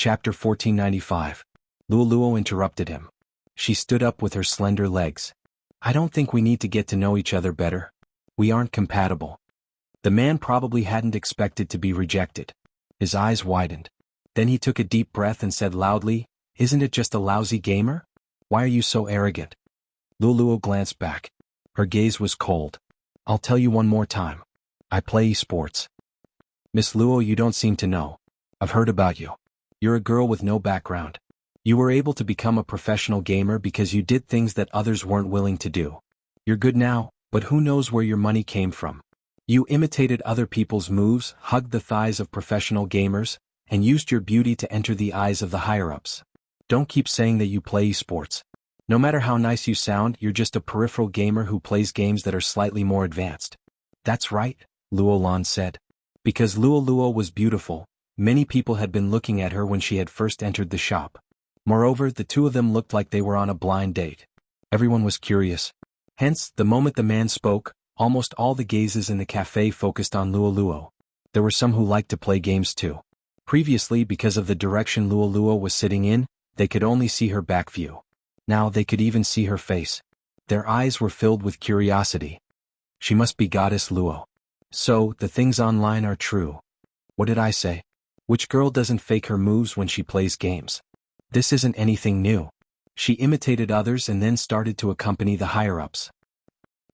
Chapter 1495. Luoluo interrupted him. She stood up with her slender legs. I don't think we need to get to know each other better. We aren't compatible. The man probably hadn't expected to be rejected. His eyes widened. Then he took a deep breath and said loudly, Isn't it just a lousy gamer? Why are you so arrogant? Luoluo glanced back. Her gaze was cold. I'll tell you one more time. I play esports. Miss Luo, you don't seem to know. I've heard about you. You're a girl with no background. You were able to become a professional gamer because you did things that others weren't willing to do. You're good now, but who knows where your money came from. You imitated other people's moves, hugged the thighs of professional gamers, and used your beauty to enter the eyes of the higher-ups. Don't keep saying that you play esports. No matter how nice you sound, you're just a peripheral gamer who plays games that are slightly more advanced. That's right, Luolan said. Because Luoluo was beautiful, many people had been looking at her when she had first entered the shop. Moreover, the two of them looked like they were on a blind date. Everyone was curious. Hence, the moment the man spoke, almost all the gazes in the cafe focused on Luoluo. There were some who liked to play games too. Previously, because of the direction Luoluo was sitting in, they could only see her back view. Now they could even see her face. Their eyes were filled with curiosity. She must be Goddess Luo. So, the things online are true. What did I say? Which girl doesn't fake her moves when she plays games? This isn't anything new. She imitated others and then started to accompany the higher-ups.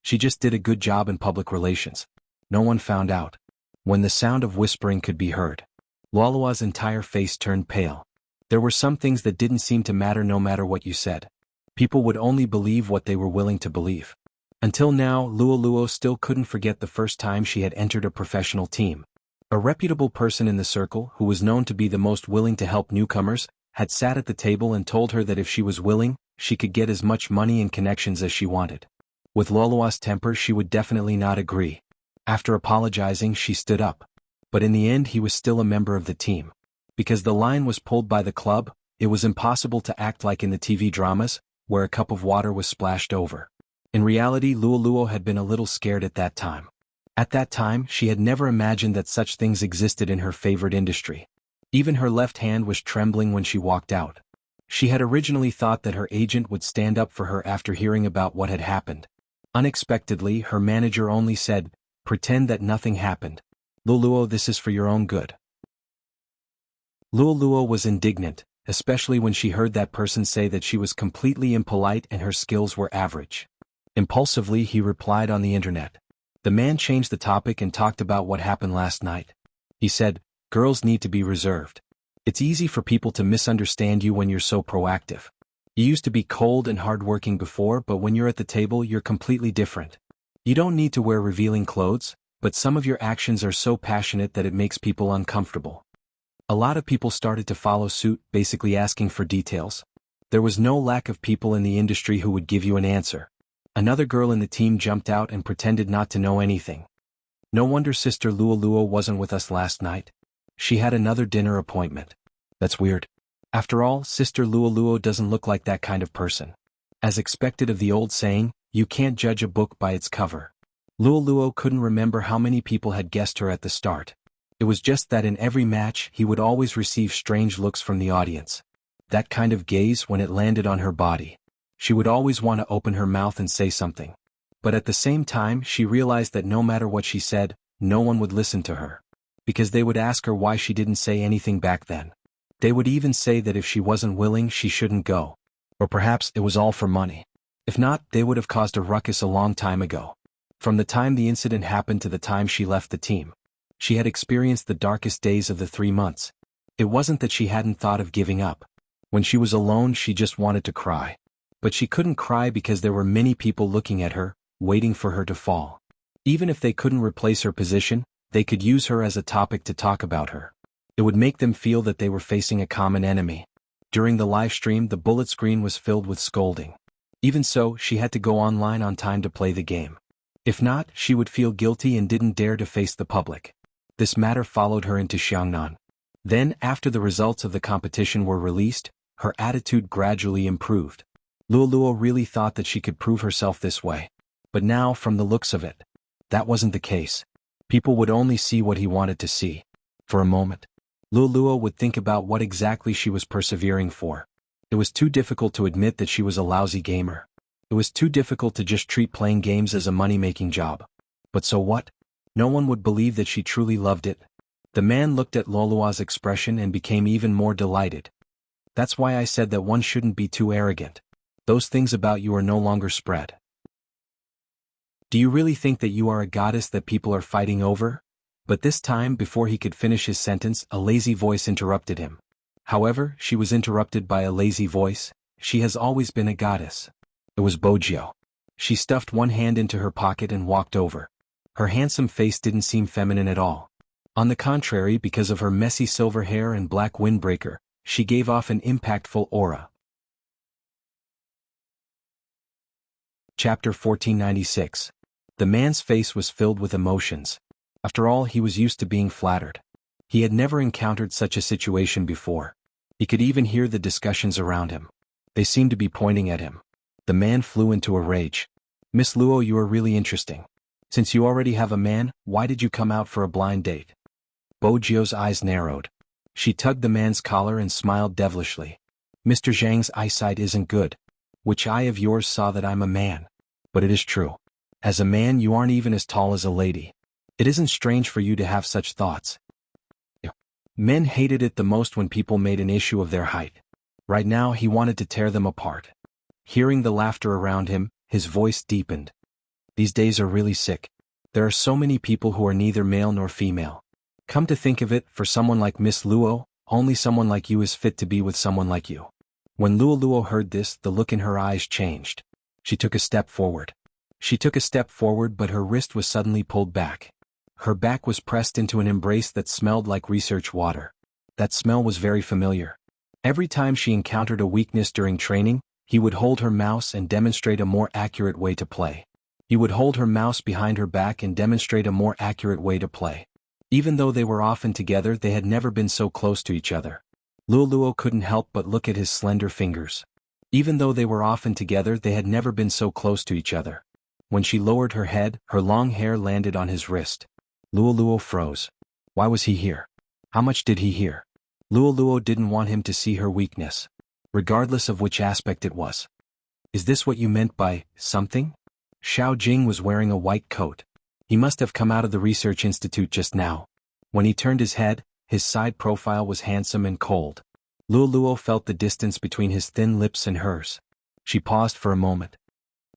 She just did a good job in public relations. No one found out. When the sound of whispering could be heard, Luoluo's entire face turned pale. There were some things that didn't seem to matter no matter what you said. People would only believe what they were willing to believe. Until now, Luoluo still couldn't forget the first time she had entered a professional team. A reputable person in the circle, who was known to be the most willing to help newcomers, had sat at the table and told her that if she was willing, she could get as much money and connections as she wanted. With Luoluo's temper, she would definitely not agree. After apologizing, she stood up. But in the end, he was still a member of the team. Because the line was pulled by the club, it was impossible to act like in the TV dramas, where a cup of water was splashed over. In reality, Luoluo had been a little scared at that time. At that time, she had never imagined that such things existed in her favorite industry. Even her left hand was trembling when she walked out. She had originally thought that her agent would stand up for her after hearing about what had happened. Unexpectedly, her manager only said, "Pretend that nothing happened. Luoluo, this is for your own good." Luoluo was indignant, especially when she heard that person say that she was completely impolite and her skills were average. Impulsively, he replied on the internet. The man changed the topic and talked about what happened last night. He said, "Girls need to be reserved. It's easy for people to misunderstand you when you're so proactive. You used to be cold and hardworking before, but when you're at the table, you're completely different. You don't need to wear revealing clothes, but some of your actions are so passionate that it makes people uncomfortable." A lot of people started to follow suit, basically asking for details. There was no lack of people in the industry who would give you an answer. Another girl in the team jumped out and pretended not to know anything. "No wonder Sister Luoluo wasn't with us last night. She had another dinner appointment. That's weird. After all, Sister Luoluo doesn't look like that kind of person." As expected of the old saying, you can't judge a book by its cover. Luoluo couldn't remember how many people had guessed her at the start. It was just that in every match, he would always receive strange looks from the audience. That kind of gaze when it landed on her body. She would always want to open her mouth and say something. But at the same time, she realized that no matter what she said, no one would listen to her. Because they would ask her why she didn't say anything back then. They would even say that if she wasn't willing, she shouldn't go. Or perhaps it was all for money. If not, they would have caused a ruckus a long time ago. From the time the incident happened to the time she left the team, she had experienced the darkest days of the 3 months. It wasn't that she hadn't thought of giving up. When she was alone, she just wanted to cry. But she couldn't cry because there were many people looking at her, waiting for her to fall. Even if they couldn't replace her position, they could use her as a topic to talk about her. It would make them feel that they were facing a common enemy. During the live stream, the bullet screen was filled with scolding. Even so, she had to go online on time to play the game. If not, she would feel guilty and didn't dare to face the public. This matter followed her into Jiangnan. Then, after the results of the competition were released, her attitude gradually improved. Luoluo really thought that she could prove herself this way. But now, from the looks of it, that wasn't the case. People would only see what he wanted to see. For a moment. Luo would think about what exactly she was persevering for. It was too difficult to admit that she was a lousy gamer. It was too difficult to just treat playing games as a money-making job. But so what? No one would believe that she truly loved it. The man looked at Luo's expression and became even more delighted. That's why I said that one shouldn't be too arrogant. Those things about you are no longer spread. Do you really think that you are a goddess that people are fighting over? But this time, before he could finish his sentence, a lazy voice interrupted him. However, she was interrupted by a lazy voice. She has always been a goddess. It was Bojio. She stuffed one hand into her pocket and walked over. Her handsome face didn't seem feminine at all. On the contrary, because of her messy silver hair and black windbreaker, she gave off an impactful aura. Chapter 1496. The man's face was filled with emotions. After all, he was used to being flattered. He had never encountered such a situation before. He could even hear the discussions around him. They seemed to be pointing at him. The man flew into a rage. Miss Luo, you are really interesting. Since you already have a man, why did you come out for a blind date? Bojio's eyes narrowed. She tugged the man's collar and smiled devilishly. Mr. Zhang's eyesight isn't good. Which eye of yours saw that I'm a man? But it is true. As a man, you aren't even as tall as a lady. It isn't strange for you to have such thoughts. Men hated it the most when people made an issue of their height. Right now, he wanted to tear them apart. Hearing the laughter around him, his voice deepened. These days are really sick. There are so many people who are neither male nor female. Come to think of it, for someone like Miss Luo, only someone like you is fit to be with someone like you. When Luo heard this, the look in her eyes changed. She took a step forward. But her wrist was suddenly pulled back. Her back was pressed into an embrace that smelled like research water. That smell was very familiar. Every time she encountered a weakness during training, he would hold her mouse and demonstrate a more accurate way to play. He would hold her mouse behind her back and demonstrate a more accurate way to play. Even though they were often together, they had never been so close to each other. Luo couldn't help but look at his slender fingers. Even though they were often together, they had never been so close to each other. When she lowered her head, her long hair landed on his wrist. Luo froze. Why was he here? How much did he hear? Luo didn't want him to see her weakness, regardless of which aspect it was. Is this what you meant by something? Xiao Jing was wearing a white coat. He must have come out of the research institute just now. When he turned his head, his side profile was handsome and cold. Luo felt the distance between his thin lips and hers. She paused for a moment.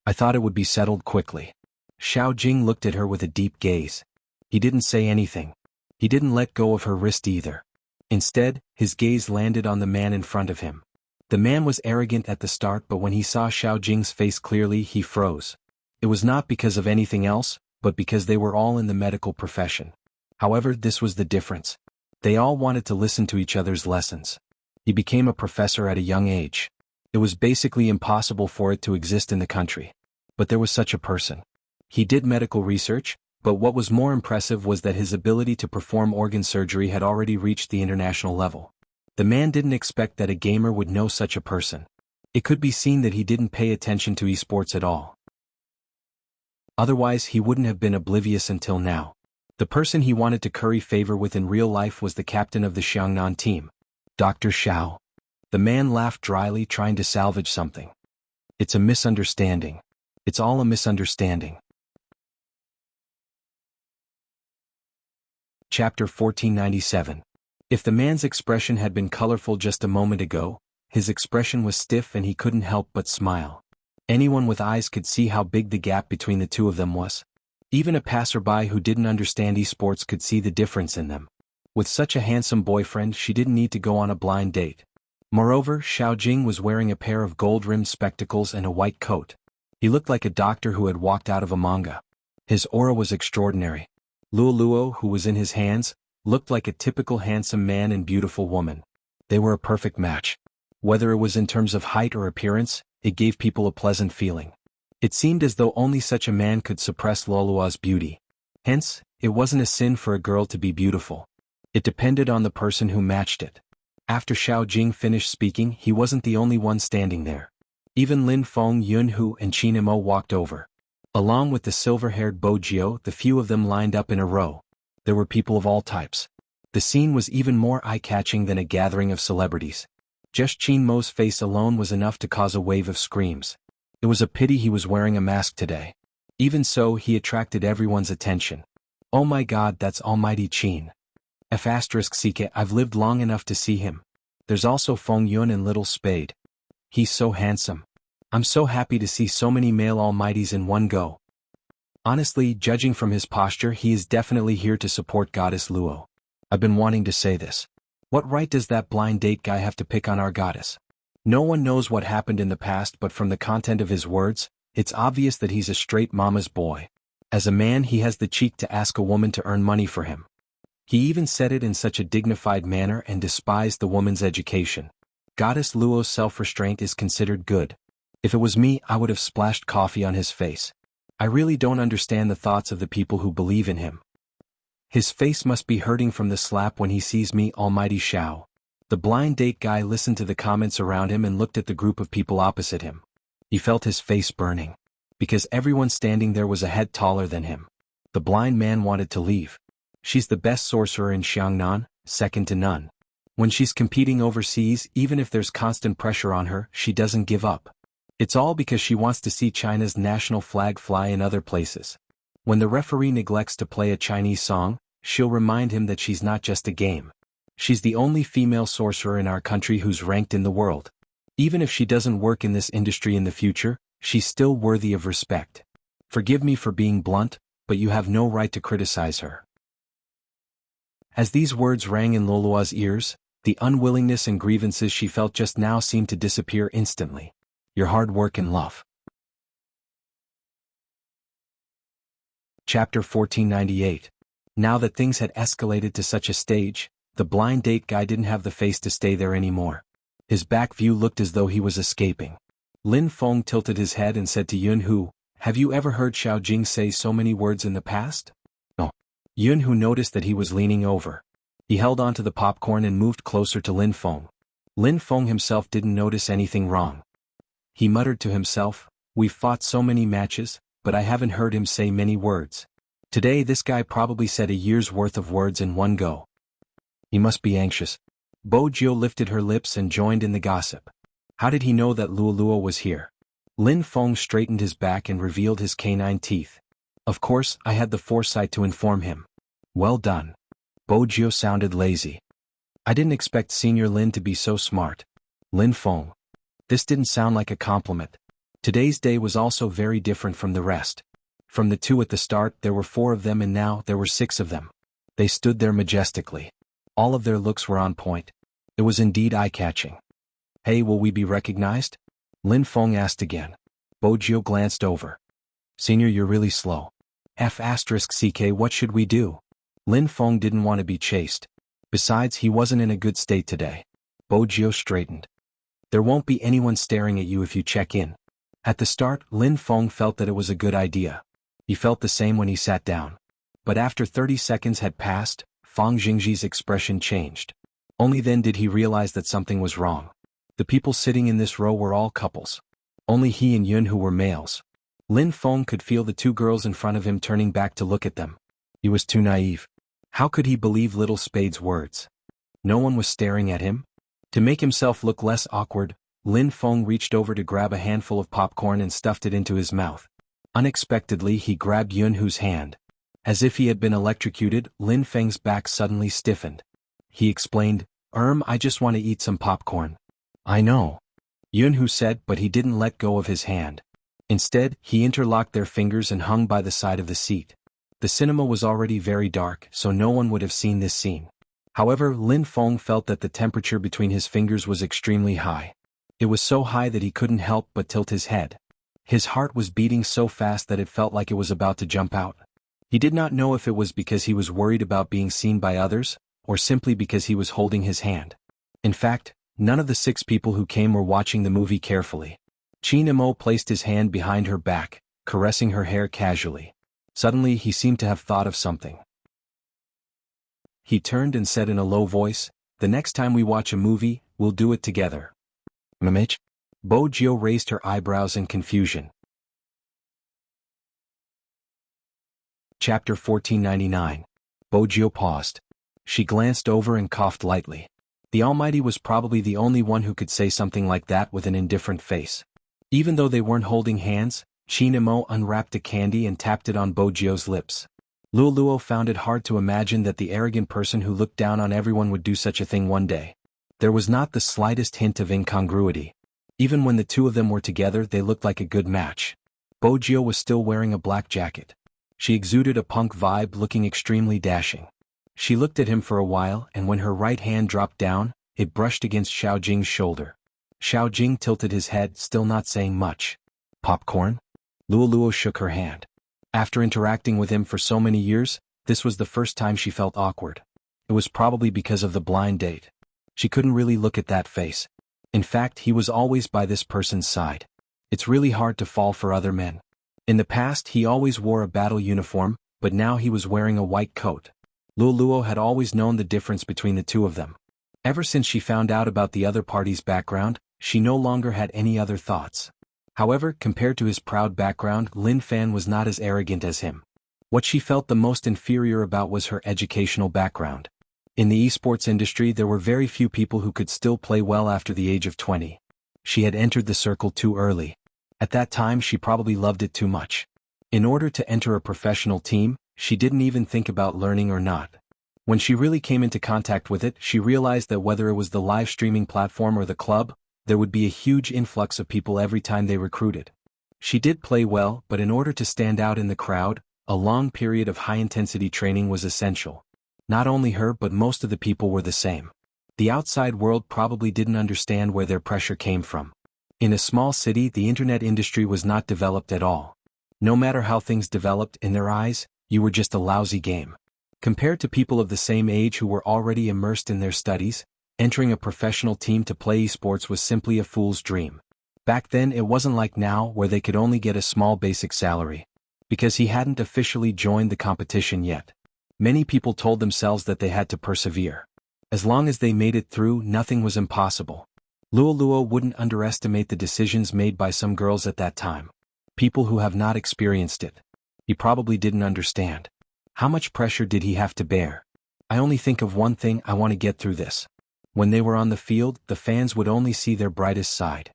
I thought it would be settled quickly. Xiao Jing looked at her with a deep gaze. He didn't say anything. He didn't let go of her wrist either. Instead, his gaze landed on the man in front of him. The man was arrogant at the start, but when he saw Xiao Jing's face clearly, he froze. It was not because of anything else, but because they were all in the medical profession. However, this was the difference. They all wanted to listen to each other's lessons. He became a professor at a young age. It was basically impossible for it to exist in the country. But there was such a person. He did medical research, but what was more impressive was that his ability to perform organ surgery had already reached the international level. The man didn't expect that a gamer would know such a person. It could be seen that he didn't pay attention to esports at all. Otherwise, he wouldn't have been oblivious until now. The person he wanted to curry favor with in real life was the captain of the Xiangnan team, Dr. Xiao. The man laughed dryly, trying to salvage something. It's a misunderstanding. It's all a misunderstanding. Chapter 1497. If the man's expression had been colorful just a moment ago, his expression was stiff and he couldn't help but smile. Anyone with eyes could see how big the gap between the two of them was. Even a passerby who didn't understand esports could see the difference in them. With such a handsome boyfriend, she didn't need to go on a blind date. Moreover, Xiao Jing was wearing a pair of gold-rimmed spectacles and a white coat. He looked like a doctor who had walked out of a manga. His aura was extraordinary. Luo, who was in his hands, looked like a typical handsome man and beautiful woman. They were a perfect match. Whether it was in terms of height or appearance, it gave people a pleasant feeling. It seemed as though only such a man could suppress Luo's beauty. Hence, it wasn't a sin for a girl to be beautiful. It depended on the person who matched it. After Xiao Jing finished speaking, he wasn't the only one standing there. Even Lin Feng, Yunhu, and Qin Mo walked over. Along with the silver-haired Bojio, the few of them lined up in a row. There were people of all types. The scene was even more eye-catching than a gathering of celebrities. Just Qin Mo's face alone was enough to cause a wave of screams. It was a pity he was wearing a mask today. Even so, he attracted everyone's attention. Oh my god, that's almighty Qin. F***ck, I've lived long enough to see him. There's also Feng Yun and Little Spade. He's so handsome. I'm so happy to see so many male almighties in one go. Honestly, judging from his posture, he is definitely here to support Goddess Luo. I've been wanting to say this. What right does that blind date guy have to pick on our goddess? No one knows what happened in the past, but from the content of his words, it's obvious that he's a straight mama's boy. As a man, he has the cheek to ask a woman to earn money for him. He even said it in such a dignified manner and despised the woman's education. Goddess Luo's self-restraint is considered good. If it was me, I would have splashed coffee on his face. I really don't understand the thoughts of the people who believe in him. His face must be hurting from the slap when he sees me, almighty Shao. The blind date guy listened to the comments around him and looked at the group of people opposite him. He felt his face burning. Because everyone standing there was a head taller than him. The blind man wanted to leave. She's the best sorcerer in Xiangnan, second to none. When she's competing overseas, even if there's constant pressure on her, she doesn't give up. It's all because she wants to see China's national flag fly in other places. When the referee neglects to play a Chinese song, she'll remind him that she's not just a game. She's the only female sorcerer in our country who's ranked in the world. Even if she doesn't work in this industry in the future, she's still worthy of respect. Forgive me for being blunt, but you have no right to criticize her. As these words rang in Lolua's ears, the unwillingness and grievances she felt just now seemed to disappear instantly. Your hard work and love. Chapter 1498. Now that things had escalated to such a stage, the blind date guy didn't have the face to stay there anymore. His back view looked as though he was escaping. Lin Feng tilted his head and said to Yunhu, "Have you ever heard Xiao Jing say so many words in the past?" No. Yunhu noticed that he was leaning over. He held onto the popcorn and moved closer to Lin Feng. Lin Feng himself didn't notice anything wrong. He muttered to himself, "We've fought so many matches, but I haven't heard him say many words. Today this guy probably said a year's worth of words in one go. He must be anxious." Bo Jiu lifted her lips and joined in the gossip. How did he know that Luoluo was here? Lin Feng straightened his back and revealed his canine teeth. Of course, I had the foresight to inform him. Well done. Bo Jiu sounded lazy. I didn't expect Senior Lin to be so smart. Lin Feng. This didn't sound like a compliment. Today's day was also very different from the rest. From the two at the start, there were 4 of them and now there were 6 of them. They stood there majestically. All of their looks were on point. It was indeed eye-catching. Hey, will we be recognized? Lin Feng asked again. Bo Jiu glanced over. Senior, you're really slow. F***ck, what should we do? Lin Feng didn't want to be chased. Besides, he wasn't in a good state today. Bo Jiu straightened. There won't be anyone staring at you if you check in. At the start, Lin Feng felt that it was a good idea. He felt the same when he sat down. But after 30 seconds had passed, Fang Jingji's expression changed. Only then did he realize that something was wrong. The people sitting in this row were all couples. Only he and Yunhu were males. Lin Feng could feel the 2 girls in front of him turning back to look at them. He was too naive. How could he believe Little Spade's words? No one was staring at him? To make himself look less awkward, Lin Feng reached over to grab a handful of popcorn and stuffed it into his mouth. Unexpectedly, he grabbed Yunhu's hand. As if he had been electrocuted, Lin Feng's back suddenly stiffened. He explained, I just want to eat some popcorn." "I know," Yunhu said, but he didn't let go of his hand. Instead, he interlocked their fingers and hung by the side of the seat. The cinema was already very dark, so no one would have seen this scene. However, Lin Feng felt that the temperature between his fingers was extremely high. It was so high that he couldn't help but tilt his head. His heart was beating so fast that it felt like it was about to jump out. He did not know if it was because he was worried about being seen by others, or simply because he was holding his hand. In fact, none of the 6 people who came were watching the movie carefully. Qin Mo placed his hand behind her back, caressing her hair casually. Suddenly he seemed to have thought of something. He turned and said in a low voice, "The next time we watch a movie, we'll do it together." "Mamich?" Bo Jiu raised her eyebrows in confusion. Chapter 1499. Bo Jiu paused. She glanced over and coughed lightly. The Almighty was probably the only one who could say something like that with an indifferent face. Even though they weren't holding hands, Chinamo unwrapped a candy and tapped it on Bojio's lips. Luoluo found it hard to imagine that the arrogant person who looked down on everyone would do such a thing one day. There was not the slightest hint of incongruity. Even when the two of them were together, they looked like a good match. Bojio was still wearing a black jacket. She exuded a punk vibe, looking extremely dashing. She looked at him for a while, and when her right hand dropped down, it brushed against Xiaojing's shoulder. Xiaojing tilted his head, still not saying much. Popcorn? Luoluo shook her hand. After interacting with him for so many years, this was the first time she felt awkward. It was probably because of the blind date. She couldn't really look at that face. In fact, he was always by this person's side. It's really hard to fall for other men. In the past, he always wore a battle uniform, but now he was wearing a white coat. Luoluo had always known the difference between the two of them. Ever since she found out about the other party's background, she no longer had any other thoughts. However, compared to his proud background, Lin Fan was not as arrogant as him. What she felt the most inferior about was her educational background. In the esports industry, there were very few people who could still play well after the age of 20. She had entered the circle too early. At that time, she probably loved it too much. In order to enter a professional team, she didn't even think about learning or not. When she really came into contact with it, she realized that whether it was the live streaming platform or the club, there would be a huge influx of people every time they recruited. She did play well, but in order to stand out in the crowd, a long period of high-intensity training was essential. Not only her, but most of the people were the same. The outside world probably didn't understand where their pressure came from. In a small city, the internet industry was not developed at all. No matter how things developed, in their eyes, you were just a lousy game. Compared to people of the same age who were already immersed in their studies, entering a professional team to play esports was simply a fool's dream. Back then, it wasn't like now, where they could only get a small basic salary. Because he hadn't officially joined the competition yet. Many people told themselves that they had to persevere. As long as they made it through, nothing was impossible. Luoluo wouldn't underestimate the decisions made by some girls at that time. People who have not experienced it. He probably didn't understand. How much pressure did he have to bear? I only think of one thing: I want to get through this. When they were on the field, the fans would only see their brightest side.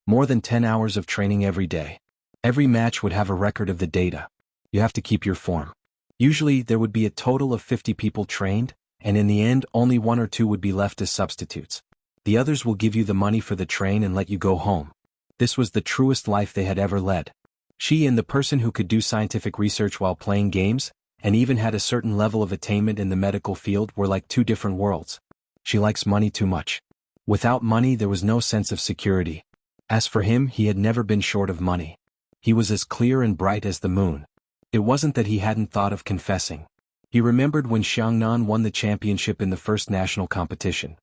More than 10 hours of training every day. Every match would have a record of the data. You have to keep your form. Usually, there would be a total of 50 people trained, and in the end, only 1 or 2 would be left as substitutes. The others will give you the money for the train and let you go home. This was the truest life they had ever led. She and the person who could do scientific research while playing games, and even had a certain level of attainment in the medical field, were like two different worlds. She likes money too much. Without money, there was no sense of security. As for him, he had never been short of money. He was as clear and bright as the moon. It wasn't that he hadn't thought of confessing. He remembered when Xiangnan won the championship in the first national competition.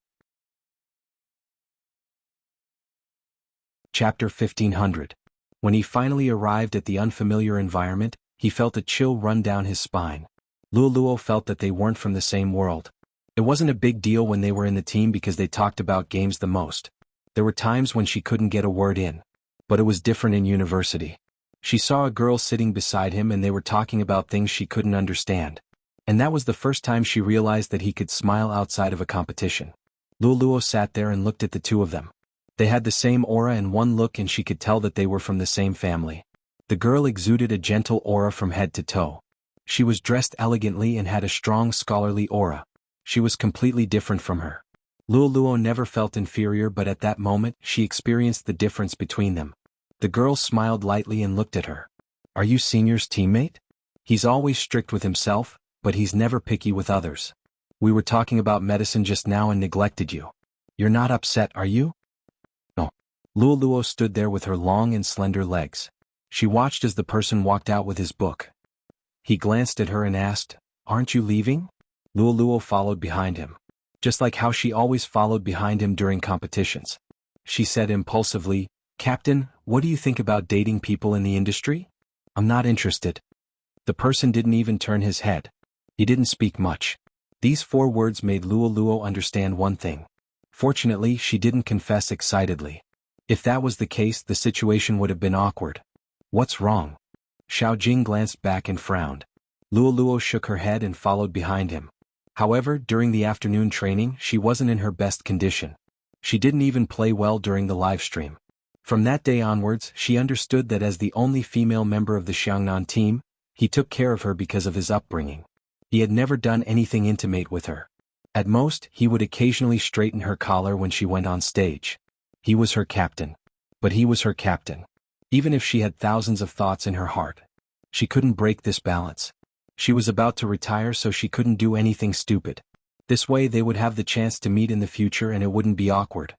Chapter 1500. When he finally arrived at the unfamiliar environment, he felt a chill run down his spine. Luoluo felt that they weren't from the same world. It wasn't a big deal when they were in the team because they talked about games the most. There were times when she couldn't get a word in. But it was different in university. She saw a girl sitting beside him and they were talking about things she couldn't understand. And that was the first time she realized that he could smile outside of a competition. Luoluo sat there and looked at the two of them. They had the same aura, and one look and she could tell that they were from the same family. The girl exuded a gentle aura from head to toe. She was dressed elegantly and had a strong scholarly aura. She was completely different from her. Luoluo never felt inferior, but at that moment, she experienced the difference between them. The girl smiled lightly and looked at her. "Are you Senior's teammate? He's always strict with himself, but he's never picky with others. We were talking about medicine just now and neglected you. You're not upset, are you?" "No." Luoluo stood there with her long and slender legs. She watched as the person walked out with his book. He glanced at her and asked, "Aren't you leaving?" Luoluo followed behind him. Just like how she always followed behind him during competitions. She said impulsively, "Captain, what do you think about dating people in the industry?" "I'm not interested." The person didn't even turn his head. He didn't speak much. These 4 words made Luoluo understand one thing. Fortunately, she didn't confess excitedly. If that was the case, the situation would have been awkward. "What's wrong?" Xiaojing glanced back and frowned. Luoluo shook her head and followed behind him. However, during the afternoon training, she wasn't in her best condition. She didn't even play well during the live stream. From that day onwards, she understood that as the only female member of the Xiangnan team, he took care of her because of his upbringing. He had never done anything intimate with her. At most, he would occasionally straighten her collar when she went on stage. He was her captain. But he was her captain. Even if she had thousands of thoughts in her heart, she couldn't break this balance. She was about to retire, so she couldn't do anything stupid. This way they would have the chance to meet in the future and it wouldn't be awkward.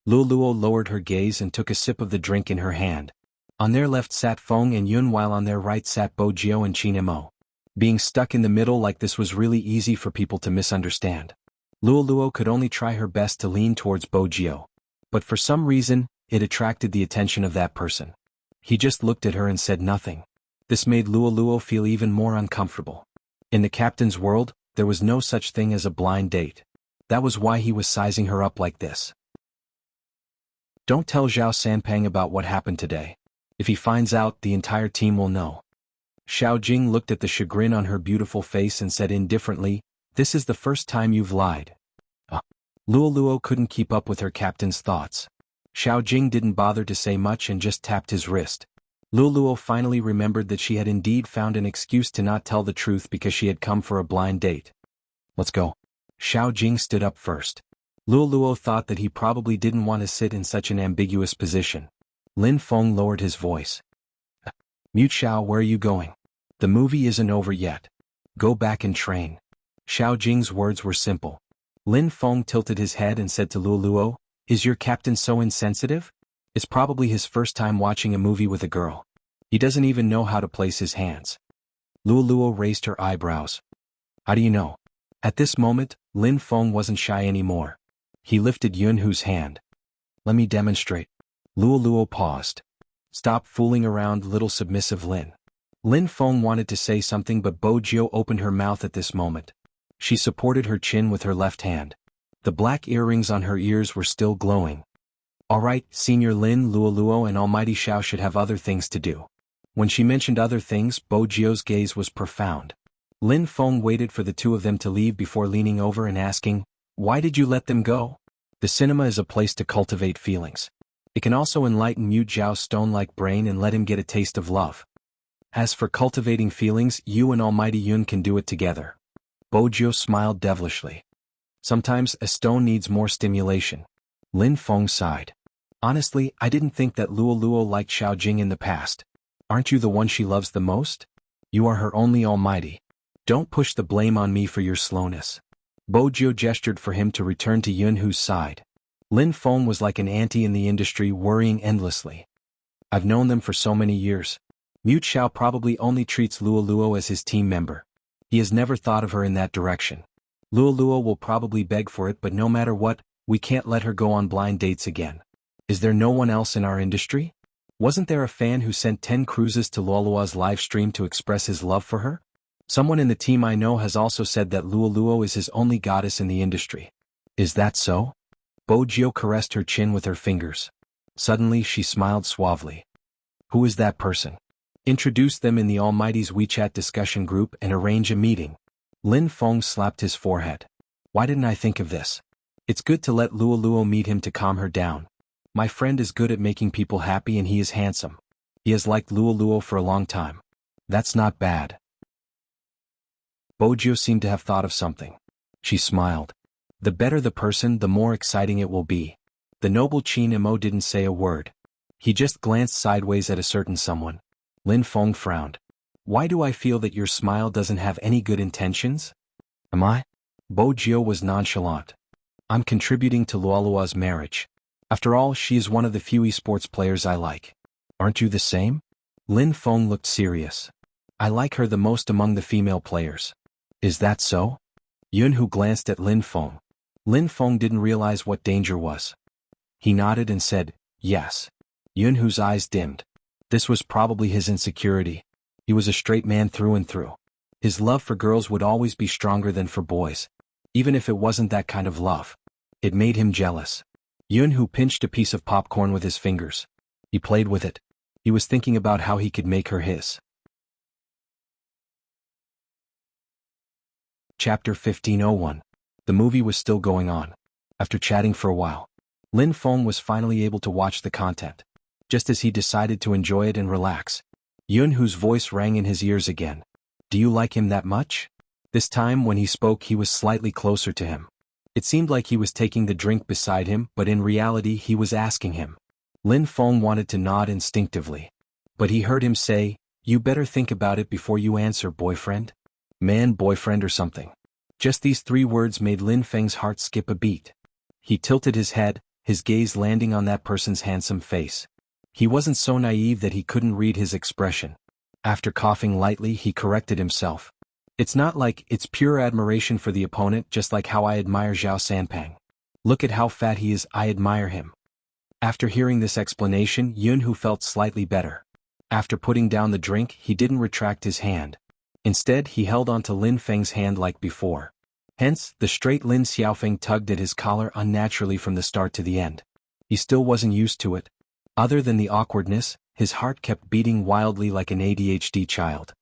Luoluo lowered her gaze and took a sip of the drink in her hand. On their left sat Feng and Yun, while on their right sat Bo Jiao and Qin Mo. Being stuck in the middle like this was really easy for people to misunderstand. Luoluo could only try her best to lean towards Bo Jiao. But for some reason, it attracted the attention of that person. He just looked at her and said nothing. This made Luoluo feel even more uncomfortable. In the captain's world, there was no such thing as a blind date. That was why he was sizing her up like this. Don't tell Zhao Sanpang about what happened today. If he finds out, the entire team will know. Xiao Jing looked at the chagrin on her beautiful face and said indifferently, "This is the first time you've lied." Luoluo couldn't keep up with her captain's thoughts. Xiao Jing didn't bother to say much and just tapped his wrist. Luoluo finally remembered that she had indeed found an excuse to not tell the truth because she had come for a blind date. "Let's go." Xiao Jing stood up first. Luoluo thought that he probably didn't want to sit in such an ambiguous position. Lin Feng lowered his voice. "Mute Xiao, where are you going? The movie isn't over yet. Go back and train." Xiao Jing's words were simple. Lin Feng tilted his head and said to Luoluo, "Is your captain so insensitive? It's probably his first time watching a movie with a girl. He doesn't even know how to place his hands." Luoluo raised her eyebrows. "How do you know?" At this moment, Lin Feng wasn't shy anymore. He lifted Yunhu's hand. "Let me demonstrate." Luoluo paused. "Stop fooling around, little submissive Lin." Lin Feng wanted to say something, but Bo Jiao opened her mouth at this moment. She supported her chin with her left hand. The black earrings on her ears were still glowing. "All right, Senior Lin, Luoluo and Almighty Xiao should have other things to do." When she mentioned other things, Bo Jiao's gaze was profound. Lin Feng waited for the two of them to leave before leaning over and asking, "Why did you let them go?" The cinema is a place to cultivate feelings. It can also enlighten Mute Zhao's stone-like brain and let him get a taste of love. As for cultivating feelings, you and Almighty Yun can do it together. Bo Jiao smiled devilishly. Sometimes a stone needs more stimulation. Lin Feng sighed. "Honestly, I didn't think that Luoluo liked Xiao Jing in the past. Aren't you the one she loves the most? You are her only almighty. Don't push the blame on me for your slowness." Bo Jiao gestured for him to return to Yunhu's side. Lin Feng was like an auntie in the industry, worrying endlessly. "I've known them for so many years. Mute Xiao probably only treats Luoluo as his team member. He has never thought of her in that direction. Luoluo will probably beg for it, but no matter what, we can't let her go on blind dates again. Is there no one else in our industry? Wasn't there a fan who sent 10 cruises to Luoluo's live stream to express his love for her? Someone in the team I know has also said that Luoluo is his only goddess in the industry. Is that so?" Bo Jiao caressed her chin with her fingers. Suddenly she smiled suavely. "Who is that person? Introduce them in the Almighty's WeChat discussion group and arrange a meeting." Lin Feng slapped his forehead. "Why didn't I think of this? It's good to let Luoluo meet him to calm her down. My friend is good at making people happy and he is handsome. He has liked Luoluo for a long time. That's not bad." Bo Jiao seemed to have thought of something. She smiled. "The better the person, the more exciting it will be." The noble Qin Mo didn't say a word. He just glanced sideways at a certain someone. Lin Feng frowned. "Why do I feel that your smile doesn't have any good intentions?" "Am I?" Bo Jiao was nonchalant. "I'm contributing to Luoluo's marriage. After all, she is one of the few esports players I like. Aren't you the same?" Lin Feng looked serious. "I like her the most among the female players." "Is that so?" Yunhu glanced at Lin Feng. Lin Feng didn't realize what danger was. He nodded and said, "Yes." Yunhu's eyes dimmed. This was probably his insecurity. He was a straight man through and through. His love for girls would always be stronger than for boys. Even if it wasn't that kind of love. It made him jealous. Yunhu pinched a piece of popcorn with his fingers. He played with it. He was thinking about how he could make her his. Chapter 1501. The movie was still going on. After chatting for a while, Lin Feng was finally able to watch the content. Just as he decided to enjoy it and relax, Yunhu's voice rang in his ears again. Do you like him that much? This time when he spoke he was slightly closer to him. It seemed like he was taking the drink beside him, but in reality he was asking him. Lin Feng wanted to nod instinctively. But he heard him say, you better think about it before you answer, boyfriend. Man, boyfriend or something. Just these 3 words made Lin Feng's heart skip a beat. He tilted his head, his gaze landing on that person's handsome face. He wasn't so naive that he couldn't read his expression. After coughing lightly he corrected himself. It's not like it's pure admiration for the opponent, just like how I admire Zhao Sanpang. Look at how fat he is, I admire him. After hearing this explanation, Yunhu felt slightly better. After putting down the drink he didn't retract his hand. Instead he held on to Lin Feng's hand like before. Hence, the straight Lin Xiaofeng tugged at his collar unnaturally from the start to the end. He still wasn't used to it. Other than the awkwardness, his heart kept beating wildly like an ADHD child.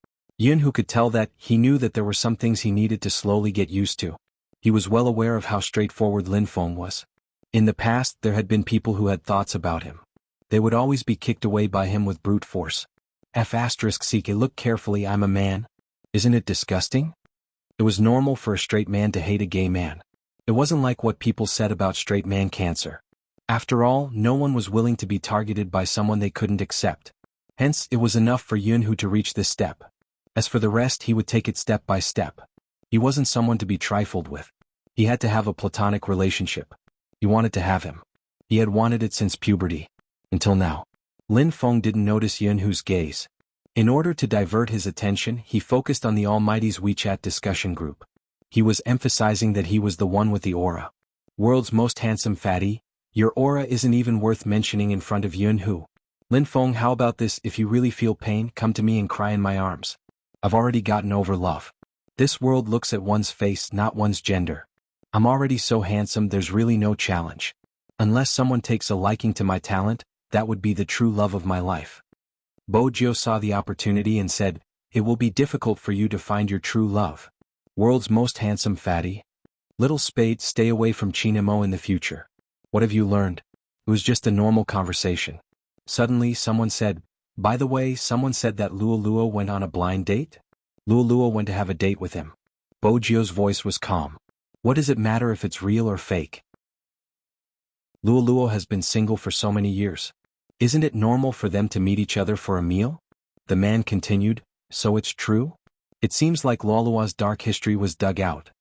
Yunhu could tell that he knew that there were some things he needed to slowly get used to. He was well aware of how straightforward Lin Feng was. In the past there had been people who had thoughts about him. They would always be kicked away by him with brute force. F***ck, look carefully, I'm a man. Isn't it disgusting? It was normal for a straight man to hate a gay man. It wasn't like what people said about straight man cancer. After all, no one was willing to be targeted by someone they couldn't accept. Hence, it was enough for Yunhu to reach this step. As for the rest, he would take it step by step. He wasn't someone to be trifled with. He had to have a platonic relationship. He wanted to have him. He had wanted it since puberty. Until now. Lin Feng didn't notice Yunhu's gaze. In order to divert his attention, he focused on the Almighty's WeChat discussion group. He was emphasizing that he was the one with the aura. World's most handsome fatty. Your aura isn't even worth mentioning in front of Yunhu. Lin Feng, how about this? If you really feel pain, come to me and cry in my arms. I've already gotten over love. This world looks at one's face, not one's gender. I'm already so handsome, there's really no challenge. Unless someone takes a liking to my talent, that would be the true love of my life. Bo Jiao saw the opportunity and said, it will be difficult for you to find your true love. World's most handsome fatty. Little Spade, stay away from Chinamo in the future. What have you learned? It was just a normal conversation. Suddenly someone said, by the way, someone said that Luo went on a blind date? Luo went to have a date with him. Bo Jiao's voice was calm. What does it matter if it's real or fake? Luo has been single for so many years. Isn't it normal for them to meet each other for a meal? The man continued, so it's true? It seems like Luo's dark history was dug out.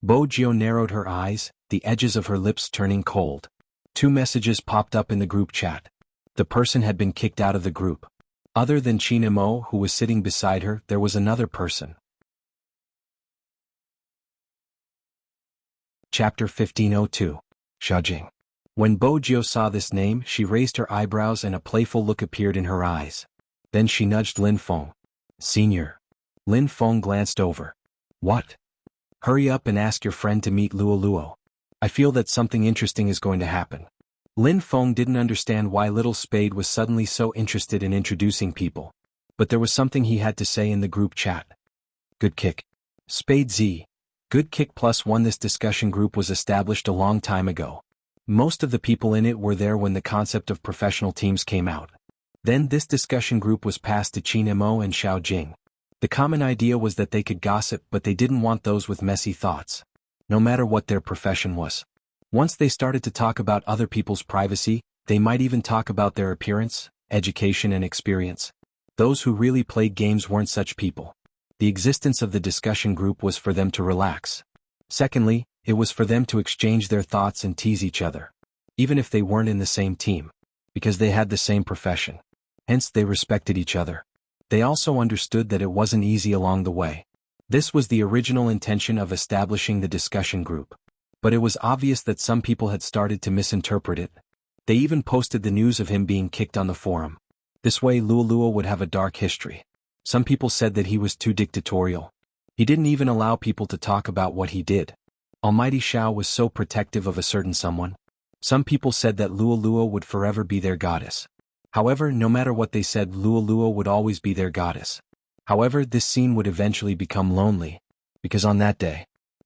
Bo Jiao narrowed her eyes, the edges of her lips turning cold. 2 messages popped up in the group chat. The person had been kicked out of the group. Other than Chinamo, who was sitting beside her, there was another person. Chapter 1502. Xiaojing. When Bo Jiao saw this name, she raised her eyebrows and a playful look appeared in her eyes. Then she nudged Lin Feng. Senior. Lin Feng glanced over. What? Hurry up and ask your friend to meet Luo. I feel that something interesting is going to happen. Lin Feng didn't understand why Little Spade was suddenly so interested in introducing people. But there was something he had to say in the group chat. Good kick. Spade Z. Good kick +1. This discussion group was established a long time ago. Most of the people in it were there when the concept of professional teams came out. Then this discussion group was passed to Chinamo and Xiaojing. The common idea was that they could gossip, but they didn't want those with messy thoughts. No matter what their profession was. Once they started to talk about other people's privacy, they might even talk about their appearance, education and experience. Those who really played games weren't such people. The existence of the discussion group was for them to relax. Secondly, it was for them to exchange their thoughts and tease each other. Even if they weren't in the same team. Because they had the same profession. Hence they respected each other. They also understood that it wasn't easy along the way. This was the original intention of establishing the discussion group. But it was obvious that some people had started to misinterpret it. They even posted the news of him being kicked on the forum. This way Luo would have a dark history. Some people said that he was too dictatorial. He didn't even allow people to talk about what he did. Almighty Shao was so protective of a certain someone. Some people said that Luo would forever be their goddess. However, no matter what they said, Luo would always be their goddess. However, this scene would eventually become lonely. Because on that day,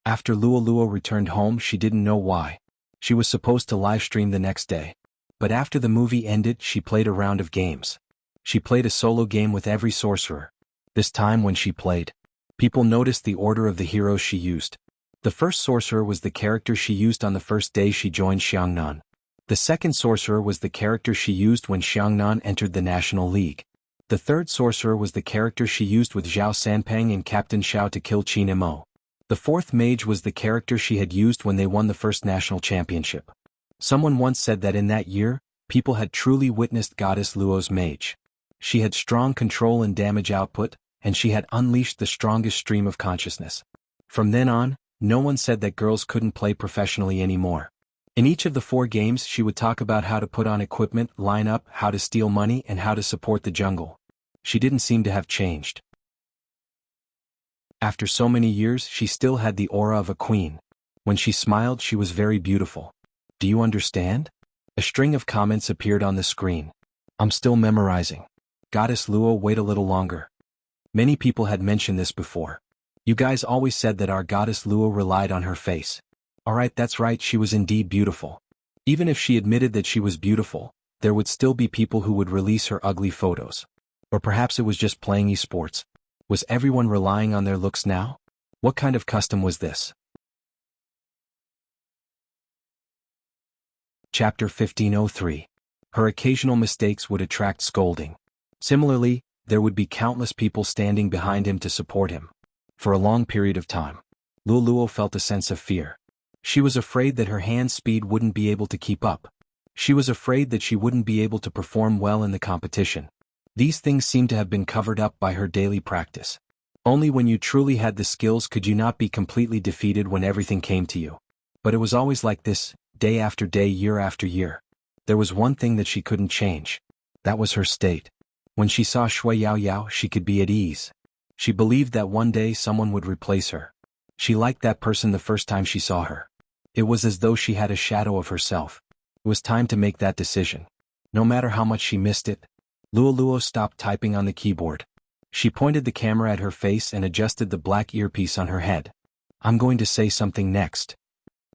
After Luo returned home, she didn't know why. She was supposed to live stream the next day. But after the movie ended, she played a round of games. She played a solo game with every sorcerer. This time when she played, people noticed the order of the heroes she used. The first sorcerer was the character she used on the first day she joined Xiangnan. The second sorcerer was the character she used when Xiangnan entered the National League. The third sorcerer was the character she used with Zhao Sanpeng and Captain Xiao to kill Qin Mo. The fourth mage was the character she had used when they won the first national championship. Someone once said that in that year, people had truly witnessed Goddess Luo's mage. She had strong control and damage output, and she had unleashed the strongest stream of consciousness. From then on, no one said that girls couldn't play professionally anymore. In each of the 4 games, she would talk about how to put on equipment, line up, how to steal money, and how to support the jungle. She didn't seem to have changed. After so many years, she still had the aura of a queen. When she smiled, she was very beautiful. Do you understand? A string of comments appeared on the screen. I'm still memorizing. Goddess Luo, wait a little longer. Many people had mentioned this before. You guys always said that our Goddess Luo relied on her face. Alright, that's right, she was indeed beautiful. Even if she admitted that she was beautiful, there would still be people who would release her ugly photos. Or perhaps it was just playing esports. Was everyone relying on their looks now? What kind of custom was this? Chapter 1503. Her occasional mistakes would attract scolding. Similarly, there would be countless people standing behind him to support him. For a long period of time, Luo felt a sense of fear. She was afraid that her hand speed wouldn't be able to keep up. She was afraid that she wouldn't be able to perform well in the competition. These things seemed to have been covered up by her daily practice. Only when you truly had the skills could you not be completely defeated when everything came to you. But it was always like this, day after day, year after year. There was one thing that she couldn't change. That was her state. When she saw Shui Yao, she could be at ease. She believed that one day someone would replace her. She liked that person the first time she saw her. It was as though she had a shadow of herself. It was time to make that decision. No matter how much she missed it, Luo stopped typing on the keyboard. She pointed the camera at her face and adjusted the black earpiece on her head. I'm going to say something next.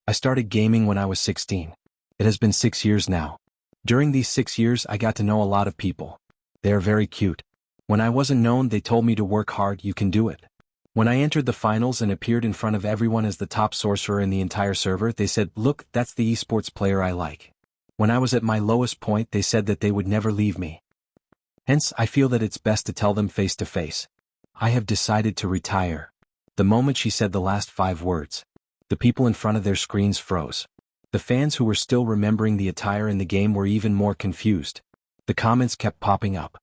I started gaming when I was 16. It has been 6 years now. During these 6 years, I got to know a lot of people. They are very cute. When I wasn't known, they told me to work hard, you can do it. When I entered the finals and appeared in front of everyone as the top sorcerer in the entire server, they said, look, that's the esports player I like. When I was at my lowest point, they said that they would never leave me. Hence, I feel that it's best to tell them face to face. I have decided to retire. The moment she said the last 5 words, the people in front of their screens froze. The fans who were still remembering the attire in the game were even more confused. The comments kept popping up.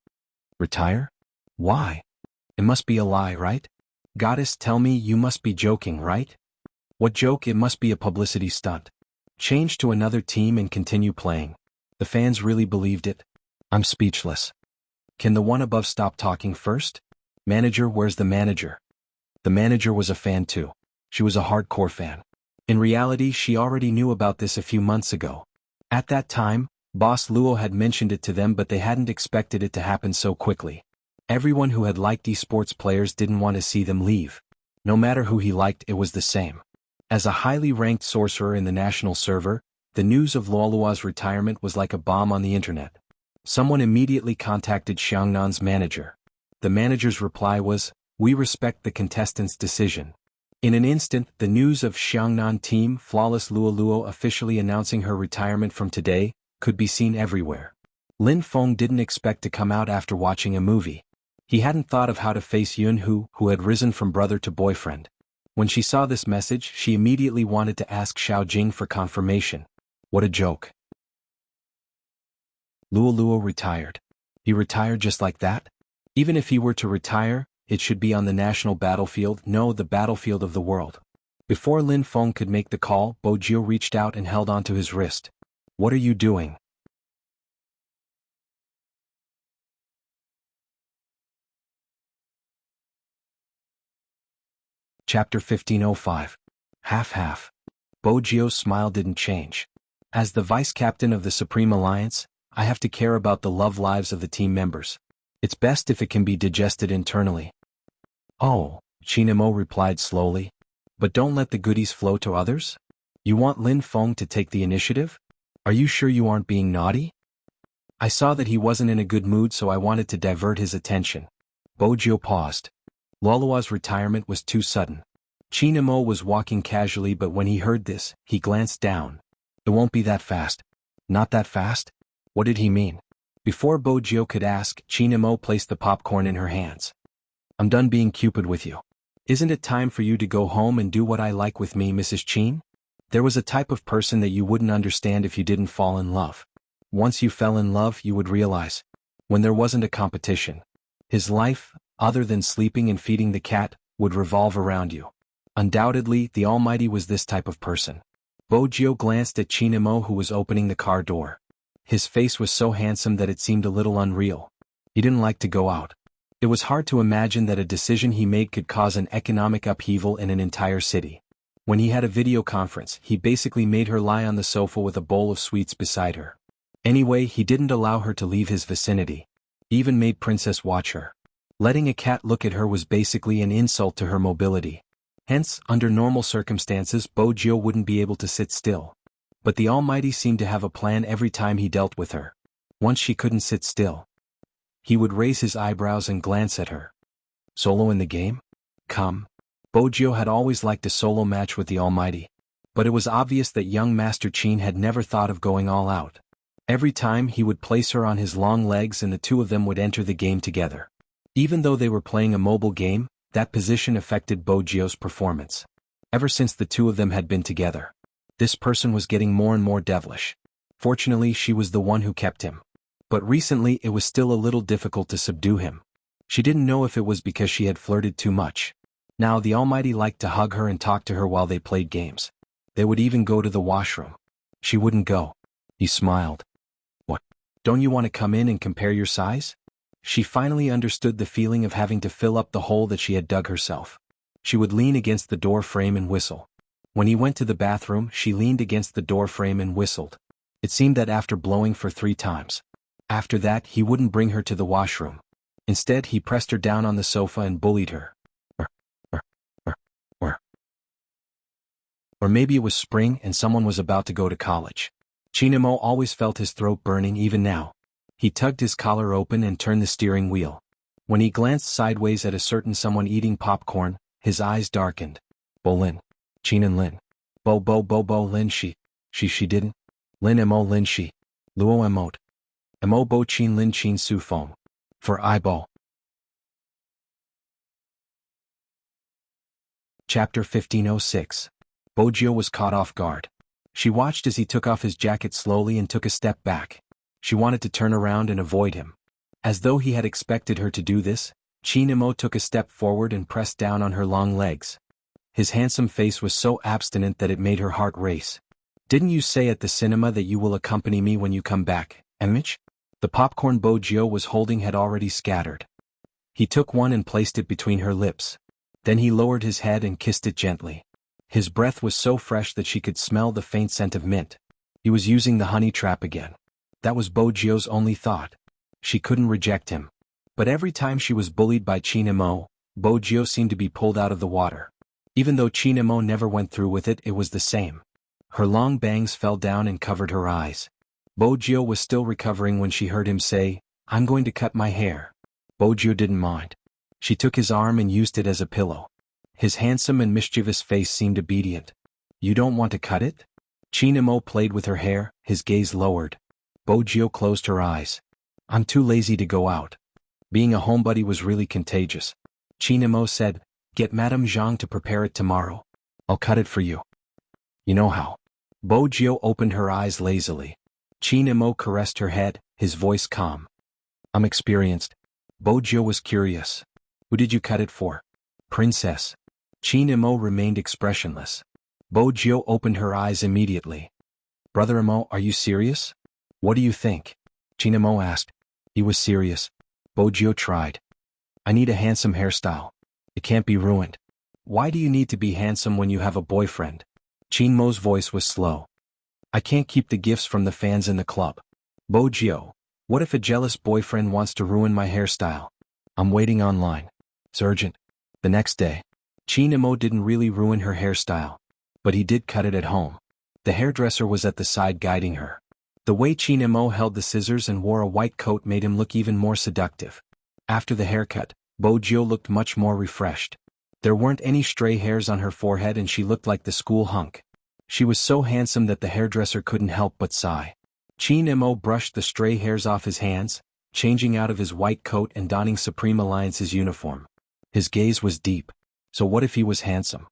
Retire? Why? It must be a lie, right? Goddess, tell me, you must be joking, right? What joke? It must be a publicity stunt. Change to another team and continue playing. The fans really believed it. I'm speechless. Can the one above stop talking first? Manager, where's the manager? The manager was a fan too. She was a hardcore fan. In reality, she already knew about this a few months ago. At that time, Boss Luo had mentioned it to them, but they hadn't expected it to happen so quickly. Everyone who had liked esports players didn't want to see them leave. No matter who he liked, it was the same. As a highly ranked sorcerer in the national server, the news of Luo's retirement was like a bomb on the internet. Someone immediately contacted Xiangnan's manager. The manager's reply was, we respect the contestant's decision. In an instant, the news of Xiangnan team Flawless Luo officially announcing her retirement from today could be seen everywhere. Lin Feng didn't expect to come out after watching a movie. He hadn't thought of how to face Jianghu, who had risen from brother to boyfriend. When she saw this message, she immediately wanted to ask Xiao Jing for confirmation. What a joke. Luo retired. He retired just like that? Even if he were to retire, it should be on the national battlefield, no, the battlefield of the world. Before Lin Feng could make the call, Bo Jiu reached out and held onto his wrist. What are you doing? Chapter 1505. Half-half. Bo Jiu's smile didn't change. As the vice-captain of the Supreme Alliance, I have to care about the love lives of the team members. It's best if it can be digested internally. Oh, Qin Mo replied slowly. But don't let the goodies flow to others? You want Lin Feng to take the initiative? Are you sure you aren't being naughty? I saw that he wasn't in a good mood, so I wanted to divert his attention. Bojio paused. Lolua's retirement was too sudden. Chinamo was walking casually, but when he heard this, he glanced down. It won't be that fast. Not that fast? What did he mean? Before Bojio could ask, Chinamo placed the popcorn in her hands. I'm done being Cupid with you. Isn't it time for you to go home and do what I like with me, Mrs. Chin? There was a type of person that you wouldn't understand if you didn't fall in love. Once you fell in love, you would realize. When there wasn't a competition. His life, other than sleeping and feeding the cat, would revolve around you. Undoubtedly, the Almighty was this type of person. Bojio glanced at Chinamo, who was opening the car door. His face was so handsome that it seemed a little unreal. He didn't like to go out. It was hard to imagine that a decision he made could cause an economic upheaval in an entire city. When he had a video conference, he basically made her lie on the sofa with a bowl of sweets beside her. Anyway, he didn't allow her to leave his vicinity. He even made Princess watch her. Letting a cat look at her was basically an insult to her mobility. Hence, under normal circumstances, Bojio wouldn't be able to sit still. But the Almighty seemed to have a plan every time he dealt with her. Once she couldn't sit still. He would raise his eyebrows and glance at her. Solo in the game? Come. Bojio had always liked a solo match with the Almighty. But it was obvious that young Master Chin had never thought of going all out. Every time he would place her on his long legs and the two of them would enter the game together. Even though they were playing a mobile game, that position affected Bojio's performance. Ever since the two of them had been together, this person was getting more and more devilish. Fortunately, she was the one who kept him. But recently it was still a little difficult to subdue him. She didn't know if it was because she had flirted too much. Now the Almighty liked to hug her and talk to her while they played games. They would even go to the washroom. She wouldn't go. He smiled. What? Don't you want to come in and compare your size? She finally understood the feeling of having to fill up the hole that she had dug herself. She would lean against the door frame and whistle. When he went to the bathroom, she leaned against the door frame and whistled. It seemed that after blowing for 3 times. After that, he wouldn't bring her to the washroom. Instead, he pressed her down on the sofa and bullied her. Or maybe it was spring and someone was about to go to college. Chinamo always felt his throat burning even now. He tugged his collar open and turned the steering wheel. When he glanced sideways at a certain someone eating popcorn, his eyes darkened. Bo Lin. Chin and Lin. Bo Lin she didn't. Lin mo Lin she. Luo emote. Mo bo Chin Lin Chin su fong. For eyeball. Chapter 1506. Bojio was caught off guard. She watched as he took off his jacket slowly and took a step back. She wanted to turn around and avoid him. As though he had expected her to do this, Chinamo took a step forward and pressed down on her long legs. His handsome face was so abstinent that it made her heart race. Didn't you say at the cinema that you will accompany me when you come back, Emich? The popcorn Bojio was holding had already scattered. He took one and placed it between her lips. Then he lowered his head and kissed it gently. His breath was so fresh that she could smell the faint scent of mint. He was using the honey trap again. That was Bojio's only thought. She couldn't reject him. But every time she was bullied by Chinamo, Bojio seemed to be pulled out of the water. Even though Chinamo never went through with it, it was the same. Her long bangs fell down and covered her eyes. Bojio was still recovering when she heard him say, "I'm going to cut my hair." Bojio didn't mind. She took his arm and used it as a pillow. His handsome and mischievous face seemed obedient. "You don't want to cut it?" Chinamo played with her hair, his gaze lowered. Bojio closed her eyes. "I'm too lazy to go out." Being a homebody was really contagious. Chinamo said, "Get Madame Zhang to prepare it tomorrow. I'll cut it for you." "You know how." Bojio opened her eyes lazily. Chinamo caressed her head, his voice calm. "I'm experienced." Bojio was curious. "Who did you cut it for?" "Princess." Chinamo remained expressionless. Bojio opened her eyes immediately. "Brother Imo, are you serious?" "What do you think?" Chinamo asked. He was serious. Bojio tried. "I need a handsome hairstyle. It can't be ruined." "Why do you need to be handsome when you have a boyfriend?" Chinmo's voice was slow. "I can't keep the gifts from the fans in the club." "Bojio, what if a jealous boyfriend wants to ruin my hairstyle?" "I'm waiting online. It's urgent." The next day. Qin Imo didn't really ruin her hairstyle, but he did cut it at home. The hairdresser was at the side guiding her. The way Qin Imo held the scissors and wore a white coat made him look even more seductive. After the haircut, Bojiu looked much more refreshed. There weren't any stray hairs on her forehead and she looked like the school hunk. She was so handsome that the hairdresser couldn't help but sigh. Qin Imo brushed the stray hairs off his hands, changing out of his white coat and donning Supreme Alliance's uniform. His gaze was deep. So what if he was handsome?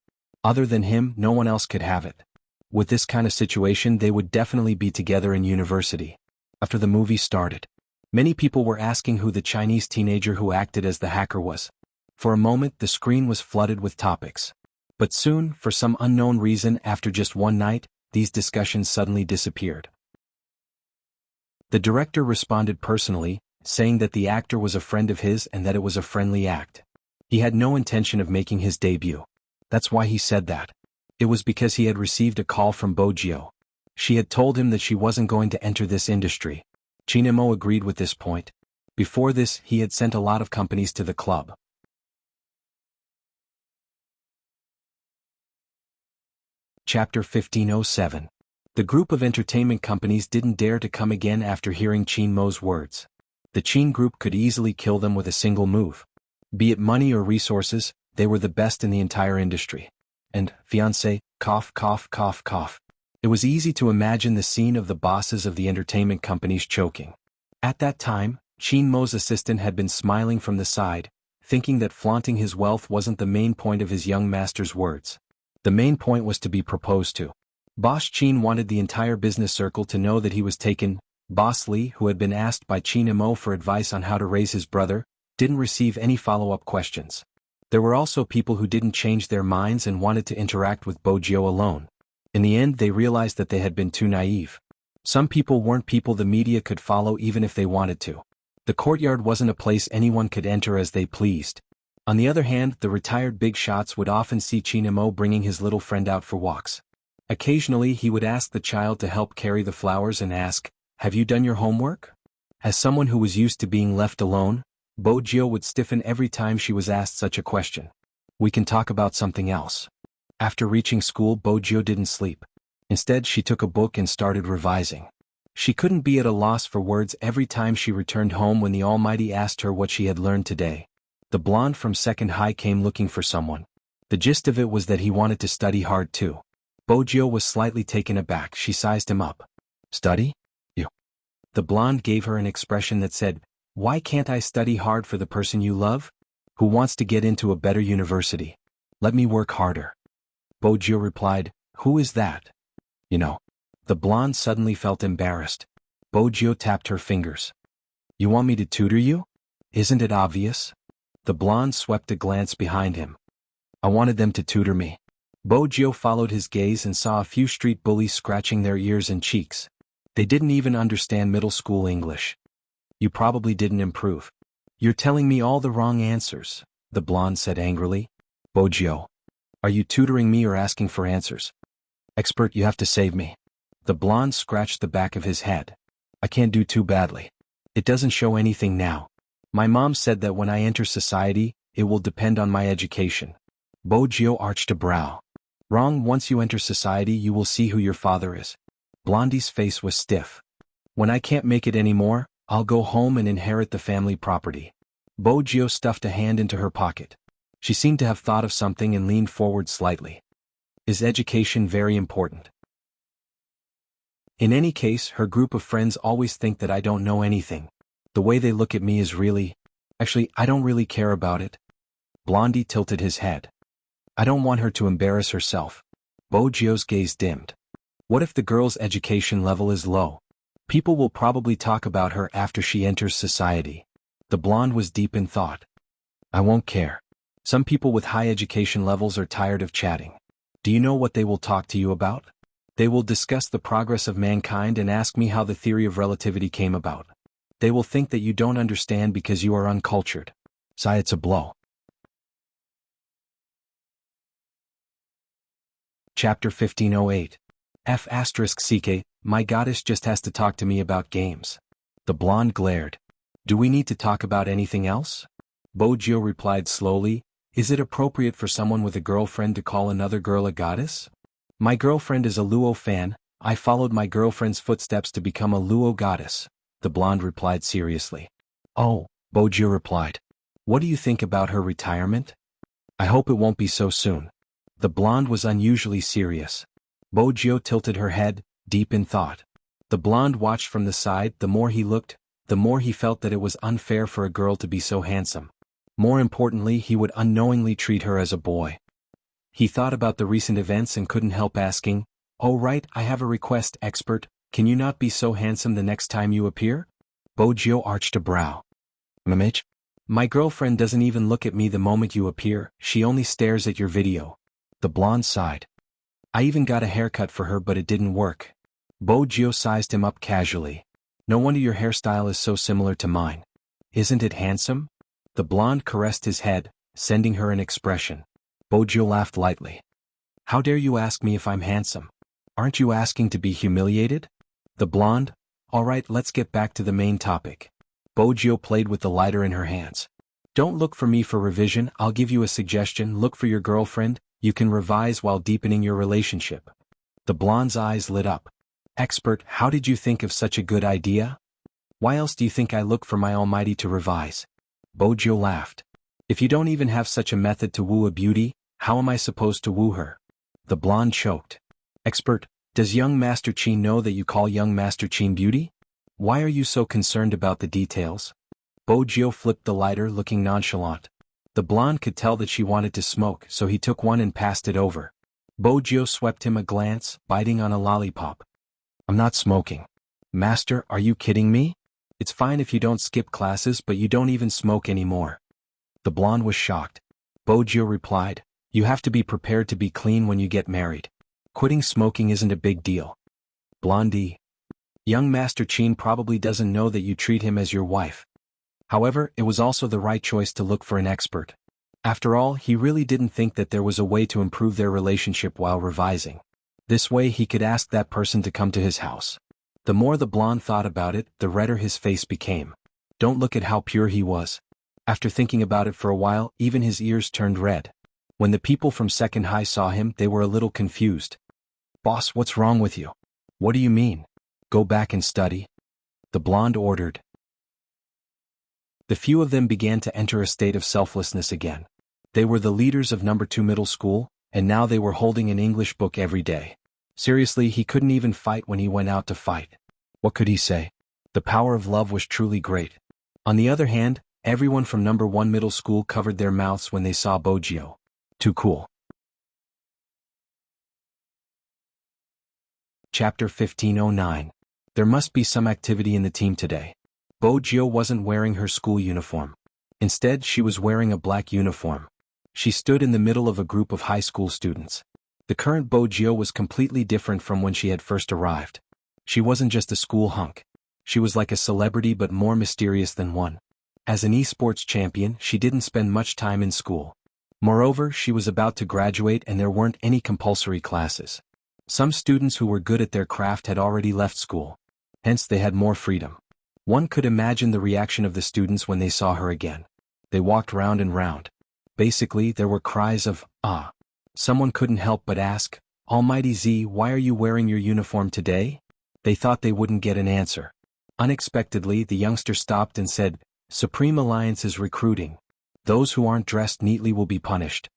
Other than him, no one else could have it. With this kind of situation, they would definitely be together in university. After the movie started, many people were asking who the Chinese teenager who acted as the hacker was. For a moment, the screen was flooded with topics. But soon, for some unknown reason, after just one night, these discussions suddenly disappeared. The director responded personally, saying that the actor was a friend of his and that it was a friendly act. He had no intention of making his debut. That's why he said that. It was because he had received a call from Bojiu. She had told him that she wasn't going to enter this industry. Qin Imo agreed with this point. Before this, he had sent a lot of companies to the club. Chapter 1507. The group of entertainment companies didn't dare to come again after hearing Qin Mo's words. The Qin group could easily kill them with a single move. Be it money or resources, they were the best in the entire industry. And, fiancé, cough cough cough cough. It was easy to imagine the scene of the bosses of the entertainment companies choking. At that time, Qin Mo's assistant had been smiling from the side, thinking that flaunting his wealth wasn't the main point of his young master's words. The main point was to be proposed to. Boss Qin wanted the entire business circle to know that he was taken. Boss Li, who had been asked by Qin Imo for advice on how to raise his brother, didn't receive any follow-up questions. There were also people who didn't change their minds and wanted to interact with Bojiu alone. In the end, they realized that they had been too naive. Some people weren't people the media could follow even if they wanted to. The courtyard wasn't a place anyone could enter as they pleased. On the other hand, the retired big shots would often see Qin Imo bringing his little friend out for walks. Occasionally, he would ask the child to help carry the flowers and ask, "Have you done your homework?" As someone who was used to being left alone, Bojiu would stiffen every time she was asked such a question. "We can talk about something else." After reaching school, Bojiu didn't sleep. Instead, she took a book and started revising. She couldn't be at a loss for words every time she returned home when the Almighty asked her what she had learned today. The blonde from second high came looking for someone. The gist of it was that he wanted to study hard too. Bojiu was slightly taken aback. She sized him up. "Study? You?" The blonde gave her an expression that said, "Why can't I study hard for the person you love? Who wants to get into a better university? Let me work harder." Bojiu replied, "Who is that?" "You know." The blonde suddenly felt embarrassed. Bojiu tapped her fingers. "You want me to tutor you? Isn't it obvious?" The blonde swept a glance behind him. "I wanted them to tutor me." Bojiu followed his gaze and saw a few street bullies scratching their ears and cheeks. They didn't even understand middle school English. "You probably didn't improve. You're telling me all the wrong answers," the blonde said angrily. "Bojiu, are you tutoring me or asking for answers?" "Expert, you have to save me." The blonde scratched the back of his head. "I can't do too badly. It doesn't show anything now. My mom said that when I enter society, it will depend on my education." Bojiu arched a brow. "Wrong. Once you enter society, you will see who your father is." Blondie's face was stiff. "When I can't make it anymore, I'll go home and inherit the family property." Bojiu stuffed a hand into her pocket. She seemed to have thought of something and leaned forward slightly. "Is education very important?" "In any case, her group of friends always think that I don't know anything. The way they look at me is really... Actually, I don't really care about it." Blondie tilted his head. "I don't want her to embarrass herself." Bojiu's gaze dimmed. "What if the girl's education level is low? People will probably talk about her after she enters society." The blonde was deep in thought. "I won't care. Some people with high education levels are tired of chatting. Do you know what they will talk to you about? They will discuss the progress of mankind and ask me how the theory of relativity came about. They will think that you don't understand because you are uncultured. Sigh, it's a blow." Chapter 1508. F***CK, my goddess just has to talk to me about games. The blonde glared. "Do we need to talk about anything else?" Bojiu replied slowly, Is it appropriate for someone with a girlfriend to call another girl a goddess? My girlfriend is a Luo fan. I followed my girlfriend's footsteps to become a Luo goddess, the blonde replied seriously. Oh, Bojo replied. What do you think about her retirement? I hope it won't be so soon. The blonde was unusually serious. Bojo tilted her head, deep in thought. The blonde watched from the side. The more he looked, the more he felt that it was unfair for a girl to be so handsome. More importantly, he would unknowingly treat her as a boy. He thought about the recent events and couldn't help asking, "Oh right, I have a request, expert. Can you not be so handsome the next time you appear?" Bojo arched a brow. "Mamich? My girlfriend doesn't even look at me the moment you appear, she only stares at your video." The blonde sighed. "I even got a haircut for her but it didn't work." Bojo sized him up casually. "No wonder your hairstyle is so similar to mine. Isn't it handsome?" The blonde caressed his head, sending her an expression. Bojo laughed lightly. "How dare you ask me if I'm handsome? Aren't you asking to be humiliated?" The blonde, "All right, let's get back to the main topic." Bojo played with the lighter in her hands. "Don't look for me for revision, I'll give you a suggestion. Look for your girlfriend, you can revise while deepening your relationship." The blonde's eyes lit up. "Expert, how did you think of such a good idea? Why else do you think I look for my almighty to revise?" Bojo laughed. "If you don't even have such a method to woo a beauty, how am I supposed to woo her?" The blonde choked. "Expert, does young Master Qin know that you call young Master Qin beauty? Why are you so concerned about the details?" Bojo flipped the lighter, looking nonchalant. The blonde could tell that she wanted to smoke, so he took one and passed it over. Bojo swept him a glance, biting on a lollipop. "I'm not smoking." "Master, are you kidding me? It's fine if you don't skip classes, but you don't even smoke anymore." The blonde was shocked. Bojo replied, "You have to be prepared to be clean when you get married. Quitting smoking isn't a big deal." Blondie. "Young Master Qin probably doesn't know that you treat him as your wife." However, it was also the right choice to look for an expert. After all, he really didn't think that there was a way to improve their relationship while revising. This way he could ask that person to come to his house. The more the blonde thought about it, the redder his face became. Don't look at how pure he was. After thinking about it for a while, even his ears turned red. When the people from Second High saw him, they were a little confused. "Boss, what's wrong with you?" "What do you mean? Go back and study," the blonde ordered. The few of them began to enter a state of selflessness again. They were the leaders of number 2 middle school, and now they were holding an English book every day. Seriously, he couldn't even fight when he went out to fight. What could he say? The power of love was truly great. On the other hand, everyone from number 1 middle school covered their mouths when they saw Bojo. Too cool. Chapter 1509. There must be some activity in the team today. Bojo wasn't wearing her school uniform. Instead, she was wearing a black uniform. She stood in the middle of a group of high school students. The current Bojo was completely different from when she had first arrived. She wasn't just a school hunk. She was like a celebrity but more mysterious than one. As an esports champion, she didn't spend much time in school. Moreover, she was about to graduate and there weren't any compulsory classes. Some students who were good at their craft had already left school. Hence they had more freedom. One could imagine the reaction of the students when they saw her again. They walked round and round. Basically, there were cries of, "Ah." Someone couldn't help but ask, "Almighty Z, why are you wearing your uniform today?" They thought they wouldn't get an answer. Unexpectedly, the youngster stopped and said, "Supreme Alliance is recruiting. Those who aren't dressed neatly will be punished."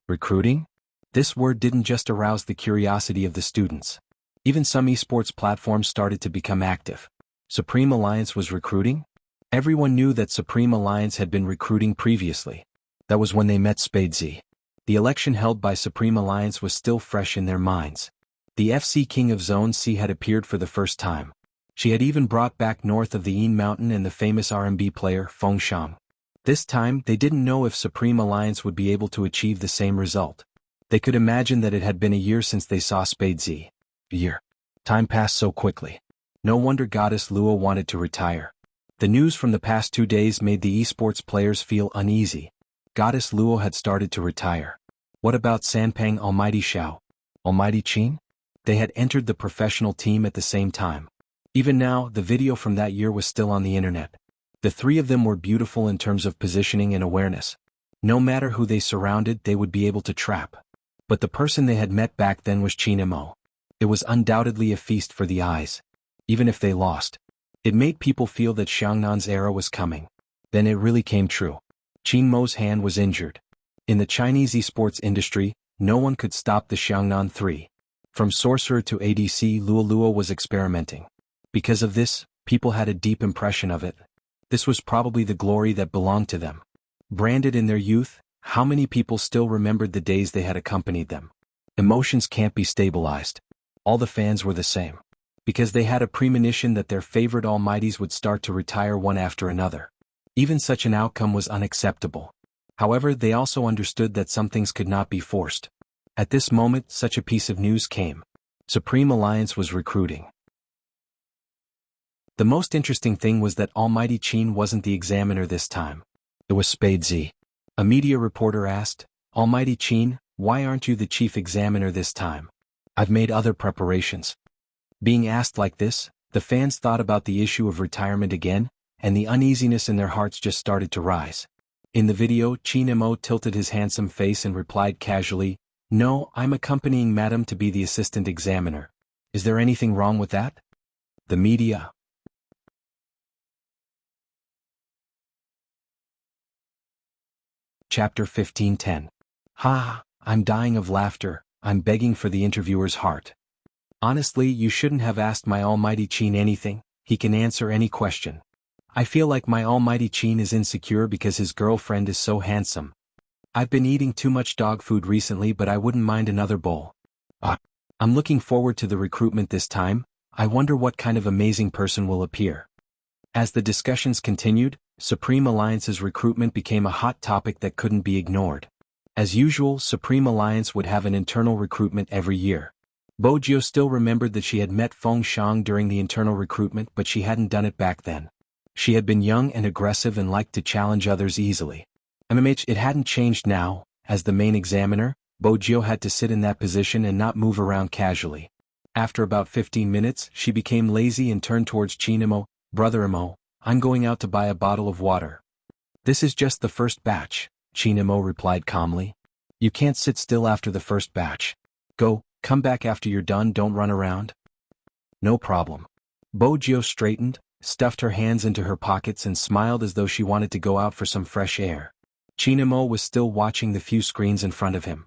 Recruiting? This word didn't just arouse the curiosity of the students. Even some esports platforms started to become active. Supreme Alliance was recruiting? Everyone knew that Supreme Alliance had been recruiting previously. That was when they met Spade Z. The election held by Supreme Alliance was still fresh in their minds. The FC King of Zone C had appeared for the first time. She had even brought back north of the Yin Mountain and the famous RMB player Feng Shang. This time, they didn't know if Supreme Alliance would be able to achieve the same result. They could imagine that it had been a year since they saw Spade Z. A year. Time passed so quickly. No wonder Goddess Luo wanted to retire. The news from the past 2 days made the esports players feel uneasy. Goddess Luo had started to retire. What about Sanpang Almighty Xiao? Almighty Qin? They had entered the professional team at the same time. Even now, the video from that year was still on the internet. The three of them were beautiful in terms of positioning and awareness. No matter who they surrounded, they would be able to trap. But the person they had met back then was Qin Mo. It was undoubtedly a feast for the eyes. Even if they lost, it made people feel that Xiangnan's era was coming. Then it really came true. Qin Mo's hand was injured. In the Chinese esports industry, no one could stop the Xiangnan 3. From sorcerer to ADC, Luo was experimenting. Because of this, people had a deep impression of it. This was probably the glory that belonged to them. Branded in their youth, how many people still remembered the days they had accompanied them? Emotions can't be stabilized. All the fans were the same. Because they had a premonition that their favorite almighties would start to retire one after another. Even such an outcome was unacceptable. However, they also understood that some things could not be forced. At this moment, such a piece of news came. Supreme Alliance was recruiting. The most interesting thing was that Almighty Qin wasn't the examiner this time. It was Spade Z. A media reporter asked, "Almighty Qin, why aren't you the chief examiner this time?" "I've made other preparations." Being asked like this, the fans thought about the issue of retirement again, and the uneasiness in their hearts just started to rise. In the video, Qin Mo tilted his handsome face and replied casually, "No, I'm accompanying Madam to be the assistant examiner. Is there anything wrong with that?" The media. Chapter 15:10. Ha, I'm dying of laughter, I'm begging for the interviewer's heart. Honestly, you shouldn't have asked my almighty Qin anything, he can answer any question. I feel like my almighty Qin is insecure because his girlfriend is so handsome. I've been eating too much dog food recently, but I wouldn't mind another bowl. I'm looking forward to the recruitment this time. I wonder what kind of amazing person will appear. As the discussions continued, Supreme Alliance's recruitment became a hot topic that couldn't be ignored. As usual, Supreme Alliance would have an internal recruitment every year. Bojio still remembered that she had met Feng Shang during the internal recruitment, but she hadn't done it back then. She had been young and aggressive and liked to challenge others easily. It hadn't changed now. As the main examiner, Bojio had to sit in that position and not move around casually. After about 15 minutes, she became lazy and turned towards Qin Mo. "Brother Mo, I'm going out to buy a bottle of water." "This is just the first batch," Qin Mo replied calmly. "You can't sit still after the first batch. Come back after you're done, don't run around." "No problem." Bojio straightened, stuffed her hands into her pockets and smiled as though she wanted to go out for some fresh air. Qin Mo was still watching the few screens in front of him.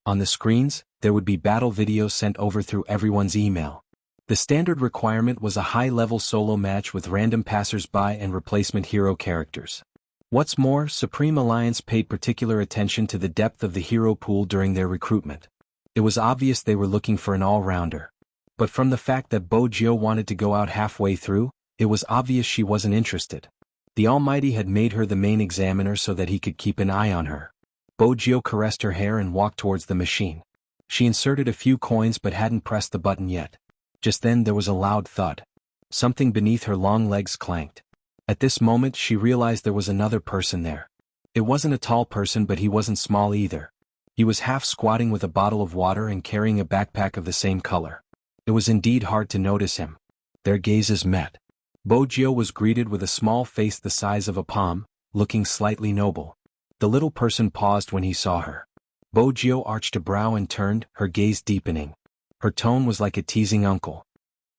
On the screens, there would be battle videos sent over through everyone's email. The standard requirement was a high-level solo match with random passers-by and replacement hero characters. What's more, Supreme Alliance paid particular attention to the depth of the hero pool during their recruitment. It was obvious they were looking for an all-rounder. But from the fact that Bojio wanted to go out halfway through, it was obvious she wasn't interested. The Almighty had made her the main examiner so that he could keep an eye on her. Bojio caressed her hair and walked towards the machine. She inserted a few coins but hadn't pressed the button yet. Just then there was a loud thud. Something beneath her long legs clanked. At this moment she realized there was another person there. It wasn't a tall person, but he wasn't small either. He was half squatting with a bottle of water and carrying a backpack of the same color. It was indeed hard to notice him. Their gazes met. Bojio was greeted with a small face the size of a palm, looking slightly noble. The little person paused when he saw her. Bojio arched a brow and turned, her gaze deepening. Her tone was like a teasing uncle.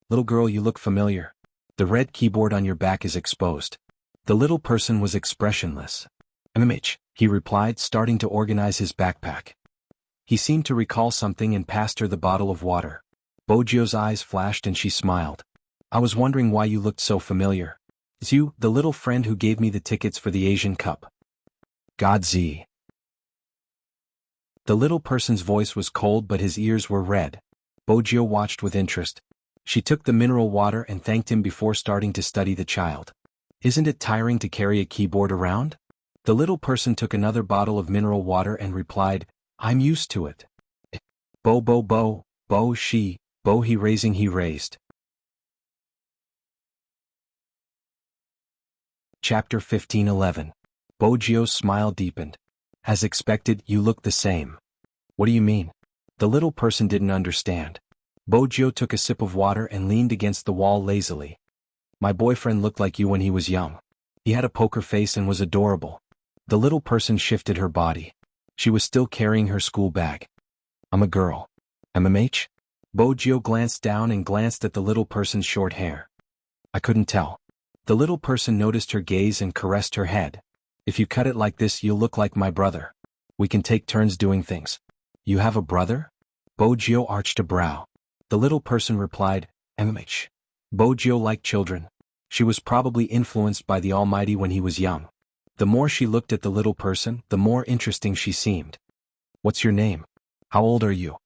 "Little girl, you look familiar. The red keyboard on your back is exposed." The little person was expressionless. He replied, starting to organize his backpack. He seemed to recall something and passed her the bottle of water. Bojio's eyes flashed and she smiled. "I was wondering why you looked so familiar. It's you, the little friend who gave me the tickets for the Asian Cup." "God Z." The little person's voice was cold but his ears were red. Bojio watched with interest. She took the mineral water and thanked him before starting to study the child. "Isn't it tiring to carry a keyboard around?" The little person took another bottle of mineral water and replied, "I'm used to it." Bo she, bo he raised. Chapter 15:11. Bojio's smile deepened. "As expected, you look the same." "What do you mean?" The little person didn't understand. Bojio took a sip of water and leaned against the wall lazily. "My boyfriend looked like you when he was young. He had a poker face and was adorable." The little person shifted her body. She was still carrying her school bag. I'm a girl. MMH? Bojio glanced down and glanced at the little person's short hair. I couldn't tell. The little person noticed her gaze and caressed her head. If you cut it like this, you'll look like my brother. We can take turns doing things. You have a brother? Bojio arched a brow. The little person replied, MMH. Bojio liked children. She was probably influenced by the Almighty when he was young. The more she looked at the little person, the more interesting she seemed. What's your name? How old are you?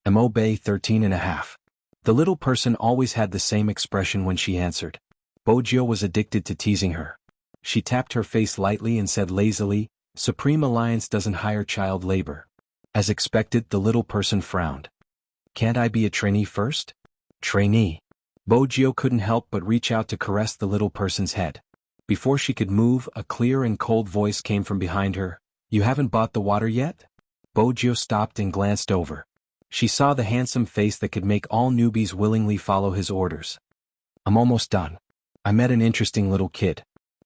Mo Bay 13 and a half. The little person always had the same expression when she answered. Bojio was addicted to teasing her. She tapped her face lightly and said lazily, Supreme Alliance doesn't hire child labor. As expected, the little person frowned. Can't I be a trainee first? Trainee. Bojio couldn't help but reach out to caress the little person's head. Before she could move, a clear and cold voice came from behind her. You haven't bought the water yet? Bojio stopped and glanced over. She saw the handsome face that could make all newbies willingly follow his orders. I'm almost done. I met an interesting little kid.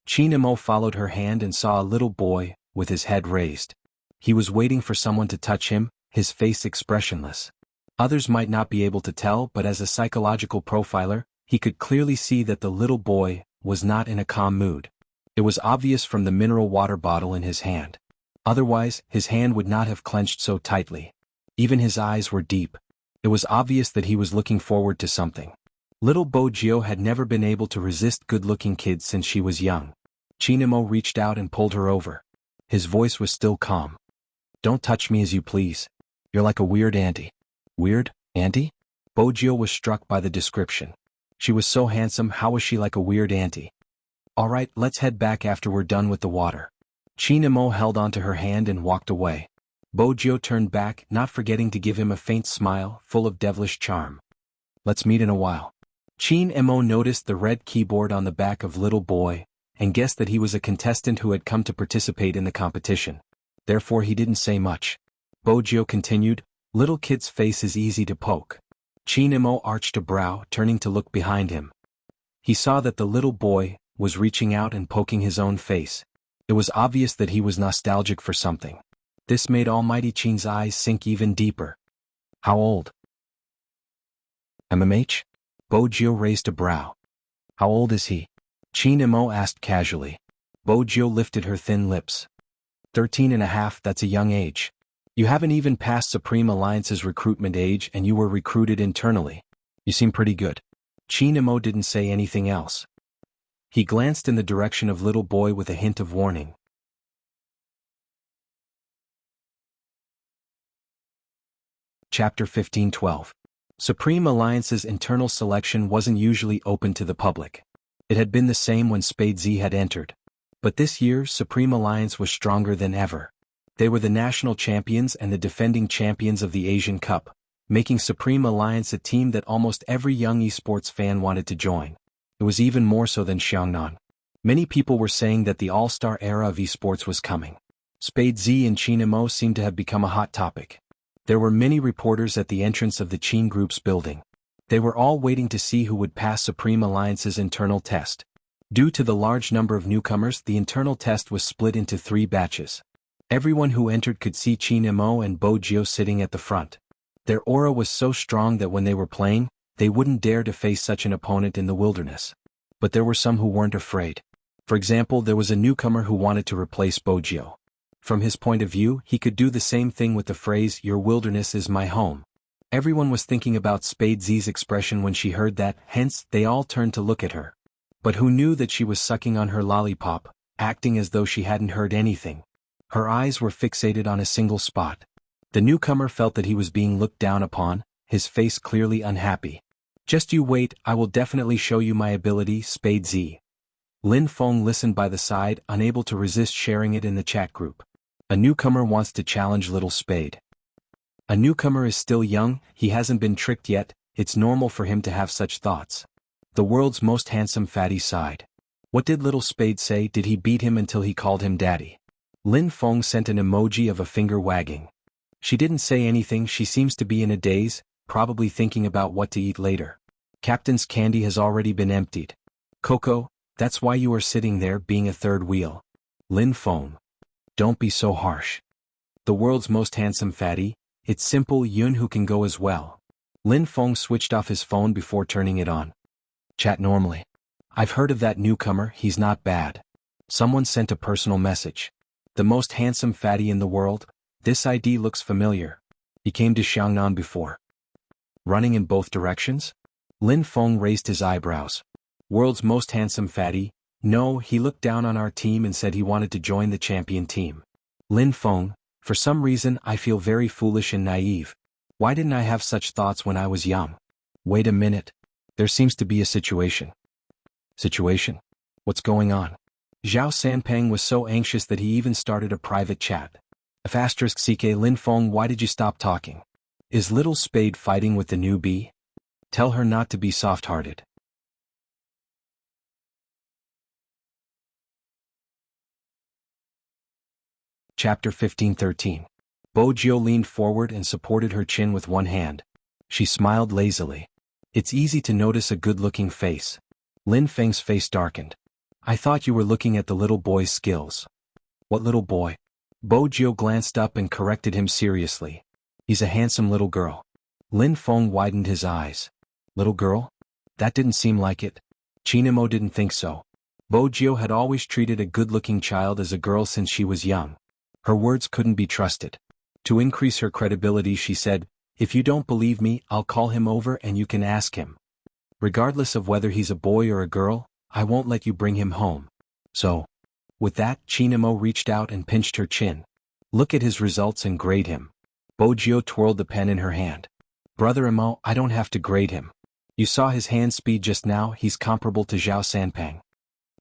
Chinamo followed her hand and saw a little boy, with his head raised. He was waiting for someone to touch him, his face expressionless. Others might not be able to tell, but as a psychological profiler, he could clearly see that the little boy was not in a calm mood. It was obvious from the mineral water bottle in his hand. Otherwise, his hand would not have clenched so tightly. Even his eyes were deep. It was obvious that he was looking forward to something. Little Bojio had never been able to resist good-looking kids since she was young. Chinamo reached out and pulled her over. His voice was still calm. Don't touch me as you please. You're like a weird auntie. Weird, auntie? Bojio was struck by the description. She was so handsome, how was she like a weird auntie? All right, let's head back after we're done with the water. Chinamo held onto her hand and walked away. Bojio turned back, not forgetting to give him a faint smile, full of devilish charm. Let's meet in a while. Chinamo noticed the red keyboard on the back of little boy, and guessed that he was a contestant who had come to participate in the competition. Therefore he didn't say much. Bojio continued, little kid's face is easy to poke. Chinamo arched a brow, turning to look behind him. He saw that the little boy was reaching out and poking his own face. It was obvious that he was nostalgic for something. This made Almighty Chin's eyes sink even deeper. How old? MMH? Bojio raised a brow. How old is he? Chinamo asked casually. Bojio lifted her thin lips. 13 and a half, that's a young age. You haven't even passed Supreme Alliance's recruitment age and you were recruited internally. You seem pretty good. Chinamo didn't say anything else. He glanced in the direction of little boy with a hint of warning. Chapter 15:12. Supreme Alliance's internal selection wasn't usually open to the public. It had been the same when Spade Z had entered. But this year, Supreme Alliance was stronger than ever. They were the national champions and the defending champions of the Asian Cup, making Supreme Alliance a team that almost every young esports fan wanted to join. It was even more so than Xiangnan. Many people were saying that the all-star era of esports was coming. Spade Z and Chinamo seemed to have become a hot topic. There were many reporters at the entrance of the Qin Group's building. They were all waiting to see who would pass Supreme Alliance's internal test. Due to the large number of newcomers, the internal test was split into 3 batches. Everyone who entered could see Chinamo and Bojio sitting at the front. Their aura was so strong that when they were playing, they wouldn't dare to face such an opponent in the wilderness. But there were some who weren't afraid. For example, there was a newcomer who wanted to replace Bojio. From his point of view, he could do the same thing with the phrase, "Your wilderness is my home." Everyone was thinking about Spade Z's expression when she heard that, hence, they all turned to look at her. But who knew that she was sucking on her lollipop, acting as though she hadn't heard anything? Her eyes were fixated on a single spot. The newcomer felt that he was being looked down upon, his face clearly unhappy. Just you wait, I will definitely show you my ability, Spade Z. Lin Feng listened by the side, unable to resist sharing it in the chat group. A newcomer wants to challenge little Spade. A newcomer is still young, he hasn't been tricked yet, it's normal for him to have such thoughts. The world's most handsome fatty sighed. What did little Spade say? Did he beat him until he called him daddy? Lin Feng sent an emoji of a finger wagging. She didn't say anything, she seems to be in a daze, probably thinking about what to eat later. Captain's candy has already been emptied. Coco, that's why you are sitting there being a third wheel. Lin Feng. Don't be so harsh. The world's most handsome fatty, it's simple Yun who can go as well. Lin Feng switched off his phone before turning it on. Chat normally. I've heard of that newcomer, he's not bad. Someone sent a personal message. The most handsome fatty in the world? This ID looks familiar. He came to Xiangnan before. Running in both directions? Lin Feng raised his eyebrows. World's most handsome fatty? No, he looked down on our team and said he wanted to join the champion team. Lin Feng, for some reason I feel very foolish and naive. Why didn't I have such thoughts when I was young? Wait a minute. There seems to be a situation. Situation? What's going on? Zhao Sanpeng was so anxious that he even started a private chat. *CK Lin Feng, why did you stop talking? Is Little Spade fighting with the newbie? Tell her not to be soft-hearted. Chapter 15-13. Bo Jiu leaned forward and supported her chin with one hand. She smiled lazily. It's easy to notice a good-looking face. Lin Feng's face darkened. I thought you were looking at the little boy's skills. What little boy? Bo Jiu glanced up and corrected him seriously. He's a handsome little girl. Lin Feng widened his eyes. Little girl? That didn't seem like it. Chinamo didn't think so. Bo Jiu had always treated a good-looking child as a girl since she was young. Her words couldn't be trusted. To increase her credibility she said, if you don't believe me, I'll call him over and you can ask him. Regardless of whether he's a boy or a girl, I won't let you bring him home. So. With that, Chinamo reached out and pinched her chin. Look at his results and grade him. Bo Jiu twirled the pen in her hand. Brother Imo, I don't have to grade him. You saw his hand speed just now, he's comparable to Zhao Sanpeng.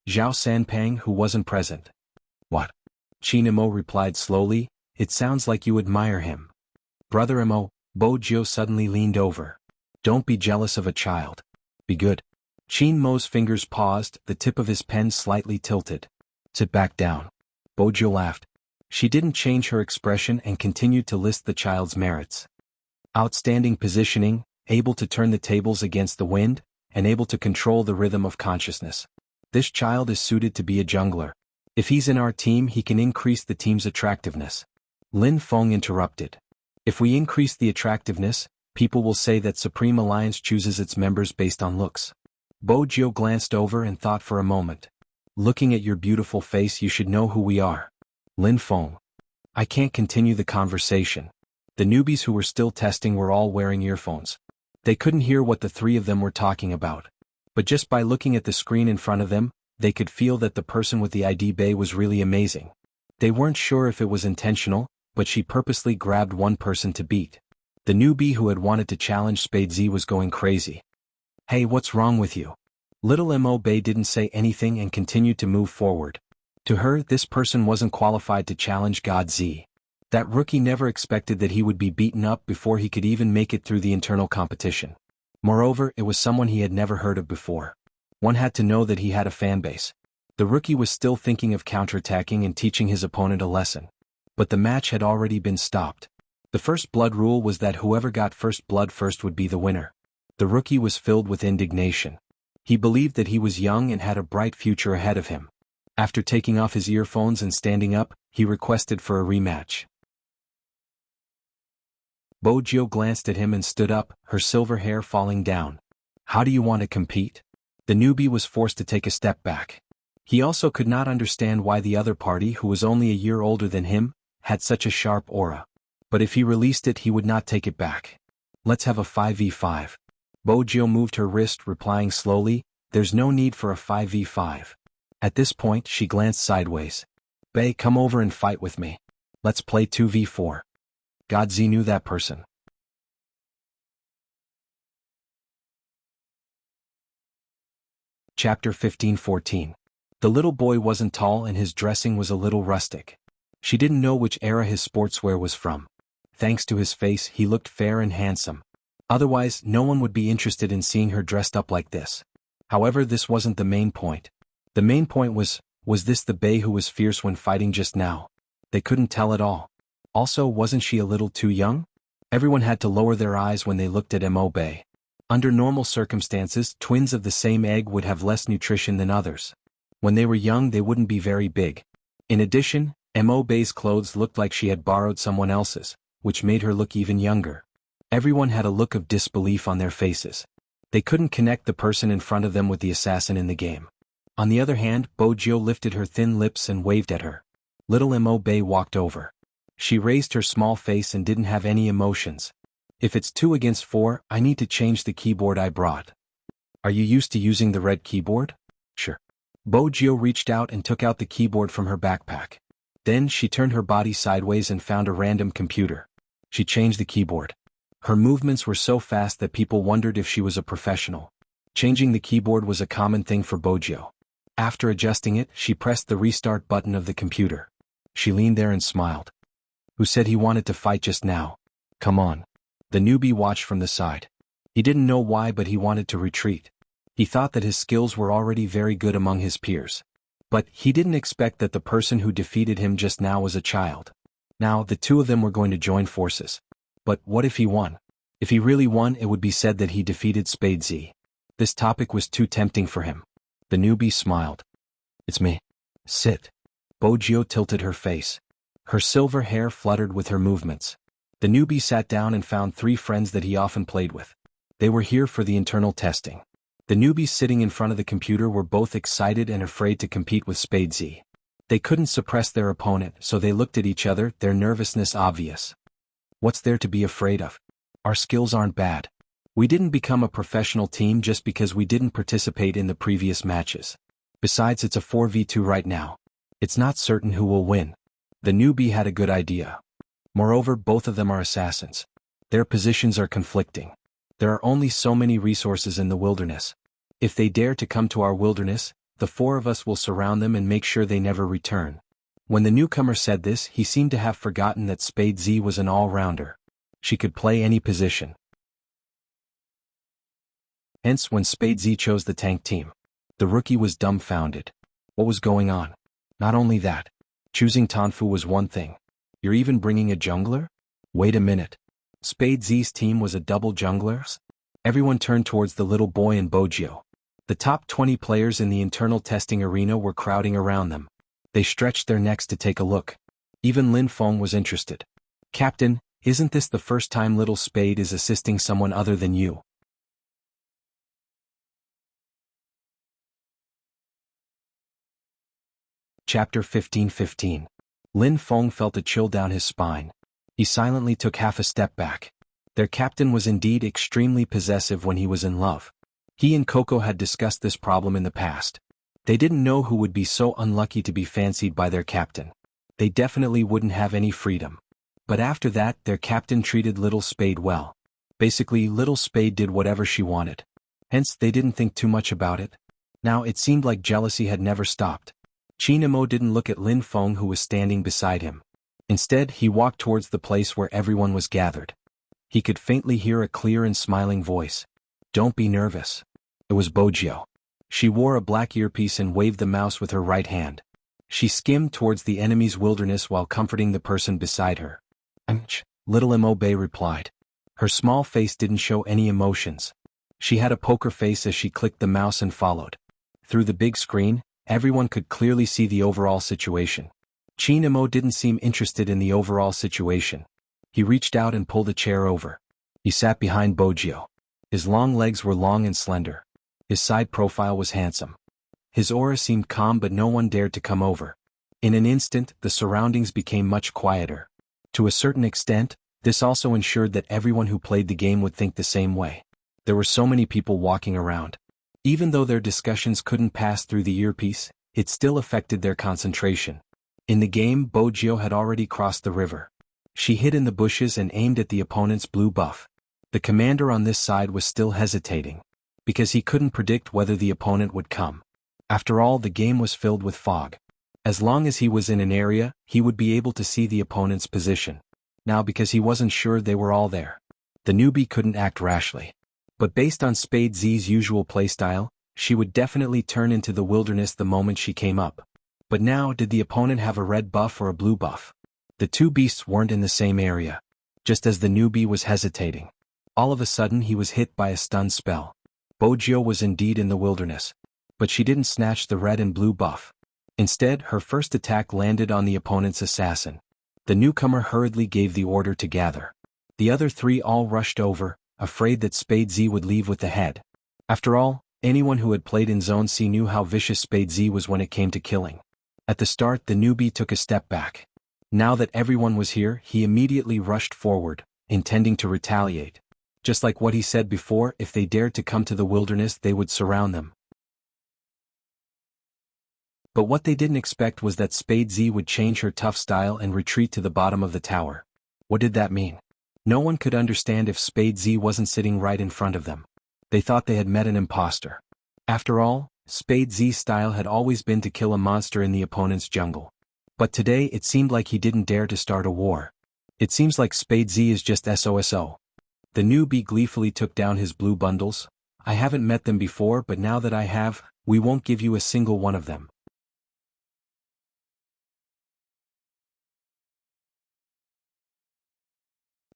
Zhao Sanpeng, who wasn't present. What? Chinamo replied slowly, it sounds like you admire him. Brother Imo, Bo Jiu suddenly leaned over. Don't be jealous of a child. Be good. Chinmo's fingers paused, the tip of his pen slightly tilted. Sit back down. Bo Jiu laughed. She didn't change her expression and continued to list the child's merits. Outstanding positioning, able to turn the tables against the wind, and able to control the rhythm of consciousness. This child is suited to be a jungler. If he's in our team he can increase the team's attractiveness. Lin Feng interrupted. If we increase the attractiveness, people will say that Supreme Alliance chooses its members based on looks. Bo Jiu glanced over and thought for a moment. Looking at your beautiful face you should know who we are. Lin Feng. I can't continue the conversation. The newbies who were still testing were all wearing earphones. They couldn't hear what the three of them were talking about. But just by looking at the screen in front of them, they could feel that the person with the ID bay was really amazing. They weren't sure if it was intentional, but she purposely grabbed one person to beat. The newbie who had wanted to challenge Spade Z was going crazy. Hey, what's wrong with you? Little Mo Bay didn't say anything and continued to move forward. To her, this person wasn't qualified to challenge God Z. That rookie never expected that he would be beaten up before he could even make it through the internal competition. Moreover, it was someone he had never heard of before. One had to know that he had a fanbase. The rookie was still thinking of counterattacking and teaching his opponent a lesson. But the match had already been stopped. The first blood rule was that whoever got first blood first would be the winner. The rookie was filled with indignation. He believed that he was young and had a bright future ahead of him. After taking off his earphones and standing up, he requested for a rematch. Bo Jiu glanced at him and stood up, her silver hair falling down. How do you want to compete? The newbie was forced to take a step back. He also could not understand why the other party, who was only a year older than him, had such a sharp aura. But if he released it he would not take it back. Let's have a 5v5. Bo Jiu moved her wrist, replying slowly, there's no need for a 5v5. At this point she glanced sideways. Bay, come over and fight with me. Let's play 2v4. Godzi knew that person. Chapter 15-14. The little boy wasn't tall and his dressing was a little rustic. She didn't know which era his sportswear was from. Thanks to his face he looked fair and handsome. Otherwise, no one would be interested in seeing her dressed up like this. However, this wasn't the main point. The main point was this the Bay who was fierce when fighting just now? They couldn't tell at all. Also, wasn't she a little too young? Everyone had to lower their eyes when they looked at Mo Bay. Under normal circumstances, twins of the same egg would have less nutrition than others. When they were young they wouldn't be very big. In addition, Mo Bei's clothes looked like she had borrowed someone else's, which made her look even younger. Everyone had a look of disbelief on their faces. They couldn't connect the person in front of them with the assassin in the game. On the other hand, Bojiu lifted her thin lips and waved at her. Little Mo Bei walked over. She raised her small face and didn't have any emotions. If it's 2 against 4, I need to change the keyboard I brought. Are you used to using the red keyboard? Sure. Bojiu reached out and took out the keyboard from her backpack. Then she turned her body sideways and found a random computer. She changed the keyboard. Her movements were so fast that people wondered if she was a professional. Changing the keyboard was a common thing for Bojiu. After adjusting it, she pressed the restart button of the computer. She leaned there and smiled. Who said he wanted to fight just now? Come on. The newbie watched from the side. He didn't know why, but he wanted to retreat. He thought that his skills were already very good among his peers. But he didn't expect that the person who defeated him just now was a child. Now, the two of them were going to join forces. But what if he won? If he really won, it would be said that he defeated Spade Z. This topic was too tempting for him. The newbie smiled. It's me. Sit. Bojiu tilted her face. Her silver hair fluttered with her movements. The newbie sat down and found 3 friends that he often played with. They were here for the internal testing. The newbies sitting in front of the computer were both excited and afraid to compete with Spade Z. They couldn't suppress their opponent, so they looked at each other, their nervousness obvious. What's there to be afraid of? Our skills aren't bad. We didn't become a professional team just because we didn't participate in the previous matches. Besides, it's a 4v2 right now. It's not certain who will win. The newbie had a good idea. Moreover, both of them are assassins. Their positions are conflicting. There are only so many resources in the wilderness. If they dare to come to our wilderness, the 4 of us will surround them and make sure they never return. When the newcomer said this, he seemed to have forgotten that Spade Z was an all-rounder. She could play any position. Hence, when Spade Z chose the tank team, the rookie was dumbfounded. What was going on? Not only that, choosing Tanfu was one thing. You're even bringing a jungler? Wait a minute. Spade Z's team was a double junglers? Everyone turned towards the little boy and Bojiu. The top 20 players in the internal testing arena were crowding around them. They stretched their necks to take a look. Even Lin Feng was interested. Captain, isn't this the first time Little Spade is assisting someone other than you? Chapter 15:15. Lin Feng felt a chill down his spine. He silently took half a step back. Their captain was indeed extremely possessive when he was in love. He and Coco had discussed this problem in the past. They didn't know who would be so unlucky to be fancied by their captain. They definitely wouldn't have any freedom. But after that, their captain treated Little Spade well. Basically, Little Spade did whatever she wanted. Hence, they didn't think too much about it. Now, it seemed like jealousy had never stopped. Chinamo didn't look at Lin Feng, who was standing beside him. Instead, he walked towards the place where everyone was gathered. He could faintly hear a clear and smiling voice. Don't be nervous. It was Bojiu. She wore a black earpiece and waved the mouse with her right hand. She skimmed towards the enemy's wilderness while comforting the person beside her. Little Mo Bei replied. Her small face didn't show any emotions. She had a poker face as she clicked the mouse and followed. Through the big screen, everyone could clearly see the overall situation. Chinamo didn't seem interested in the overall situation. He reached out and pulled a chair over. He sat behind Bojiu. His long legs were long and slender. His side profile was handsome. His aura seemed calm, but no one dared to come over. In an instant, the surroundings became much quieter. To a certain extent, this also ensured that everyone who played the game would think the same way. There were so many people walking around. Even though their discussions couldn't pass through the earpiece, it still affected their concentration. In the game, Bojiu had already crossed the river. She hid in the bushes and aimed at the opponent's blue buff. The commander on this side was still hesitating, because he couldn't predict whether the opponent would come. After all, the game was filled with fog. As long as he was in an area, he would be able to see the opponent's position. Now, because he wasn't sure they were all there, the newbie couldn't act rashly. But based on Spade Z's usual playstyle, she would definitely turn into the wilderness the moment she came up. But now, did the opponent have a red buff or a blue buff? The two beasts weren't in the same area. Just as the newbie was hesitating, all of a sudden he was hit by a stun spell. Bojiu was indeed in the wilderness, but she didn't snatch the red and blue buff. Instead, her first attack landed on the opponent's assassin. The newcomer hurriedly gave the order to gather. The other three all rushed over, afraid that Spade Z would leave with the head. After all, anyone who had played in Zone C knew how vicious Spade Z was when it came to killing. At the start, the newbie took a step back. Now that everyone was here, he immediately rushed forward, intending to retaliate. Just like what he said before, if they dared to come to the wilderness, they would surround them. But what they didn't expect was that Spade Z would change her tough style and retreat to the bottom of the tower. What did that mean? No one could understand if Spade Z wasn't sitting right in front of them. They thought they had met an imposter. After all, Spade Z's style had always been to kill a monster in the opponent's jungle. But today it seemed like he didn't dare to start a war. It seems like Spade Z is just SOSO. The newbie gleefully took down his blue bundles. I haven't met them before, but now that I have, we won't give you a single one of them.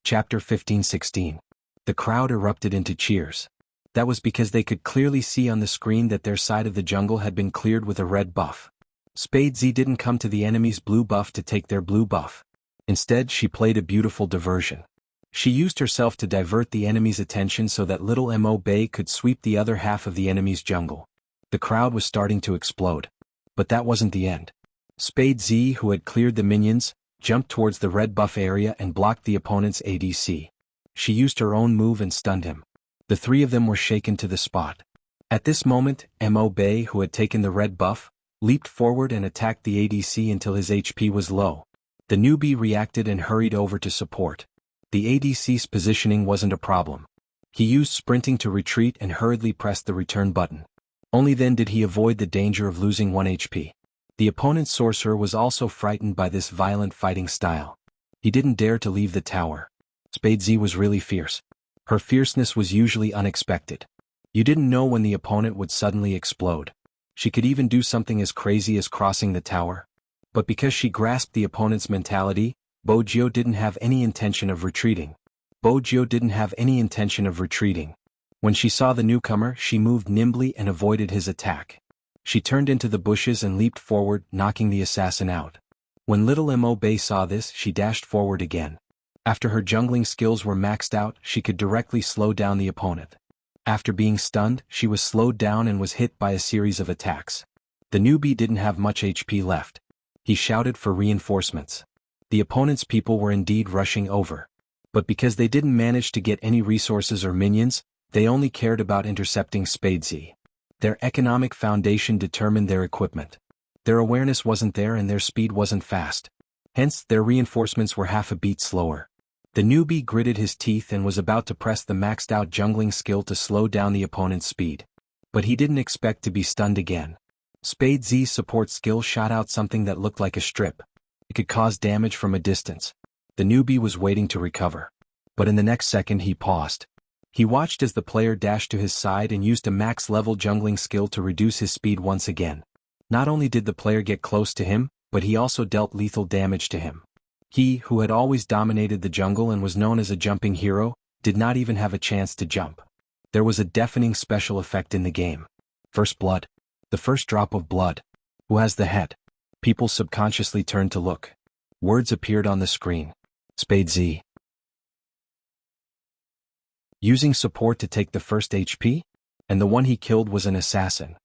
Chapter 15-16. The crowd erupted into cheers. That was because they could clearly see on the screen that their side of the jungle had been cleared with a red buff. Spade Z didn't come to the enemy's blue buff to take their blue buff. Instead, she played a beautiful diversion. She used herself to divert the enemy's attention so that little Mo Bay could sweep the other half of the enemy's jungle. The crowd was starting to explode. But that wasn't the end. Spade Z, who had cleared the minions, jumped towards the red buff area and blocked the opponent's ADC. She used her own move and stunned him. The three of them were shaken to the spot. At this moment, Mo Bay, who had taken the red buff, leaped forward and attacked the ADC until his HP was low. The newbie reacted and hurried over to support. The ADC's positioning wasn't a problem. He used sprinting to retreat and hurriedly pressed the return button. Only then did he avoid the danger of losing 1 HP. The opponent's sorcerer was also frightened by this violent fighting style. He didn't dare to leave the tower. Spade Z was really fierce. Her fierceness was usually unexpected. You didn't know when the opponent would suddenly explode. She could even do something as crazy as crossing the tower. But because she grasped the opponent's mentality, Bojio didn't have any intention of retreating. When she saw the newcomer, she moved nimbly and avoided his attack. She turned into the bushes and leaped forward, knocking the assassin out. When little Mo Bay saw this, she dashed forward again. After her jungling skills were maxed out, she could directly slow down the opponent. After being stunned, she was slowed down and was hit by a series of attacks. The newbie didn't have much HP left. He shouted for reinforcements. The opponent's people were indeed rushing over. But because they didn't manage to get any resources or minions, they only cared about intercepting Spade Z. Their economic foundation determined their equipment. Their awareness wasn't there and their speed wasn't fast. Hence, their reinforcements were half a beat slower. The newbie gritted his teeth and was about to press the maxed-out jungling skill to slow down the opponent's speed. But he didn't expect to be stunned again. Spade Z's support skill shot out something that looked like a strip. It could cause damage from a distance. The newbie was waiting to recover. But in the next second he paused. He watched as the player dashed to his side and used a max-level jungling skill to reduce his speed once again. Not only did the player get close to him, but he also dealt lethal damage to him. He, who had always dominated the jungle and was known as a jumping hero, did not even have a chance to jump. There was a deafening special effect in the game. First blood. The first drop of blood. Who has the head? People subconsciously turned to look. Words appeared on the screen. Spade Z. Using support to take the first HP? And the one he killed was an assassin.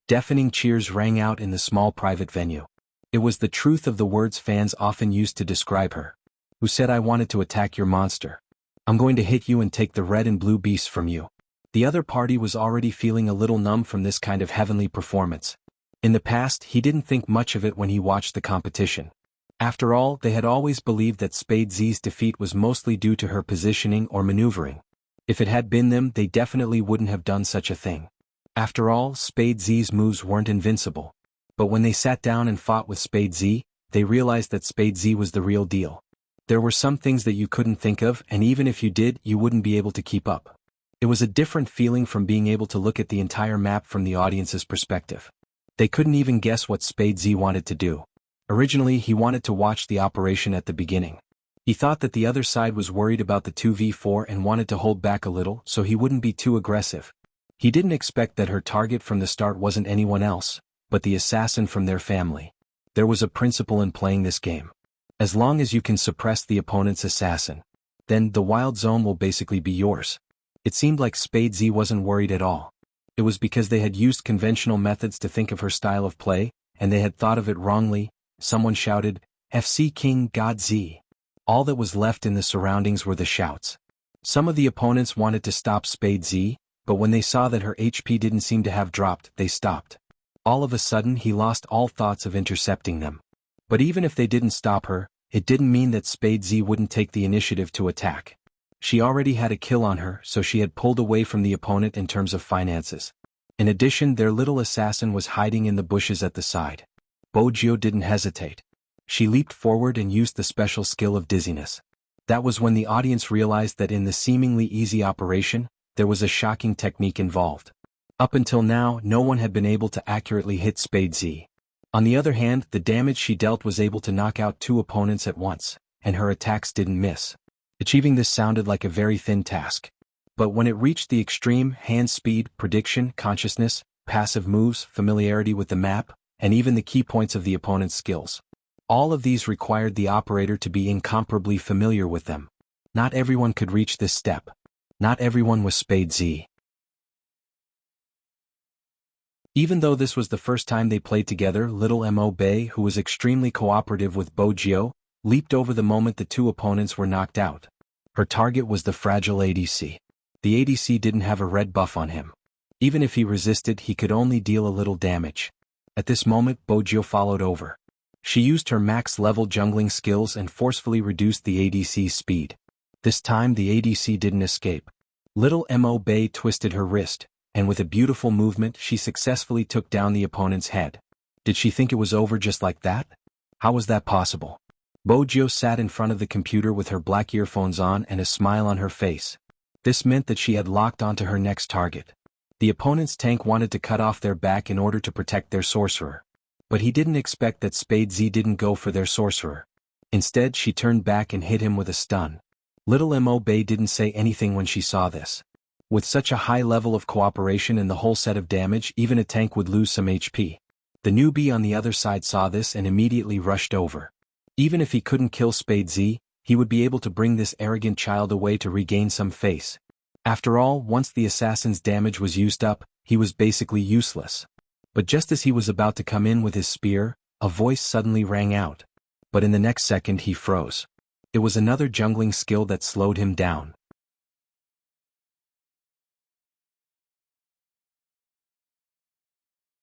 Deafening cheers rang out in the small private venue. It was the truth of the words fans often used to describe her. Who said I wanted to attack your monster? I'm going to hit you and take the red and blue beasts from you. The other party was already feeling a little numb from this kind of heavenly performance. In the past, he didn't think much of it when he watched the competition. After all, they had always believed that Spade Z's defeat was mostly due to her positioning or maneuvering. If it had been them, they definitely wouldn't have done such a thing. After all, Spade Z's moves weren't invincible. But when they sat down and fought with Spade Z, they realized that Spade Z was the real deal. There were some things that you couldn't think of, and even if you did, you wouldn't be able to keep up. It was a different feeling from being able to look at the entire map from the audience's perspective. They couldn't even guess what Spade Z wanted to do. Originally, he wanted to watch the operation at the beginning. He thought that the other side was worried about the 2v4 and wanted to hold back a little so he wouldn't be too aggressive. He didn't expect that her target from the start wasn't anyone else, but the assassin from their family. There was a principle in playing this game. As long as you can suppress the opponent's assassin, then the wild zone will basically be yours. It seemed like Spade Z wasn't worried at all. It was because they had used conventional methods to think of her style of play, and they had thought of it wrongly. Someone shouted, "FC King God Z." All that was left in the surroundings were the shouts. Some of the opponents wanted to stop Spade Z, but when they saw that her HP didn't seem to have dropped, they stopped. All of a sudden he lost all thoughts of intercepting them. But even if they didn't stop her, it didn't mean that Spade Z wouldn't take the initiative to attack. She already had a kill on her, so she had pulled away from the opponent in terms of finances. In addition, their little assassin was hiding in the bushes at the side. Bojio didn't hesitate. She leaped forward and used the special skill of dizziness. That was when the audience realized that in the seemingly easy operation, there was a shocking technique involved. Up until now, no one had been able to accurately hit Spade Z. On the other hand, the damage she dealt was able to knock out 2 opponents at once, and her attacks didn't miss. Achieving this sounded like a very thin task. But when it reached the extreme, hand speed, prediction, consciousness, passive moves, familiarity with the map, and even the key points of the opponent's skills. All of these required the operator to be incomparably familiar with them. Not everyone could reach this step. Not everyone was Spade Z. Even though this was the first time they played together, little Mo Bei, who was extremely cooperative with Bojio, leaped over the moment the 2 opponents were knocked out. Her target was the fragile ADC. The ADC didn't have a red buff on him. Even if he resisted, he could only deal a little damage. At this moment, Bojio followed over. She used her max-level jungling skills and forcefully reduced the ADC's speed. This time the ADC didn't escape. Little Mo Bei twisted her wrist, and with a beautiful movement she successfully took down the opponent's head. Did she think it was over just like that? How was that possible? Bojio sat in front of the computer with her black earphones on and a smile on her face. This meant that she had locked onto her next target. The opponent's tank wanted to cut off their back in order to protect their sorcerer. But he didn't expect that Spade Z didn't go for their sorcerer. Instead, she turned back and hit him with a stun. Little Mo Bei didn't say anything when she saw this. With such a high level of cooperation and the whole set of damage, even a tank would lose some HP. The newbie on the other side saw this and immediately rushed over. Even if he couldn't kill Spade Z, he would be able to bring this arrogant child away to regain some face. After all, once the assassin's damage was used up, he was basically useless. But just as he was about to come in with his spear, a voice suddenly rang out. But in the next second he froze. It was another jungling skill that slowed him down.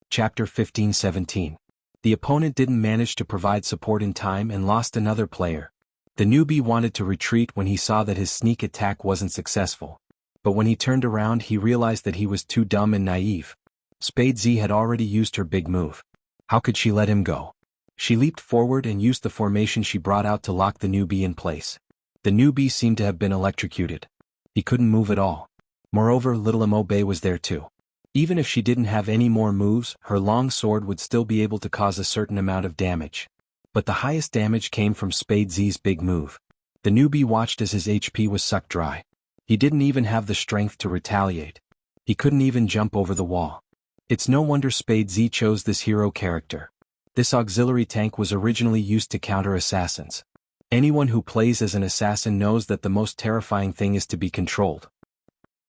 Chapter 15-17. The opponent didn't manage to provide support in time and lost another player. The newbie wanted to retreat when he saw that his sneak attack wasn't successful. But when he turned around he realized that he was too dumb and naive. Spade Z had already used her big move. How could she let him go? She leaped forward and used the formation she brought out to lock the newbie in place. The newbie seemed to have been electrocuted. He couldn't move at all. Moreover, little Mo Bei was there too. Even if she didn't have any more moves, her long sword would still be able to cause a certain amount of damage. But the highest damage came from Spade Z's big move. The newbie watched as his HP was sucked dry. He didn't even have the strength to retaliate. He couldn't even jump over the wall. It's no wonder Spade Z chose this hero character. This auxiliary tank was originally used to counter assassins. Anyone who plays as an assassin knows that the most terrifying thing is to be controlled.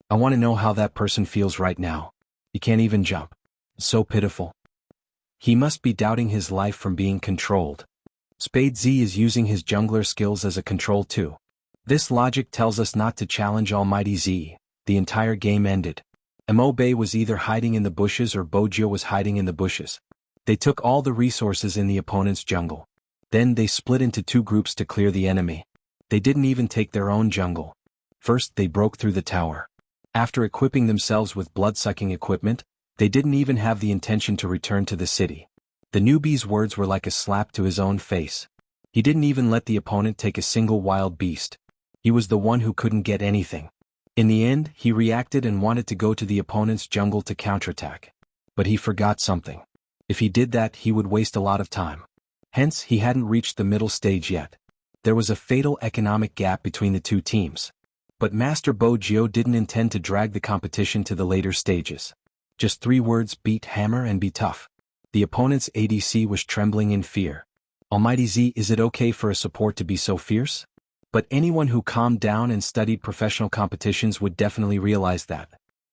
I want to know how that person feels right now. He can't even jump. So pitiful. He must be doubting his life from being controlled. Spade Z is using his jungler skills as a control too. This logic tells us not to challenge Almighty Z. The entire game ended. Mo Bei was either hiding in the bushes or Bojio was hiding in the bushes. They took all the resources in the opponent's jungle. Then they split into 2 groups to clear the enemy. They didn't even take their own jungle. First they broke through the tower. After equipping themselves with blood-sucking equipment, they didn't even have the intention to return to the city. The newbie's words were like a slap to his own face. He didn't even let the opponent take a single wild beast. He was the one who couldn't get anything. In the end, he reacted and wanted to go to the opponent's jungle to counterattack. But he forgot something. If he did that, he would waste a lot of time. Hence, he hadn't reached the middle stage yet. There was a fatal economic gap between the 2 teams. But Master Bojio didn't intend to drag the competition to the later stages. Just 3 words: beat hammer and be tough. The opponent's ADC was trembling in fear. Almighty Z, is it okay for a support to be so fierce? But anyone who calmed down and studied professional competitions would definitely realize that.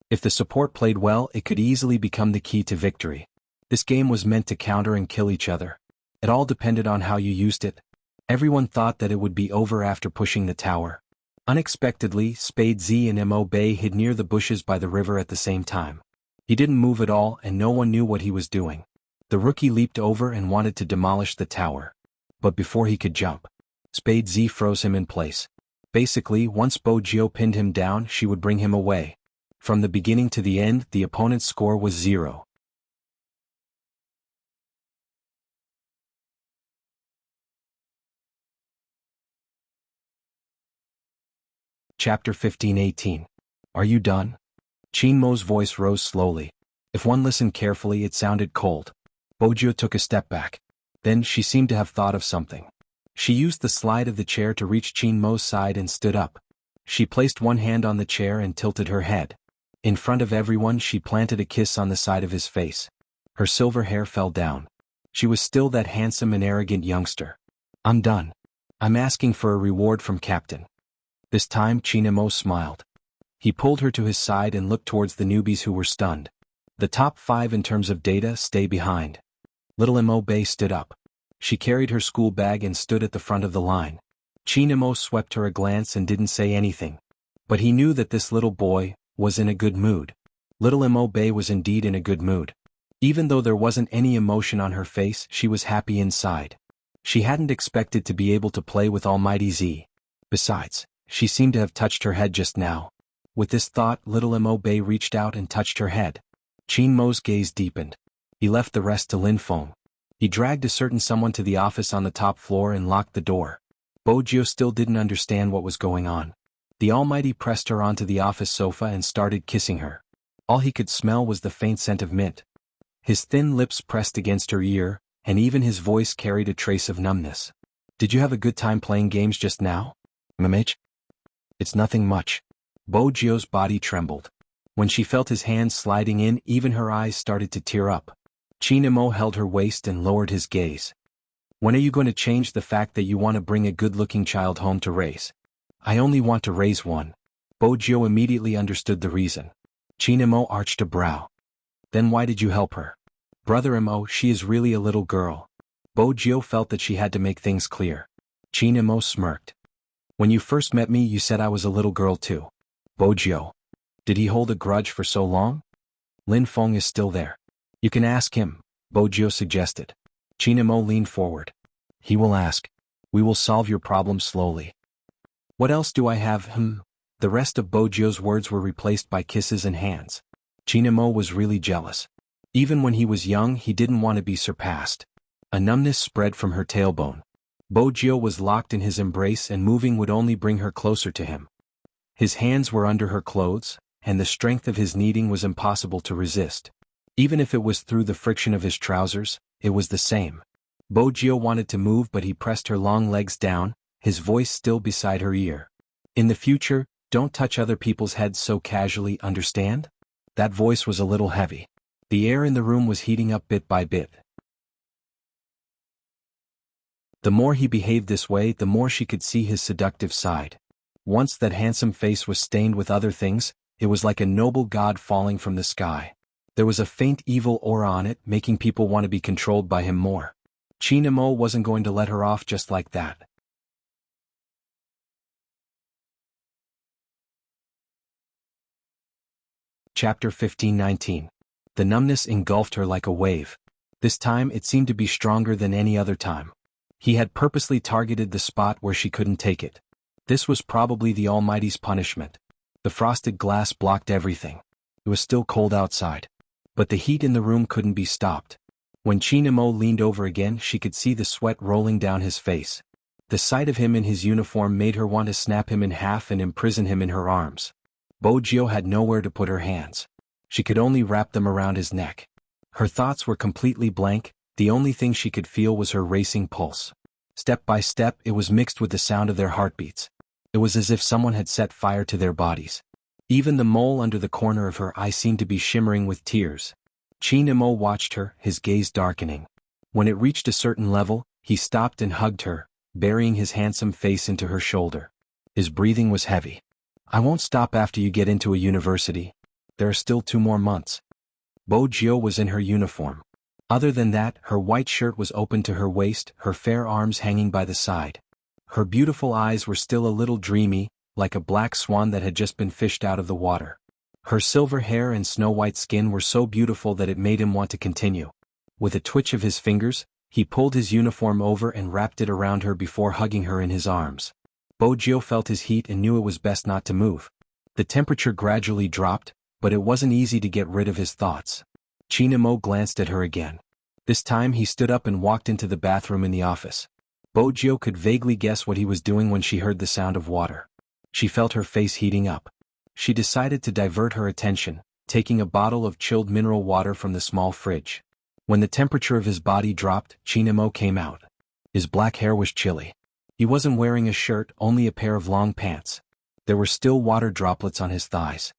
If the support played well, it could easily become the key to victory. This game was meant to counter and kill each other. It all depended on how you used it. Everyone thought that it would be over after pushing the tower. Unexpectedly, Spade Z and Mo Bay hid near the bushes by the river at the same time. He didn't move at all and no one knew what he was doing. The rookie leaped over and wanted to demolish the tower. But before he could jump, Spade Z froze him in place. Basically, once Bojio pinned him down, she would bring him away. From the beginning to the end, the opponent's score was 0. Chapter 15-18. Are you done? Chinmo's voice rose slowly. If one listened carefully, it sounded cold. Bojio took a step back. Then she seemed to have thought of something. She used the slide of the chair to reach Chinmo's side and stood up. She placed one hand on the chair and tilted her head. In front of everyone, she planted a kiss on the side of his face. Her silver hair fell down. She was still that handsome and arrogant youngster. I'm done. I'm asking for a reward from Captain. This time Chinmo smiled. He pulled her to his side and looked towards the newbies who were stunned. The top 5 in terms of data stay behind. Little Mo Bay stood up. She carried her school bag and stood at the front of the line. Chinmo swept her a glance and didn't say anything. But he knew that this little boy was in a good mood. Little Mo Bay was indeed in a good mood. Even though there wasn't any emotion on her face, she was happy inside. She hadn't expected to be able to play with Almighty Z. Besides, she seemed to have touched her head just now. With this thought, little Mo Bay reached out and touched her head. Chinmo's gaze deepened. He left the rest to Lin Feng. He dragged a certain someone to the office on the top floor and locked the door. Bojio still didn't understand what was going on. The Almighty pressed her onto the office sofa and started kissing her. All he could smell was the faint scent of mint. His thin lips pressed against her ear, and even his voice carried a trace of numbness. Did you have a good time playing games just now? Mamage? It's nothing much. Bojio's body trembled. When she felt his hands sliding in, even her eyes started to tear up. Chinmo held her waist and lowered his gaze. When are you going to change the fact that you want to bring a good-looking child home to raise? I only want to raise one. Bojio immediately understood the reason. Chinmo arched a brow. Then why did you help her? Brother Mo, she is really a little girl. Bojio felt that she had to make things clear. Chinmo smirked. When you first met me, you said I was a little girl too. Bojio. Did he hold a grudge for so long? Lin Feng is still there. You can ask him, Bojio suggested. Chinmo leaned forward. He will ask. We will solve your problem slowly. What else do I have? The rest of Bojio's words were replaced by kisses and hands. Chinmo was really jealous. Even when he was young, he didn't want to be surpassed. A numbness spread from her tailbone. Bojio was locked in his embrace and moving would only bring her closer to him. His hands were under her clothes, and the strength of his kneading was impossible to resist. Even if it was through the friction of his trousers, it was the same. Bojio wanted to move but he pressed her long legs down, his voice still beside her ear. In the future, don't touch other people's heads so casually, understand? That voice was a little heavy. The air in the room was heating up bit by bit. The more he behaved this way, the more she could see his seductive side. Once that handsome face was stained with other things, it was like a noble god falling from the sky. There was a faint evil aura on it, making people want to be controlled by him more. Chinmo wasn't going to let her off just like that. Chapter 15-19. The numbness engulfed her like a wave. This time it seemed to be stronger than any other time. He had purposely targeted the spot where she couldn't take it. This was probably the Almighty's punishment. The frosted glass blocked everything. It was still cold outside. But the heat in the room couldn't be stopped. When Chinmo leaned over again, she could see the sweat rolling down his face. The sight of him in his uniform made her want to snap him in half and imprison him in her arms. Bojio had nowhere to put her hands. She could only wrap them around his neck. Her thoughts were completely blank, the only thing she could feel was her racing pulse. Step by step, it was mixed with the sound of their heartbeats. It was as if someone had set fire to their bodies. Even the mole under the corner of her eye seemed to be shimmering with tears. Qin Mo watched her, his gaze darkening. When it reached a certain level, he stopped and hugged her, burying his handsome face into her shoulder. His breathing was heavy. I won't stop after you get into a university. There are still 2 more months. Bo Jiao was in her uniform. Other than that, her white shirt was open to her waist, her fair arms hanging by the side. Her beautiful eyes were still a little dreamy, like a black swan that had just been fished out of the water. Her silver hair and snow-white skin were so beautiful that it made him want to continue. With a twitch of his fingers, he pulled his uniform over and wrapped it around her before hugging her in his arms. Bo Jiao felt his heat and knew it was best not to move. The temperature gradually dropped, but it wasn't easy to get rid of his thoughts. Qin Mo glanced at her again. This time he stood up and walked into the bathroom in the office. Bo Jiao could vaguely guess what he was doing when she heard the sound of water. She felt her face heating up. She decided to divert her attention, taking a bottle of chilled mineral water from the small fridge. When the temperature of his body dropped, Qin Mo came out. His black hair was chilly. He wasn't wearing a shirt, only a pair of long pants. There were still water droplets on his thighs.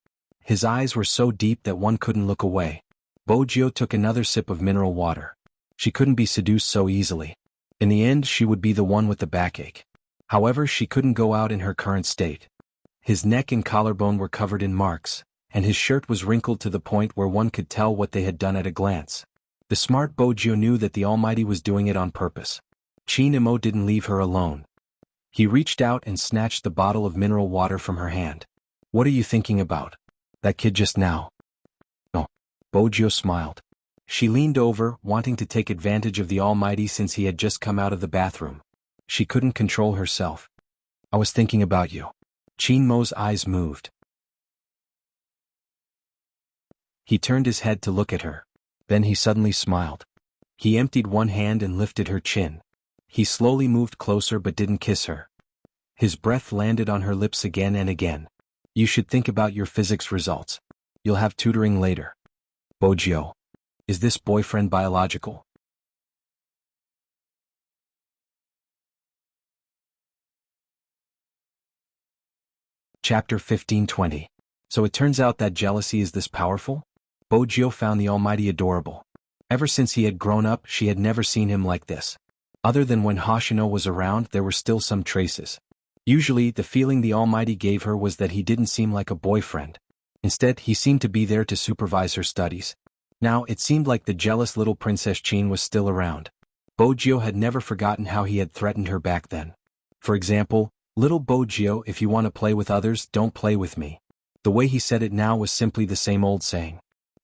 His eyes were so deep that one couldn't look away. Bo Jiao took another sip of mineral water. She couldn't be seduced so easily. In the end, she would be the one with the backache. However, she couldn't go out in her current state. His neck and collarbone were covered in marks, and his shirt was wrinkled to the point where one could tell what they had done at a glance. The smart Bo Jiao knew that the Almighty was doing it on purpose. Qin Mo didn't leave her alone. He reached out and snatched the bottle of mineral water from her hand. What are you thinking about? That kid just now? No. Bo Jiao smiled. She leaned over, wanting to take advantage of the Almighty since he had just come out of the bathroom. She couldn't control herself. I was thinking about you. Qin Mo's eyes moved. He turned his head to look at her. Then he suddenly smiled. He emptied one hand and lifted her chin. He slowly moved closer but didn't kiss her. His breath landed on her lips again and again. You should think about your physics results. You'll have tutoring later. Bo Jiao. Is this boyfriend biological? Chapter 15-20. So it turns out that jealousy is this powerful? Bo Jiao found the Almighty adorable. Ever since he had grown up, she had never seen him like this. Other than when Hoshino was around, there were still some traces. Usually, the feeling the Almighty gave her was that he didn't seem like a boyfriend. Instead, he seemed to be there to supervise her studies. Now, it seemed like the jealous little Princess Qin was still around. Bo Jiao had never forgotten how he had threatened her back then. For example, little Bo Jiao, if you want to play with others, don't play with me. The way he said it now was simply the same old saying.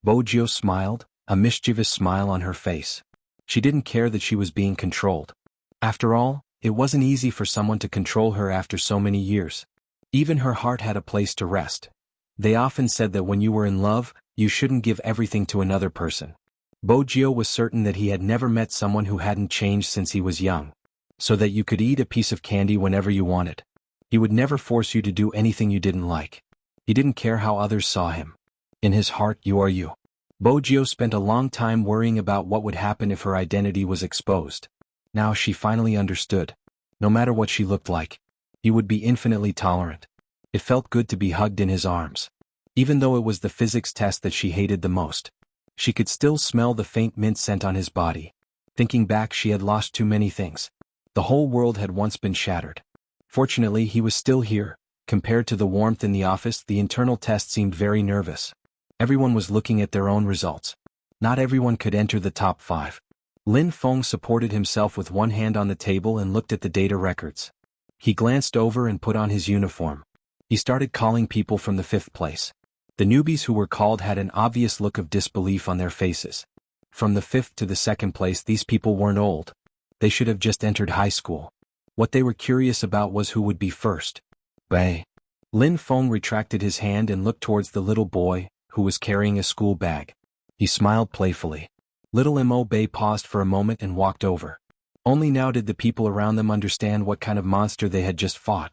Bo Jiao smiled, a mischievous smile on her face. She didn't care that she was being controlled. After all, it wasn't easy for someone to control her after so many years. Even her heart had a place to rest. They often said that when you were in love, you shouldn't give everything to another person. Bo Jiao was certain that he had never met someone who hadn't changed since he was young. So that you could eat a piece of candy whenever you wanted. He would never force you to do anything you didn't like. He didn't care how others saw him. In his heart, you are you. Bo Jiao spent a long time worrying about what would happen if her identity was exposed. Now she finally understood. No matter what she looked like, he would be infinitely tolerant. It felt good to be hugged in his arms. Even though it was the physics test that she hated the most. She could still smell the faint mint scent on his body. Thinking back, she had lost too many things. The whole world had once been shattered. Fortunately, he was still here. Compared to the warmth in the office, the internal test seemed very nervous. Everyone was looking at their own results. Not everyone could enter the top 5. Lin Feng supported himself with one hand on the table and looked at the data records. He glanced over and put on his uniform. He started calling people from the 5th place. The newbies who were called had an obvious look of disbelief on their faces. From the 5th to the 2nd place, these people weren't old. They should have just entered high school. What they were curious about was who would be first. Bei. Lin Feng retracted his hand and looked towards the little boy, who was carrying a school bag. He smiled playfully. Little Mo Bei paused for a moment and walked over. Only now did the people around them understand what kind of monster they had just fought.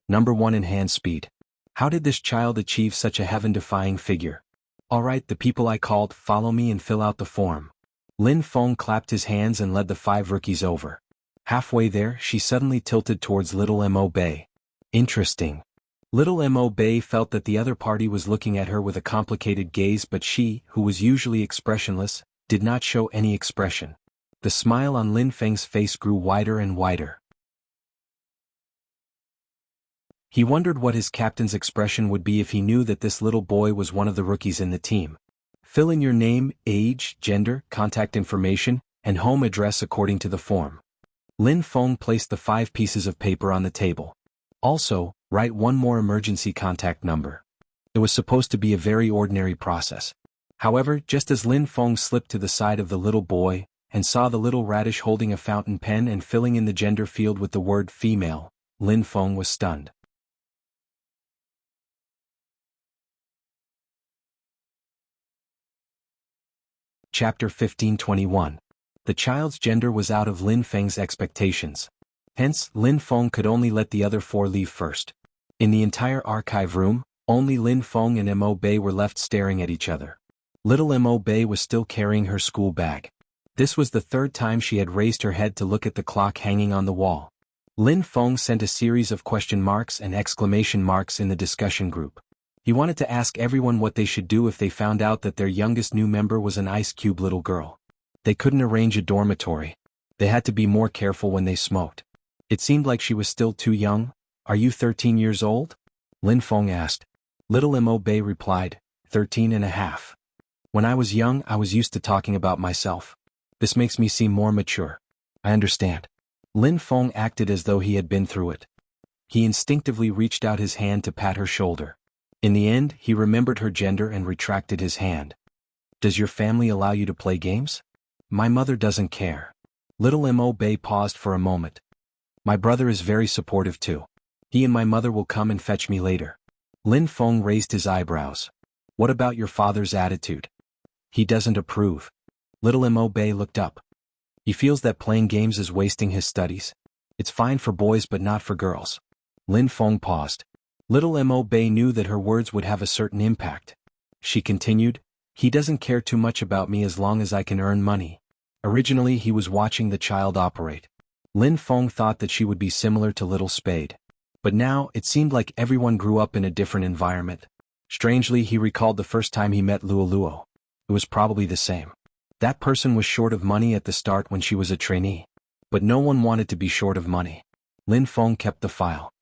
Number 1 in hand speed. How did this child achieve such a heaven-defying figure? All right, the people I called, follow me and fill out the form. Lin Feng clapped his hands and led the 5 rookies over. Halfway there, she suddenly tilted towards little Mo Bei. Interesting. Little Mo Bei felt that the other party was looking at her with a complicated gaze, but she, who was usually expressionless, did not show any expression. The smile on Lin Feng's face grew wider and wider. He wondered what his captain's expression would be if he knew that this little boy was one of the rookies in the team. Fill in your name, age, gender, contact information, and home address according to the form. Lin Feng placed the 5 pieces of paper on the table. Also, write one more emergency contact number. It was supposed to be a very ordinary process. However, just as Lin Feng slipped to the side of the little boy, and saw the little radish holding a fountain pen and filling in the gender field with the word female, Lin Feng was stunned. Chapter 1521. The child's gender was out of Lin Feng's expectations. Hence, Lin Feng could only let the other 4 leave first. In the entire archive room, only Lin Feng and Mo Bei were left staring at each other. Little Mo Bei was still carrying her school bag. This was the 3rd time she had raised her head to look at the clock hanging on the wall. Lin Feng sent a series of question marks and exclamation marks in the discussion group. He wanted to ask everyone what they should do if they found out that their youngest new member was an ice cube little girl. They couldn't arrange a dormitory. They had to be more careful when they smoked. It seemed like she was still too young. Are you 13 years old? Lin Feng asked. Little Mo Bei replied, 13 and a half. When I was young, I was used to talking about myself. This makes me seem more mature. I understand. Lin Feng acted as though he had been through it. He instinctively reached out his hand to pat her shoulder. In the end, he remembered her gender and retracted his hand. Does your family allow you to play games? My mother doesn't care. Little Mo Bei paused for a moment. My brother is very supportive too. He and my mother will come and fetch me later. Lin Feng raised his eyebrows. What about your father's attitude? He doesn't approve. Little Mo Bei looked up. He feels that playing games is wasting his studies. It's fine for boys but not for girls. Lin Feng paused. Little Mo Bei knew that her words would have a certain impact. She continued, he doesn't care too much about me as long as I can earn money. Originally he was watching the child operate. Lin Feng thought that she would be similar to Little Spade. But now, it seemed like everyone grew up in a different environment. Strangely, he recalled the first time he met Luo Luo. It was probably the same. That person was short of money at the start when she was a trainee. But no one wanted to be short of money. Lin Feng kept the file.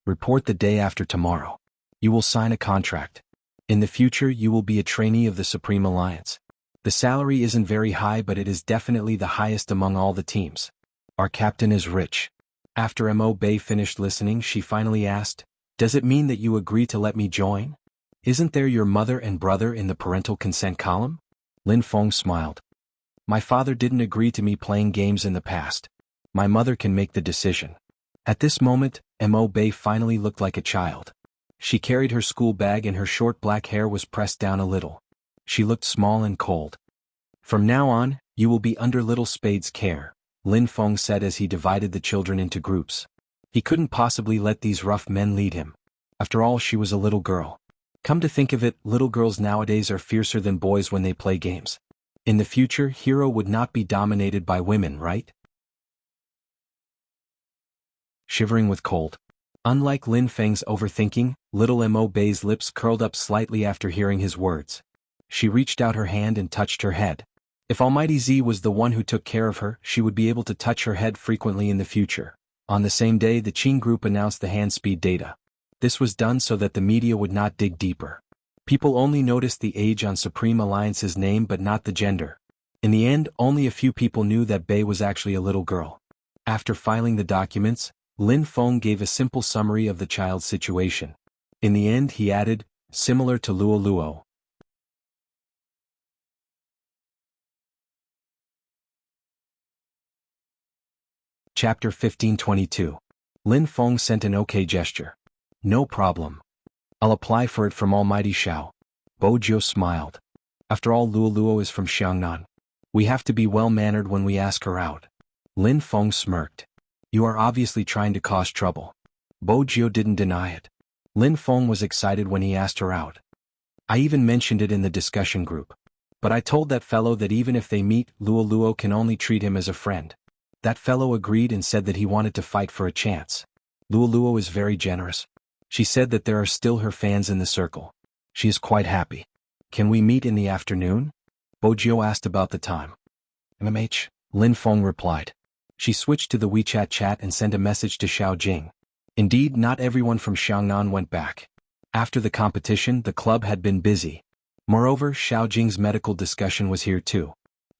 Report the day after tomorrow. You will sign a contract. In the future you will be a trainee of the Supreme Alliance. The salary isn't very high but it is definitely the highest among all the teams. Our captain is rich. After Mo Bei finished listening, she finally asked, does it mean that you agree to let me join? Isn't there your mother and brother in the parental consent column? Lin Feng smiled. My father didn't agree to me playing games in the past. My mother can make the decision. At this moment, Mo Bei finally looked like a child. She carried her school bag and her short black hair was pressed down a little. She looked small and cold. From now on, you will be under Little Spade's care, Lin Feng said as he divided the children into groups. He couldn't possibly let these rough men lead him. After all, she was a little girl. Come to think of it, little girls nowadays are fiercer than boys when they play games. In the future, Hero would not be dominated by women, right? Shivering with cold. Unlike Lin Feng's overthinking, little Mo Bei's lips curled up slightly after hearing his words. She reached out her hand and touched her head. If Almighty Z was the one who took care of her, she would be able to touch her head frequently in the future. On the same day, the Qing group announced the hand speed data. This was done so that the media would not dig deeper. People only noticed the age on Supreme Alliance's name but not the gender. In the end, only a few people knew that Bei was actually a little girl. After filing the documents, Lin Feng gave a simple summary of the child's situation. In the end, he added, similar to Luo Luo. Chapter 1522. Lin Feng sent an okay gesture. No problem. I'll apply for it from Almighty Shao. Bo Jiu smiled. After all, Luo Luo is from Xiangnan. We have to be well-mannered when we ask her out. Lin Feng smirked. You are obviously trying to cause trouble. Bo Jiu didn't deny it. Lin Feng was excited when he asked her out. I even mentioned it in the discussion group. But I told that fellow that even if they meet, Luo Luo can only treat him as a friend. That fellow agreed and said that he wanted to fight for a chance. Luo Luo is very generous. She said that there are still her fans in the circle. She is quite happy. Can we meet in the afternoon? Bojiu asked about the time. Lin Feng replied. She switched to the WeChat chat and sent a message to Xiao Jing. Indeed, not everyone from Xiangnan went back. After the competition, the club had been busy. Moreover, Xiao Jing's medical discussion was here too.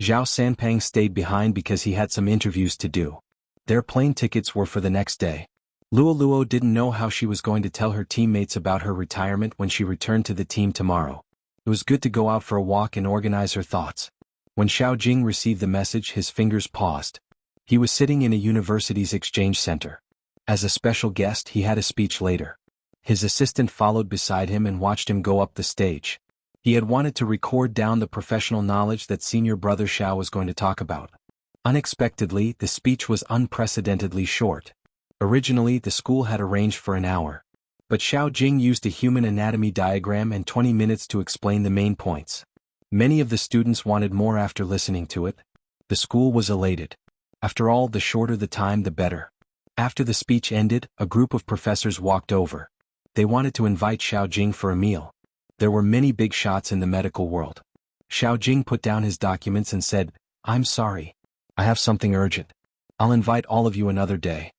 Zhao Sanpang stayed behind because he had some interviews to do. Their plane tickets were for the next day. Luo Luo didn't know how she was going to tell her teammates about her retirement when she returned to the team tomorrow. It was good to go out for a walk and organize her thoughts. When Xiao Jing received the message, his fingers paused. He was sitting in a university's exchange center. As a special guest, he had a speech later. His assistant followed beside him and watched him go up the stage. He had wanted to record down the professional knowledge that senior brother Xiao was going to talk about. Unexpectedly, the speech was unprecedentedly short. Originally, the school had arranged for an hour. But Xiao Jing used a human anatomy diagram and 20 minutes to explain the main points. Many of the students wanted more after listening to it. The school was elated. After all, the shorter the time, the better. After the speech ended, a group of professors walked over. They wanted to invite Xiao Jing for a meal. There were many big shots in the medical world. Xiao Jing put down his documents and said, "I'm sorry. I have something urgent. I'll invite all of you another day."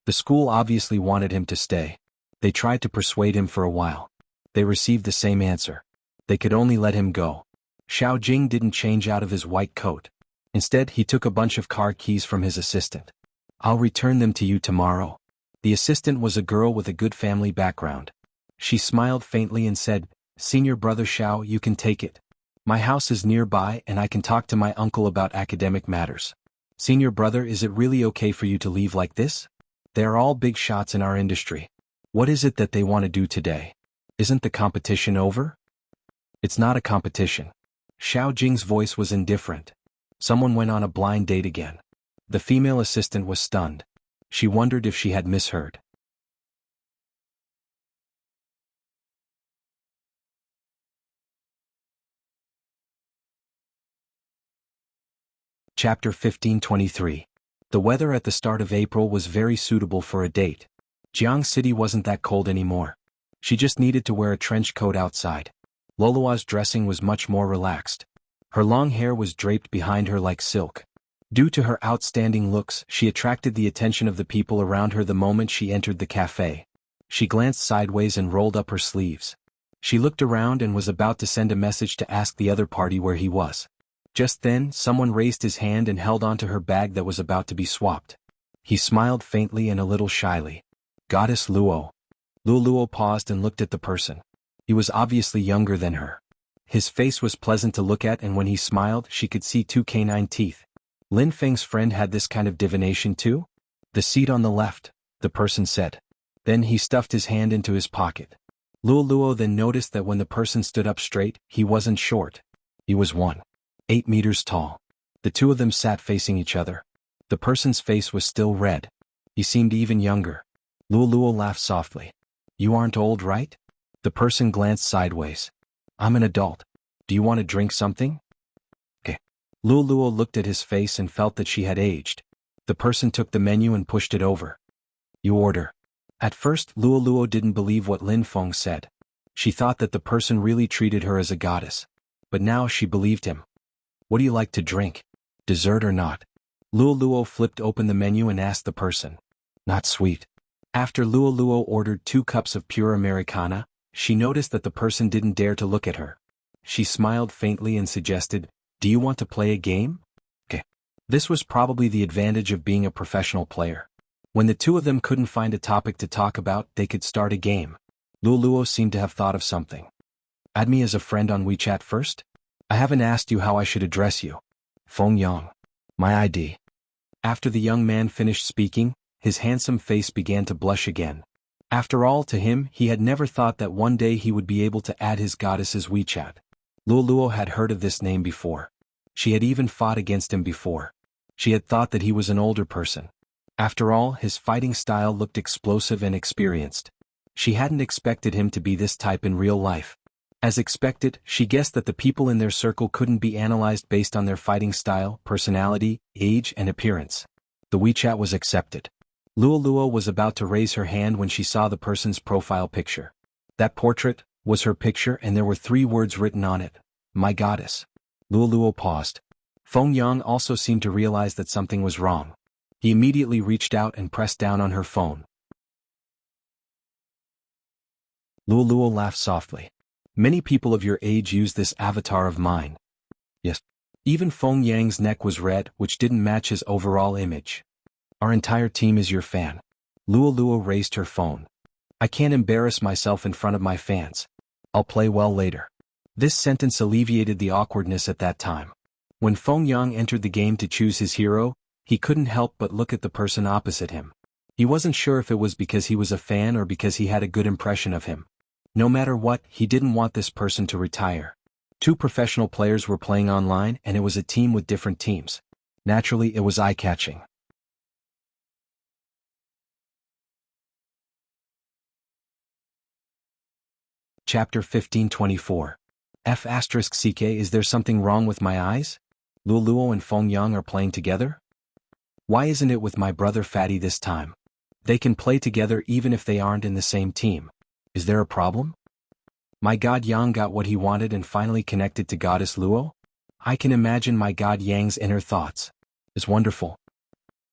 The school obviously wanted him to stay. They tried to persuade him for a while. They received the same answer. They could only let him go. Xiao Jing didn't change out of his white coat. Instead, he took a bunch of car keys from his assistant. "I'll return them to you tomorrow." The assistant was a girl with a good family background. She smiled faintly and said, "Senior brother Xiao, you can take it. My house is nearby and I can talk to my uncle about academic matters. Senior brother, is it really okay for you to leave like this? They are all big shots in our industry. What is it that they want to do today? Isn't the competition over?" "It's not a competition." Xiao Jing's voice was indifferent. Someone went on a blind date again. The female assistant was stunned. She wondered if she had misheard. Chapter 1523. The weather at the start of April was very suitable for a date. Jianghu City wasn't that cold anymore. She just needed to wear a trench coat outside. Lolua's dressing was much more relaxed. Her long hair was draped behind her like silk. Due to her outstanding looks, she attracted the attention of the people around her the moment she entered the cafe. She glanced sideways and rolled up her sleeves. She looked around and was about to send a message to ask the other party where he was. Just then, someone raised his hand and held onto her bag that was about to be swapped. He smiled faintly and a little shyly. "Goddess Luo." Luo paused and looked at the person. He was obviously younger than her. His face was pleasant to look at, and when he smiled, she could see 2 canine teeth. Lin Feng's friend had this kind of divination too? "The seat on the left," the person said. Then he stuffed his hand into his pocket. Luo then noticed that when the person stood up straight, he wasn't short. He was 1.8 meters tall. The two of them sat facing each other. The person's face was still red. He seemed even younger. Luo laughed softly. "You aren't old, right?" The person glanced sideways. "I'm an adult. Do you want to drink something?" "Okay." Luo looked at his face and felt that she had aged. The person took the menu and pushed it over. "You order." At first, Luo didn't believe what Lin Feng said. She thought that the person really treated her as a goddess. But now she believed him. "What do you like to drink? Dessert or not?" Luo flipped open the menu and asked the person. "Not sweet." After Luo ordered 2 cups of pure Americana, she noticed that the person didn't dare to look at her. She smiled faintly and suggested, "Do you want to play a game?" "Okay." This was probably the advantage of being a professional player. When the two of them couldn't find a topic to talk about, they could start a game. Luo seemed to have thought of something. "Add me as a friend on WeChat first? I haven't asked you how I should address you." "Feng Yang. My ID." After the young man finished speaking, his handsome face began to blush again. After all, to him, he had never thought that one day he would be able to add his goddess's WeChat. Luo had heard of this name before. She had even fought against him before. She had thought that he was an older person. After all, his fighting style looked explosive and experienced. She hadn't expected him to be this type in real life. As expected, she guessed that the people in their circle couldn't be analyzed based on their fighting style, personality, age, and appearance. The WeChat was accepted. Luo was about to raise her hand when she saw the person's profile picture. That portrait was her picture and there were 3 words written on it. My goddess. Luo paused. Feng Yang also seemed to realize that something was wrong. He immediately reached out and pressed down on her phone. Luo laughed softly. Many people of your age use this avatar of mine. Yes. Even Feng Yang's neck was red, which didn't match his overall image. Our entire team is your fan. Luo raised her phone. I can't embarrass myself in front of my fans. I'll play well later. This sentence alleviated the awkwardness at that time. When Feng Yang entered the game to choose his hero, he couldn't help but look at the person opposite him. He wasn't sure if it was because he was a fan or because he had a good impression of him. No matter what, he didn't want this person to retire. 2 professional players were playing online and it was a team with different teams. Naturally, it was eye-catching. Chapter 1524. F***CK Is there something wrong with my eyes? Luo and Feng Yang are playing together? Why isn't it with my brother Fatty this time? They can play together even if they aren't in the same team. Is there a problem? My god Yang got what he wanted and finally connected to goddess Luo? I can imagine my god Yang's inner thoughts. It's wonderful.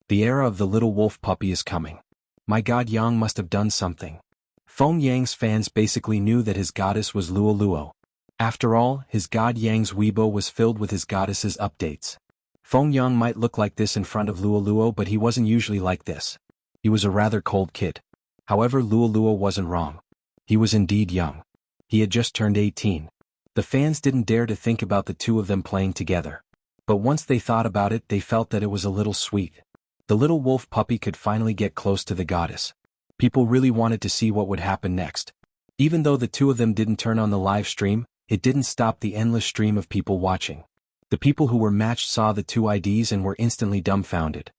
The era of the little wolf puppy is coming. My god Yang must have done something. Feng Yang's fans basically knew that his goddess was Luo. After all, his god Yang's Weibo was filled with his goddess's updates. Feng Yang might look like this in front of Luo, but he wasn't usually like this. He was a rather cold kid. However, Luo wasn't wrong. He was indeed young. He had just turned 18. The fans didn't dare to think about the 2 of them playing together. But once they thought about it, they felt that it was a little sweet. The little wolf puppy could finally get close to the goddess. People really wanted to see what would happen next. Even though the 2 of them didn't turn on the live stream, it didn't stop the endless stream of people watching. The people who were matched saw the 2 IDs and were instantly dumbfounded.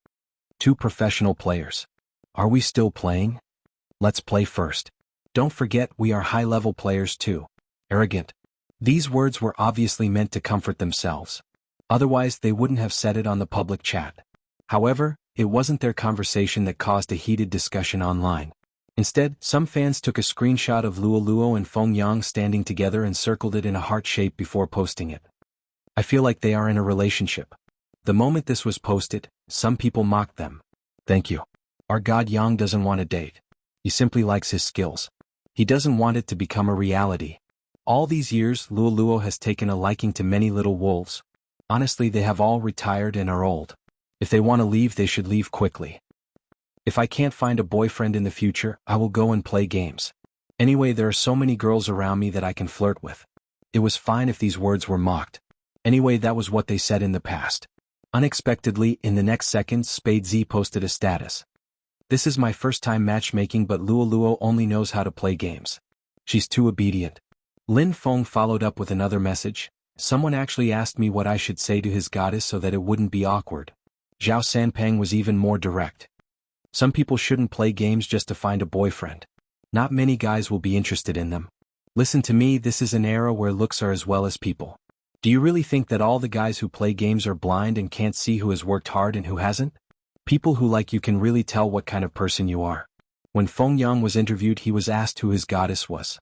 2 professional players. Are we still playing? Let's play first. Don't forget we are high-level players too. Arrogant. These words were obviously meant to comfort themselves. Otherwise they wouldn't have said it on the public chat. However, it wasn't their conversation that caused a heated discussion online. Instead, some fans took a screenshot of Luo and Feng Yang standing together and circled it in a heart shape before posting it. I feel like they are in a relationship. The moment this was posted, some people mocked them. Thank you. Our god Yang doesn't want a date. He simply likes his skills. He doesn't want it to become a reality. All these years, Luo has taken a liking to many little wolves. Honestly, they have all retired and are old. If they want to leave, they should leave quickly. If I can't find a boyfriend in the future, I will go and play games. Anyway, there are so many girls around me that I can flirt with. It was fine if these words were mocked. Anyway, that was what they said in the past. Unexpectedly, in the next second, Spade Z posted a status. This is my first time matchmaking, but Luo only knows how to play games. She's too obedient. Lin Feng followed up with another message. Someone actually asked me what I should say to his goddess so that it wouldn't be awkward. Zhao Sanpeng was even more direct. Some people shouldn't play games just to find a boyfriend. Not many guys will be interested in them. Listen to me, this is an era where looks are as well as people. Do you really think that all the guys who play games are blind and can't see who has worked hard and who hasn't? People who like you can really tell what kind of person you are. When Feng Yang was interviewed, he was asked who his goddess was.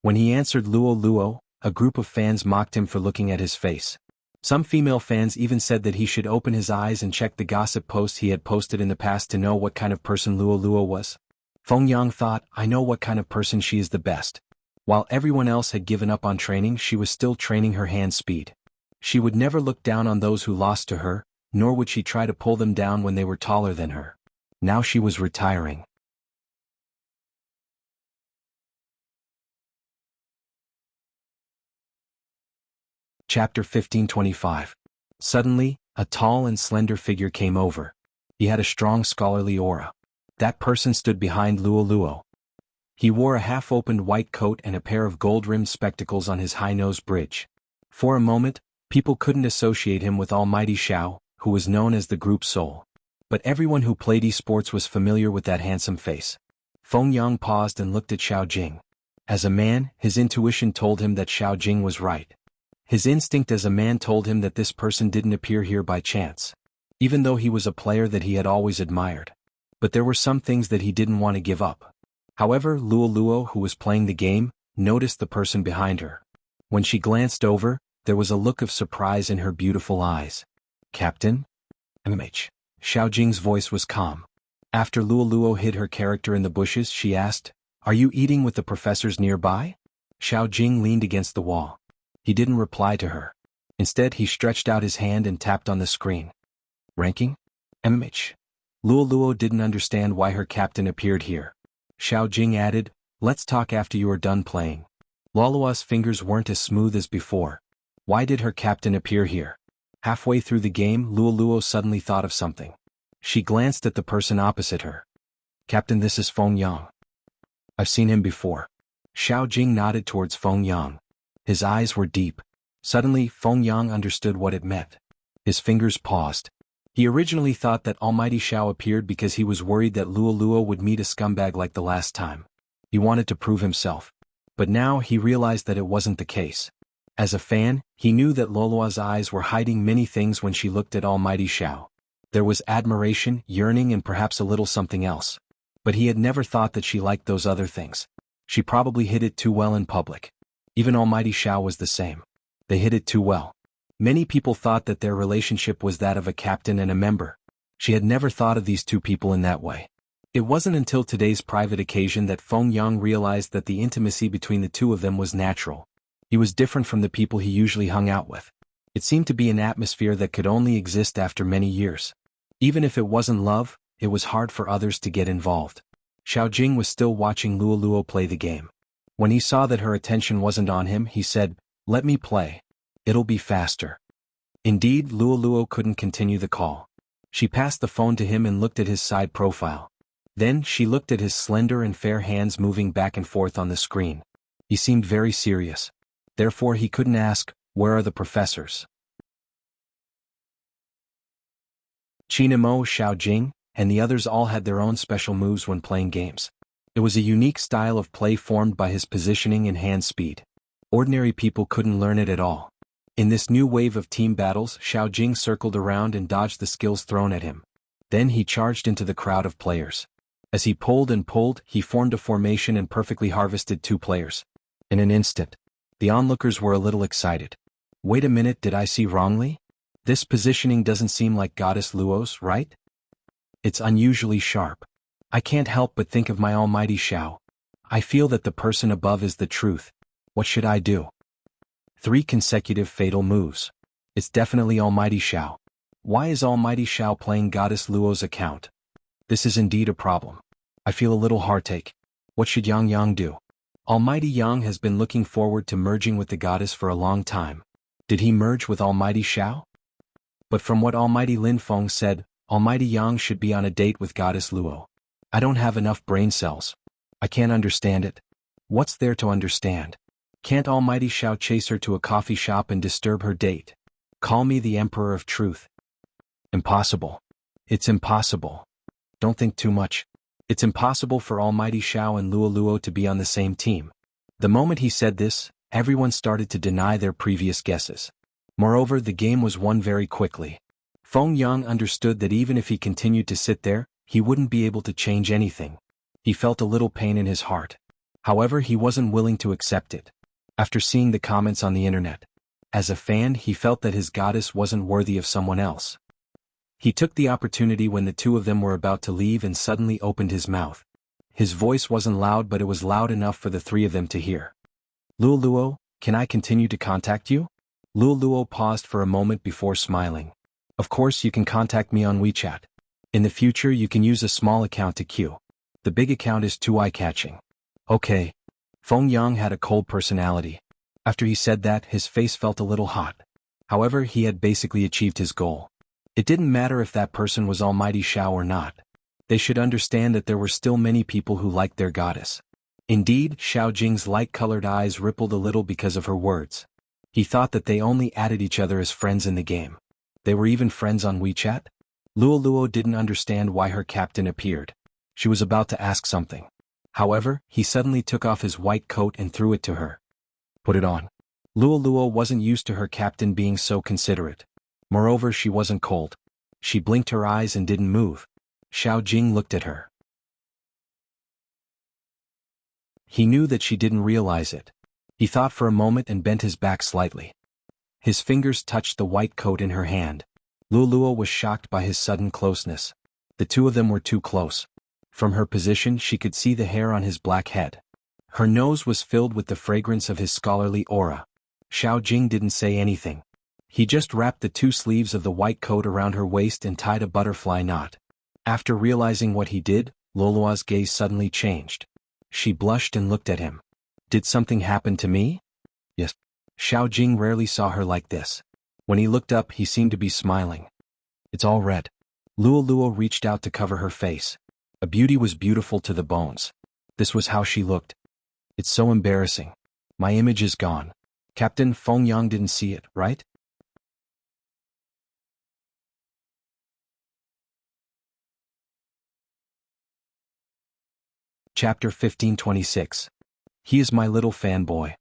When he answered Luo, a group of fans mocked him for looking at his face. Some female fans even said that he should open his eyes and check the gossip posts he had posted in the past to know what kind of person Luo was. Feng Yang thought, I know what kind of person she is the best. While everyone else had given up on training, she was still training her hand speed. She would never look down on those who lost to her, nor would she try to pull them down when they were taller than her. Now she was retiring. Chapter 1525. Suddenly, a tall and slender figure came over. He had a strong scholarly aura. That person stood behind Luo. He wore a half-opened white coat and a pair of gold-rimmed spectacles on his high-nose bridge. For a moment, people couldn't associate him with Almighty Xiao, who was known as the group soul. But everyone who played esports was familiar with that handsome face. Feng Yang paused and looked at Xiao Jing. As a man, his intuition told him that Xiao Jing was right. His instinct as a man told him that this person didn't appear here by chance. even though he was a player that he had always admired. But there were some things that he didn't want to give up. However, Luo, who was playing the game, noticed the person behind her. When she glanced over, there was a look of surprise in her beautiful eyes. Captain? MH. Xiao Jing's voice was calm. After Luo hid her character in the bushes, she asked, "Are you eating with the professors nearby?" Xiao Jing leaned against the wall. He didn't reply to her. Instead, he stretched out his hand and tapped on the screen. Ranking? MH. Luo didn't understand why her captain appeared here. Xiao Jing added, "Let's talk after you are done playing." Luo's fingers weren't as smooth as before. Why did her captain appear here? Halfway through the game, Luo suddenly thought of something. She glanced at the person opposite her. "Captain, this is Feng Yang. I've seen him before." Xiao Jing nodded towards Feng Yang. His eyes were deep. Suddenly, Feng Yang understood what it meant. His fingers paused. He originally thought that Almighty Xiao appeared because he was worried that Luo would meet a scumbag like the last time. He wanted to prove himself. But now he realized that it wasn't the case. As a fan, he knew that Luo's eyes were hiding many things when she looked at Almighty Xiao. There was admiration, yearning, and perhaps a little something else. But he had never thought that she liked those other things. She probably hid it too well in public. Even Almighty Xiao was the same. They hid it too well. Many people thought that their relationship was that of a captain and a member. She had never thought of these two people in that way. It wasn't until today's private occasion that Feng Yang realized that the intimacy between the two of them was natural. He was different from the people he usually hung out with. It seemed to be an atmosphere that could only exist after many years. Even if it wasn't love, it was hard for others to get involved. Xiao Jing was still watching Luo play the game. When he saw that her attention wasn't on him, he said, "Let me play. It'll be faster." Indeed, Luo couldn't continue the call. She passed the phone to him and looked at his side profile. Then she looked at his slender and fair hands moving back and forth on the screen. He seemed very serious. Therefore he couldn't ask, "Where are the professors?" Chinamo, Xiao Jing, and the others all had their own special moves when playing games. It was a unique style of play formed by his positioning and hand speed. Ordinary people couldn't learn it at all. In this new wave of team battles, Xiao Jing circled around and dodged the skills thrown at him. Then he charged into the crowd of players. As he pulled and pulled, he formed a formation and perfectly harvested two players. In an instant, the onlookers were a little excited. "Wait a minute, did I see wrongly? This positioning doesn't seem like Goddess Luo's, right? It's unusually sharp. I can't help but think of my Almighty Xiao. I feel that the person above is the truth. What should I do?" 3 consecutive fatal moves. It's definitely Almighty Xiao. Why is Almighty Xiao playing Goddess Luo's account? This is indeed a problem. I feel a little heartache. What should Yang do? Almighty Yang has been looking forward to merging with the goddess for a long time. Did he merge with Almighty Xiao? But from what Almighty Lin Feng said, Almighty Yang should be on a date with Goddess Luo. I don't have enough brain cells. I can't understand it. What's there to understand? Can't Almighty Xiao chase her to a coffee shop and disturb her date? Call me the Emperor of Truth. Impossible. It's impossible. Don't think too much. It's impossible for Almighty Xiao and Luo to be on the same team. The moment he said this, everyone started to deny their previous guesses. Moreover, the game was won very quickly. Feng Yang understood that even if he continued to sit there, he wouldn't be able to change anything. He felt a little pain in his heart. However, he wasn't willing to accept it. After seeing the comments on the internet, as a fan, he felt that his goddess wasn't worthy of someone else. He took the opportunity when the two of them were about to leave and suddenly opened his mouth. His voice wasn't loud, but it was loud enough for the three of them to hear. "Luo, can I continue to contact you?" Luo paused for a moment before smiling. "Of course, you can contact me on WeChat. In the future, you can use a small account to queue. The big account is too eye-catching." "Okay." Feng Yang had a cold personality. After he said that, his face felt a little hot. However, he had basically achieved his goal. It didn't matter if that person was Almighty Xiao or not. They should understand that there were still many people who liked their goddess. Indeed, Xiao Jing's light-colored eyes rippled a little because of her words. He thought that they only added each other as friends in the game. They were even friends on WeChat? Luo didn't understand why her captain appeared. She was about to ask something. However, he suddenly took off his white coat and threw it to her. "Put it on." Luo wasn't used to her captain being so considerate. Moreover, she wasn't cold. She blinked her eyes and didn't move. Xiao Jing looked at her. He knew that she didn't realize it. He thought for a moment and bent his back slightly. His fingers touched the white coat in her hand. Luoluo was shocked by his sudden closeness. The two of them were too close. From her position she could see the hair on his black head. Her nose was filled with the fragrance of his scholarly aura. Xiao Jing didn't say anything. He just wrapped the two sleeves of the white coat around her waist and tied a butterfly knot. After realizing what he did, Luoluo's gaze suddenly changed. She blushed and looked at him. Did something happen to me? Yes. Xiao Jing rarely saw her like this. When he looked up he seemed to be smiling. It's all red. Luoluo reached out to cover her face. A beauty was beautiful to the bones. This was how she looked. It's so embarrassing. My image is gone. Captain Fengyang didn't see it, right? Chapter 1526. He is my little fanboy.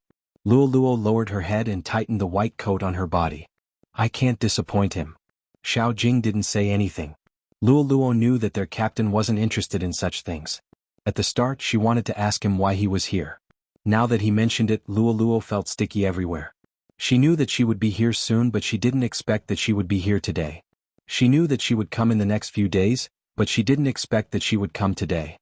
Luoluo lowered her head and tightened the white coat on her body. I can't disappoint him. Xiao Jing didn't say anything. Luoluo knew that their captain wasn't interested in such things. At the start she wanted to ask him why he was here. Now that he mentioned it, Luoluo felt sticky everywhere. She knew that she would be here soon, but she didn't expect that she would be here today. She knew that she would come in the next few days, but she didn't expect that she would come today.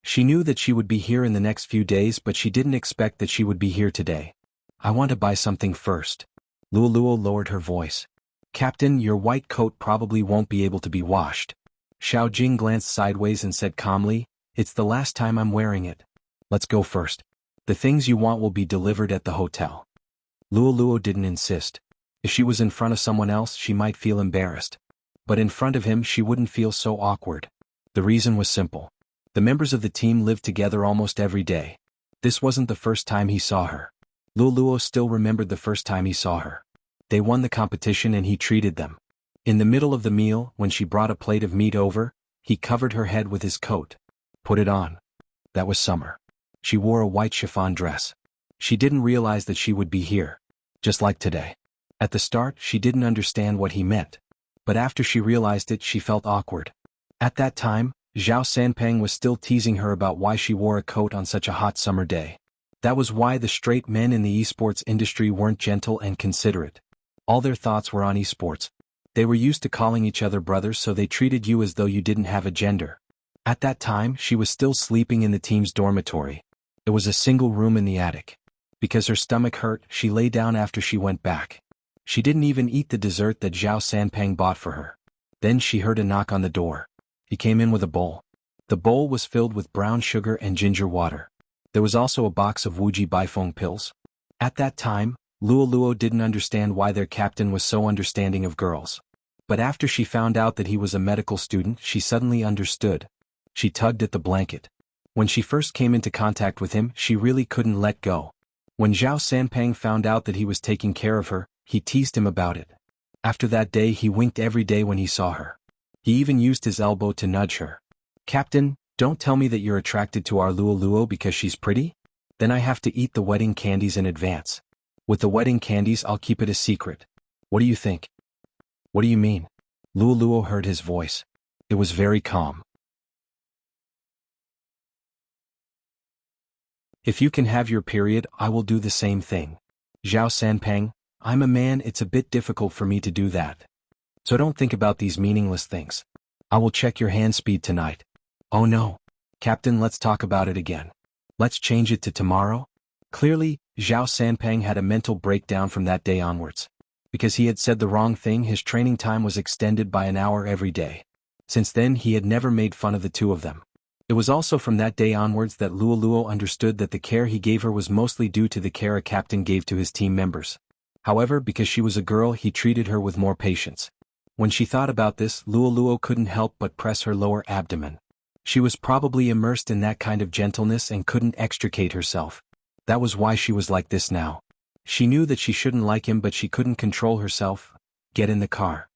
She knew that she would be here in the next few days, but she didn't expect that she would be here today. I want to buy something first. Luoluo lowered her voice. Captain, your white coat probably won't be able to be washed. Xiao Jing glanced sideways and said calmly, it's the last time I'm wearing it. Let's go first. The things you want will be delivered at the hotel. Luoluo didn't insist. If she was in front of someone else she might feel embarrassed. But in front of him she wouldn't feel so awkward. The reason was simple. The members of the team lived together almost every day. This wasn't the first time he saw her. Luoluo still remembered the first time he saw her. They won the competition and he treated them. In the middle of the meal, when she brought a plate of meat over, he covered her head with his coat. Put it on. That was summer. She wore a white chiffon dress. She didn't realize that she would be here. Just like today. At the start she didn't understand what he meant. But after she realized it she felt awkward. At that time, Zhao Sanpeng was still teasing her about why she wore a coat on such a hot summer day. That was why the straight men in the esports industry weren't gentle and considerate. All their thoughts were on esports. They were used to calling each other brothers, so they treated you as though you didn't have a gender. At that time she was still sleeping in the team's dormitory. It was a single room in the attic. Because her stomach hurt, she lay down after she went back. She didn't even eat the dessert that Zhao Sanpeng bought for her. Then she heard a knock on the door. He came in with a bowl. The bowl was filled with brown sugar and ginger water. There was also a box of Wuji Baifeng pills. At that time, Luoluo didn't understand why their captain was so understanding of girls. But after she found out that he was a medical student, she suddenly understood. She tugged at the blanket. When she first came into contact with him, she really couldn't let go. When Zhao Sanpeng found out that he was taking care of her, he teased him about it. After that day he winked every day when he saw her. He even used his elbow to nudge her. Captain, don't tell me that you're attracted to our Luoluo because she's pretty? Then I have to eat the wedding candies in advance. With the wedding candies I'll keep it a secret. What do you think? What do you mean? Luoluo heard his voice. It was very calm. If you can have your period, I will do the same thing. Zhao Sanpeng, I'm a man, it's a bit difficult for me to do that. So don't think about these meaningless things. I will check your hand speed tonight. Oh no. Captain, let's talk about it again. Let's change it to tomorrow? Clearly, Zhao Sanpeng had a mental breakdown from that day onwards. Because he had said the wrong thing, his training time was extended by an hour every day. Since then he had never made fun of the two of them. It was also from that day onwards that Luoluo understood that the care he gave her was mostly due to the care a captain gave to his team members. However, because she was a girl, he treated her with more patience. When she thought about this, Luoluo couldn't help but press her lower abdomen. She was probably immersed in that kind of gentleness and couldn't extricate herself. That was why she was like this now. She knew that she shouldn't like him, but she couldn't control herself. Get in the car.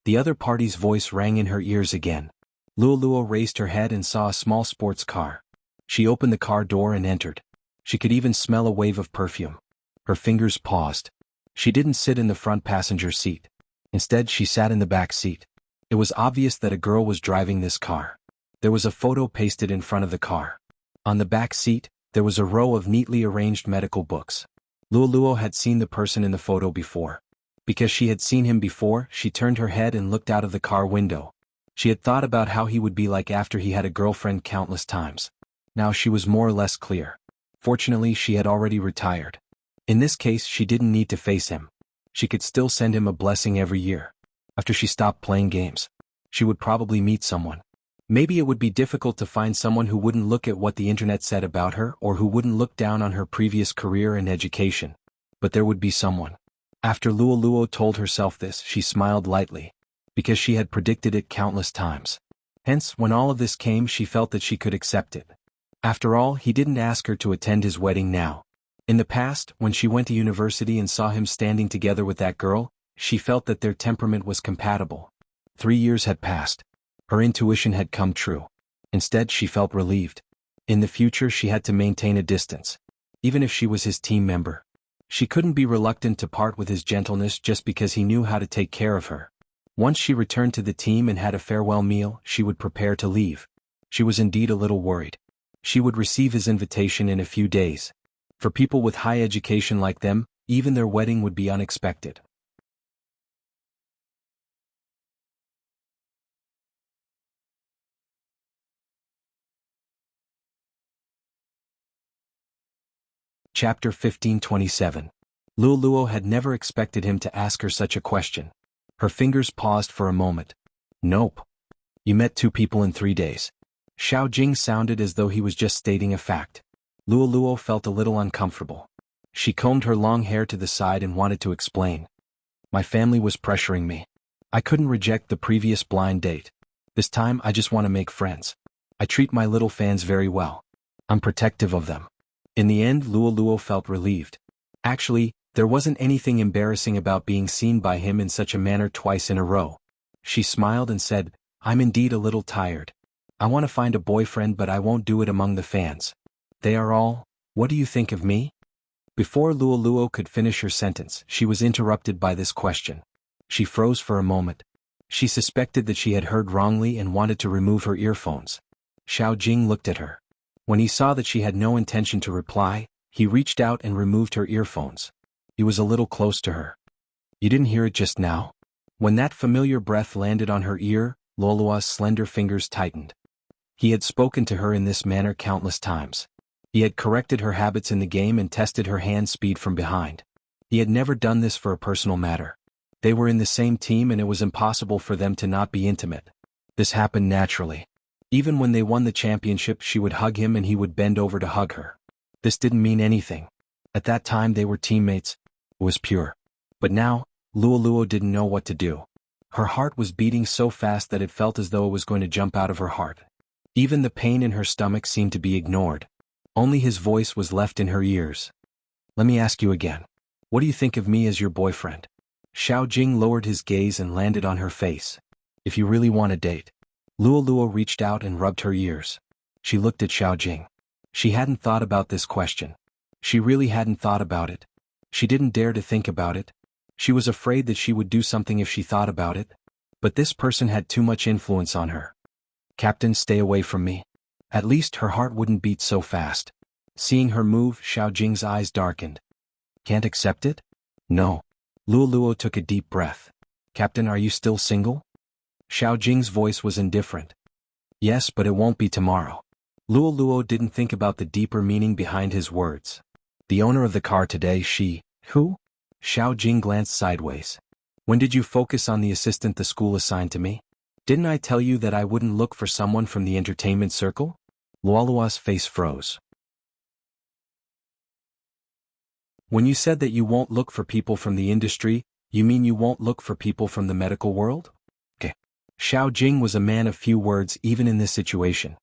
The other party's voice rang in her ears again. Luoluo raised her head and saw a small sports car. She opened the car door and entered. She could even smell a wave of perfume. Her fingers paused. She didn't sit in the front passenger seat. Instead, she sat in the back seat. It was obvious that a girl was driving this car. There was a photo pasted in front of the car. On the back seat, there was a row of neatly arranged medical books. Luoluo had seen the person in the photo before. Because she had seen him before, she turned her head and looked out of the car window. She had thought about how he would be like after he had a girlfriend countless times. Now she was more or less clear. Fortunately, she had already retired. In this case, she didn't need to face him. She could still send him a blessing every year. After she stopped playing games, she would probably meet someone. Maybe it would be difficult to find someone who wouldn't look at what the internet said about her or who wouldn't look down on her previous career and education. But there would be someone. After Luoluo told herself this, she smiled lightly, because she had predicted it countless times. Hence, when all of this came, she felt that she could accept it. After all, he didn't ask her to attend his wedding now. In the past, when she went to university and saw him standing together with that girl, she felt that their temperament was compatible. 3 years had passed. Her intuition had come true. Instead, she felt relieved. In the future, she had to maintain a distance. Even if she was his team member. She couldn't be reluctant to part with his gentleness just because he knew how to take care of her. Once she returned to the team and had a farewell meal, she would prepare to leave. She was indeed a little worried. She would receive his invitation in a few days. For people with high education like them, even their wedding would be unexpected. Chapter 1527. Luoluo had never expected him to ask her such a question. Her fingers paused for a moment. Nope. You met 2 people in 3 days. Xiao Jing sounded as though he was just stating a fact. Luoluo felt a little uncomfortable. She combed her long hair to the side and wanted to explain. My family was pressuring me. I couldn't reject the previous blind date. This time I just want to make friends. I treat my little fans very well. I'm protective of them. In the end, Luoluo felt relieved. Actually, there wasn't anything embarrassing about being seen by him in such a manner twice in a row. She smiled and said, I'm indeed a little tired. I want to find a boyfriend, but I won't do it among the fans. They are all, what do you think of me? Before Luoluo could finish her sentence, she was interrupted by this question. She froze for a moment. She suspected that she had heard wrongly and wanted to remove her earphones. Xiao Jing looked at her. When he saw that she had no intention to reply, he reached out and removed her earphones. He was a little close to her. You didn't hear it just now? When that familiar breath landed on her ear, Luoluo's slender fingers tightened. He had spoken to her in this manner countless times. He had corrected her habits in the game and tested her hand speed from behind. He had never done this for a personal matter. They were in the same team and it was impossible for them to not be intimate. This happened naturally. Even when they won the championship, she would hug him and he would bend over to hug her. This didn't mean anything. At that time they were teammates. It was pure. But now, Luoluo didn't know what to do. Her heart was beating so fast that it felt as though it was going to jump out of her heart. Even the pain in her stomach seemed to be ignored. Only his voice was left in her ears. Let me ask you again. What do you think of me as your boyfriend? Xiao Jing lowered his gaze and landed on her face. If you really want a date. Luoluo reached out and rubbed her ears. She looked at Xiao Jing. She hadn't thought about this question. She really hadn't thought about it. She didn't dare to think about it. She was afraid that she would do something if she thought about it. But this person had too much influence on her. Captain, stay away from me. At least her heart wouldn't beat so fast. Seeing her move, Xiao Jing's eyes darkened. Can't accept it? No. Luoluo took a deep breath. Captain, are you still single? Xiao Jing's voice was indifferent. Yes, but it won't be tomorrow. Luoluo didn't think about the deeper meaning behind his words. The owner of the car today, who? Xiao Jing glanced sideways. When did you focus on the assistant the school assigned to me? Didn't I tell you that I wouldn't look for someone from the entertainment circle? Luoluo's face froze. When you said that you won't look for people from the industry, you mean you won't look for people from the medical world? Okay. Xiao Jing was a man of few words even in this situation.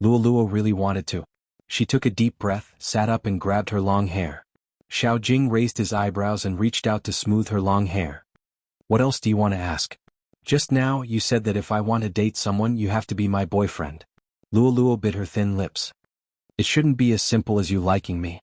Luoluo really wanted to. She took a deep breath, sat up and grabbed her long hair. Xiao Jing raised his eyebrows and reached out to smooth her long hair. What else do you want to ask? Just now you said that if I want to date someone you have to be my boyfriend. Luoluo bit her thin lips. It shouldn't be as simple as you liking me.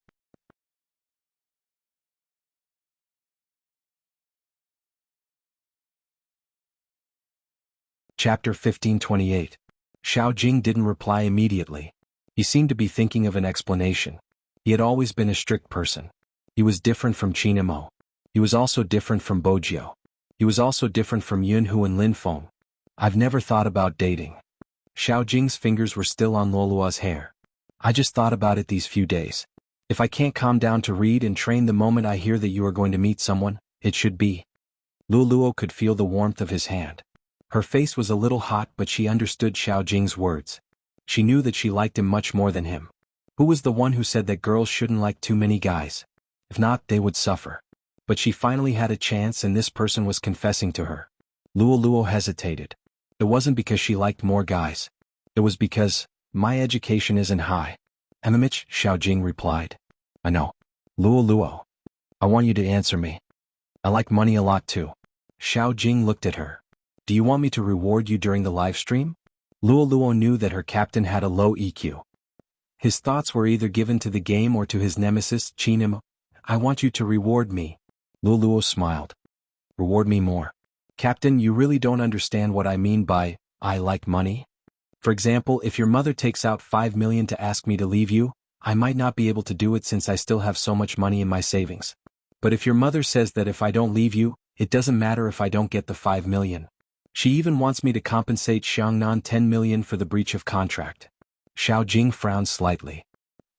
Chapter 1528. Xiao Jing didn't reply immediately. He seemed to be thinking of an explanation. He had always been a strict person. He was different from Qinemo. He was also different from Bojiu. He was also different from Yunhu and Lin Feng. I've never thought about dating. Xiao Jing's fingers were still on Luoluo's hair. I just thought about it these few days. If I can't calm down to read and train the moment I hear that you are going to meet someone, it should be. Luoluo could feel the warmth of his hand. Her face was a little hot, but she understood Xiao Jing's words. She knew that she liked him much more than him. Who was the one who said that girls shouldn't like too many guys? If not, they would suffer. But she finally had a chance, and this person was confessing to her. Luoluo hesitated. It wasn't because she liked more guys. It was because, my education isn't high. Amimich, Xiao Jing replied. I know. Luoluo. I want you to answer me. I like money a lot too. Xiao Jing looked at her. Do you want me to reward you during the live stream? Luoluo knew that her captain had a low EQ. His thoughts were either given to the game or to his nemesis, Qinemo. I want you to reward me. Luoluo smiled. Reward me more. Captain, you really don't understand what I mean by, I like money? For example, if your mother takes out 5 million to ask me to leave you, I might not be able to do it since I still have so much money in my savings. But if your mother says that if I don't leave you, it doesn't matter if I don't get the 5 million. She even wants me to compensate Xiangnan 10 million for the breach of contract. Xiao Jing frowned slightly.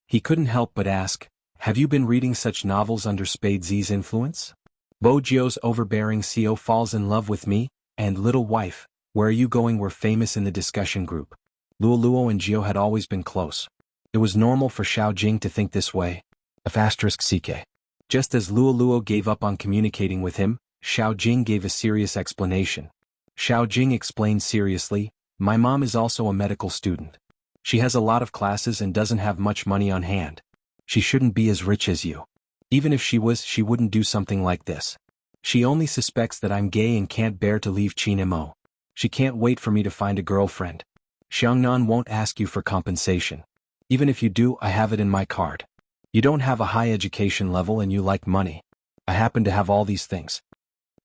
He couldn't help but ask, have you been reading such novels under Spade Z's influence? Bo Jio's overbearing CEO falls in love with me, and Little Wife, Where Are You Going were famous in the discussion group. Luoluo and Jio had always been close. It was normal for Xiao Jing to think this way. *CK. Just as Luoluo gave up on communicating with him, Xiao Jing gave a serious explanation. Xiao Jing explained seriously, my mom is also a medical student. She has a lot of classes and doesn't have much money on hand. She shouldn't be as rich as you. Even if she was, she wouldn't do something like this. She only suspects that I'm gay and can't bear to leave Qinemo. She can't wait for me to find a girlfriend. Xiangnan won't ask you for compensation. Even if you do, I have it in my card. You don't have a high education level and you like money. I happen to have all these things.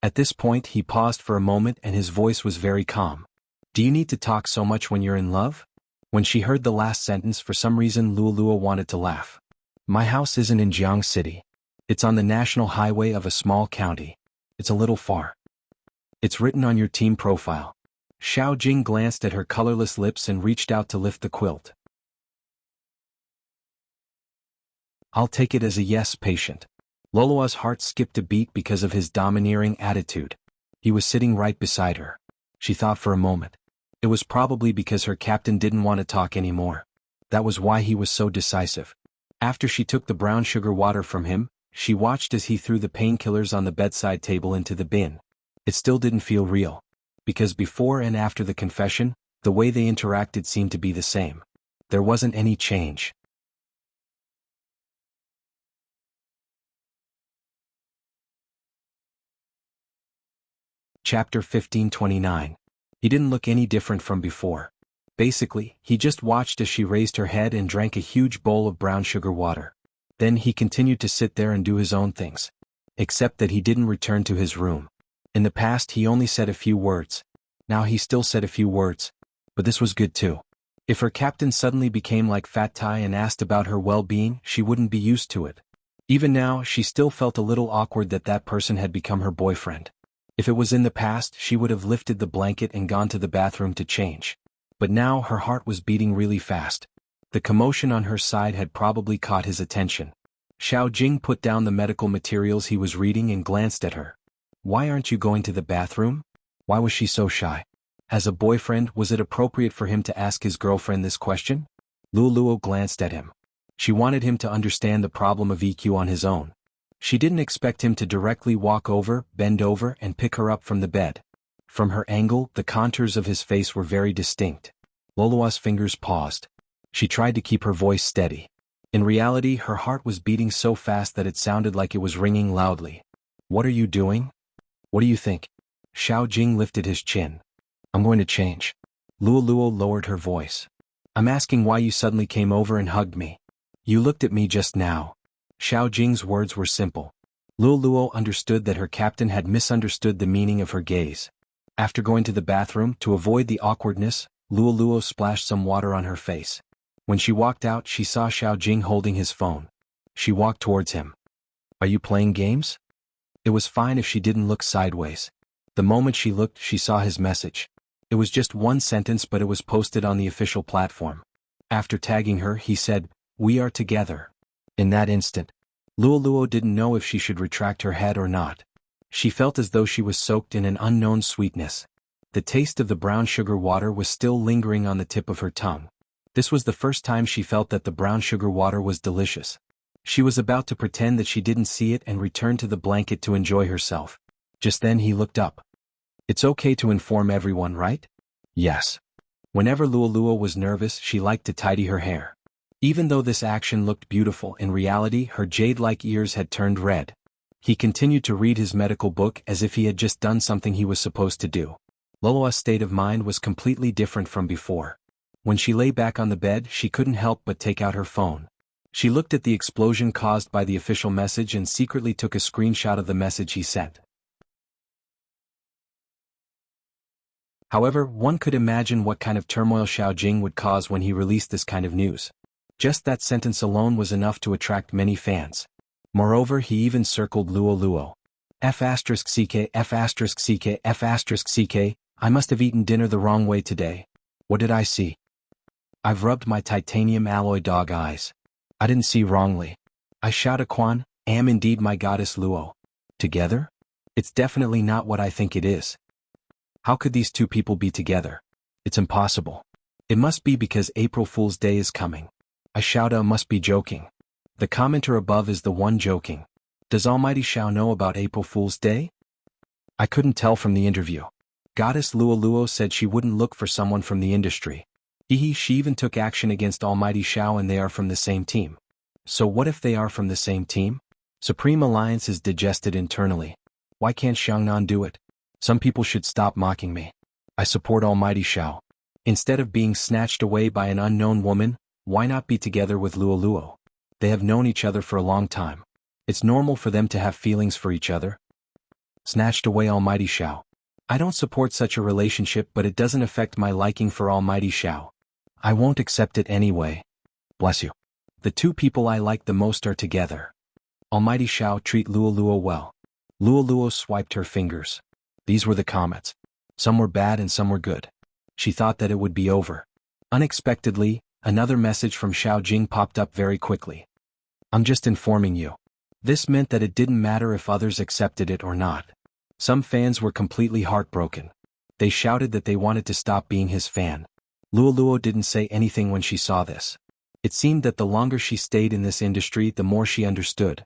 At this point he paused for a moment and his voice was very calm. Do you need to talk so much when you're in love? When she heard the last sentence, for some reason Luoluo wanted to laugh. My house isn't in Jianghu City. It's on the national highway of a small county. It's a little far. It's written on your team profile. Xiao Jing glanced at her colorless lips and reached out to lift the quilt. I'll take it as a yes, patient. Luoluo's heart skipped a beat because of his domineering attitude. He was sitting right beside her. She thought for a moment. It was probably because her captain didn't want to talk anymore. That was why he was so decisive. After she took the brown sugar water from him, she watched as he threw the painkillers on the bedside table into the bin. It still didn't feel real. Because before and after the confession, the way they interacted seemed to be the same. There wasn't any change. Chapter 1529. He didn't look any different from before. Basically, he just watched as she raised her head and drank a huge bowl of brown sugar water. Then he continued to sit there and do his own things. Except that he didn't return to his room. In the past he only said a few words. Now he still said a few words. But this was good too. If her captain suddenly became like Fat Tai and asked about her well-being, she wouldn't be used to it. Even now, she still felt a little awkward that that person had become her boyfriend. If it was in the past, she would have lifted the blanket and gone to the bathroom to change. But now her heart was beating really fast. The commotion on her side had probably caught his attention. Xiao Jing put down the medical materials he was reading and glanced at her. Why aren't you going to the bathroom? Why was she so shy? As a boyfriend, was it appropriate for him to ask his girlfriend this question? Luoluo glanced at him. She wanted him to understand the problem of EQ on his own. She didn't expect him to directly walk over, bend over, and pick her up from the bed. From her angle, the contours of his face were very distinct. Luoluo's fingers paused. She tried to keep her voice steady. In reality, her heart was beating so fast that it sounded like it was ringing loudly. What are you doing? What do you think? Xiao Jing lifted his chin. I'm going to change. Luoluo lowered her voice. I'm asking why you suddenly came over and hugged me. You looked at me just now. Xiao Jing's words were simple. Luoluo understood that her captain had misunderstood the meaning of her gaze. After going to the bathroom, to avoid the awkwardness, Luo splashed some water on her face. When she walked out, she saw Xiaojing holding his phone. She walked towards him. Are you playing games? It was fine if she didn't look sideways. The moment she looked, she saw his message. It was just one sentence, but it was posted on the official platform. After tagging her, he said, "We are together." In that instant, Luo didn't know if she should retract her head or not. She felt as though she was soaked in an unknown sweetness. The taste of the brown sugar water was still lingering on the tip of her tongue. This was the first time she felt that the brown sugar water was delicious. She was about to pretend that she didn't see it and return to the blanket to enjoy herself. Just then he looked up. It's okay to inform everyone, right? Yes. Whenever Luo was nervous, she liked to tidy her hair. Even though this action looked beautiful, in reality her jade-like ears had turned red. He continued to read his medical book as if he had just done something he was supposed to do. Luo's state of mind was completely different from before. When she lay back on the bed, she couldn't help but take out her phone. She looked at the explosion caused by the official message and secretly took a screenshot of the message he sent. However, one could imagine what kind of turmoil Xiaojing would cause when he released this kind of news. Just that sentence alone was enough to attract many fans. Moreover, he even circled Luo. F***ck, F***ck, F***ck, I must have eaten dinner the wrong way today. What did I see? I've rubbed my titanium alloy dog eyes. I didn't see wrongly. I shouted Quan, am indeed my goddess Luo. Together? It's definitely not what I think it is. How could these two people be together? It's impossible. It must be because April Fool's Day is coming. I shouted must be joking. The commenter above is the one joking. Does Almighty Xiao know about April Fool's Day? I couldn't tell from the interview. Goddess Luo said she wouldn't look for someone from the industry. She even took action against Almighty Xiao and they are from the same team. So what if they are from the same team? Supreme Alliance is digested internally. Why can't Xiangnan do it? Some people should stop mocking me. I support Almighty Xiao. Instead of being snatched away by an unknown woman, why not be together with Luo? They have known each other for a long time. It's normal for them to have feelings for each other. Snatched away Almighty Xiao. I don't support such a relationship, but it doesn't affect my liking for Almighty Xiao. I won't accept it anyway. Bless you. The two people I like the most are together. Almighty Xiao treat Luo well. Luo swiped her fingers. These were the comments. Some were bad and some were good. She thought that it would be over. Unexpectedly, another message from Xiaojing popped up very quickly. I'm just informing you. This meant that it didn't matter if others accepted it or not. Some fans were completely heartbroken. They shouted that they wanted to stop being his fan. Luo didn't say anything when she saw this. It seemed that the longer she stayed in this industry, the more she understood.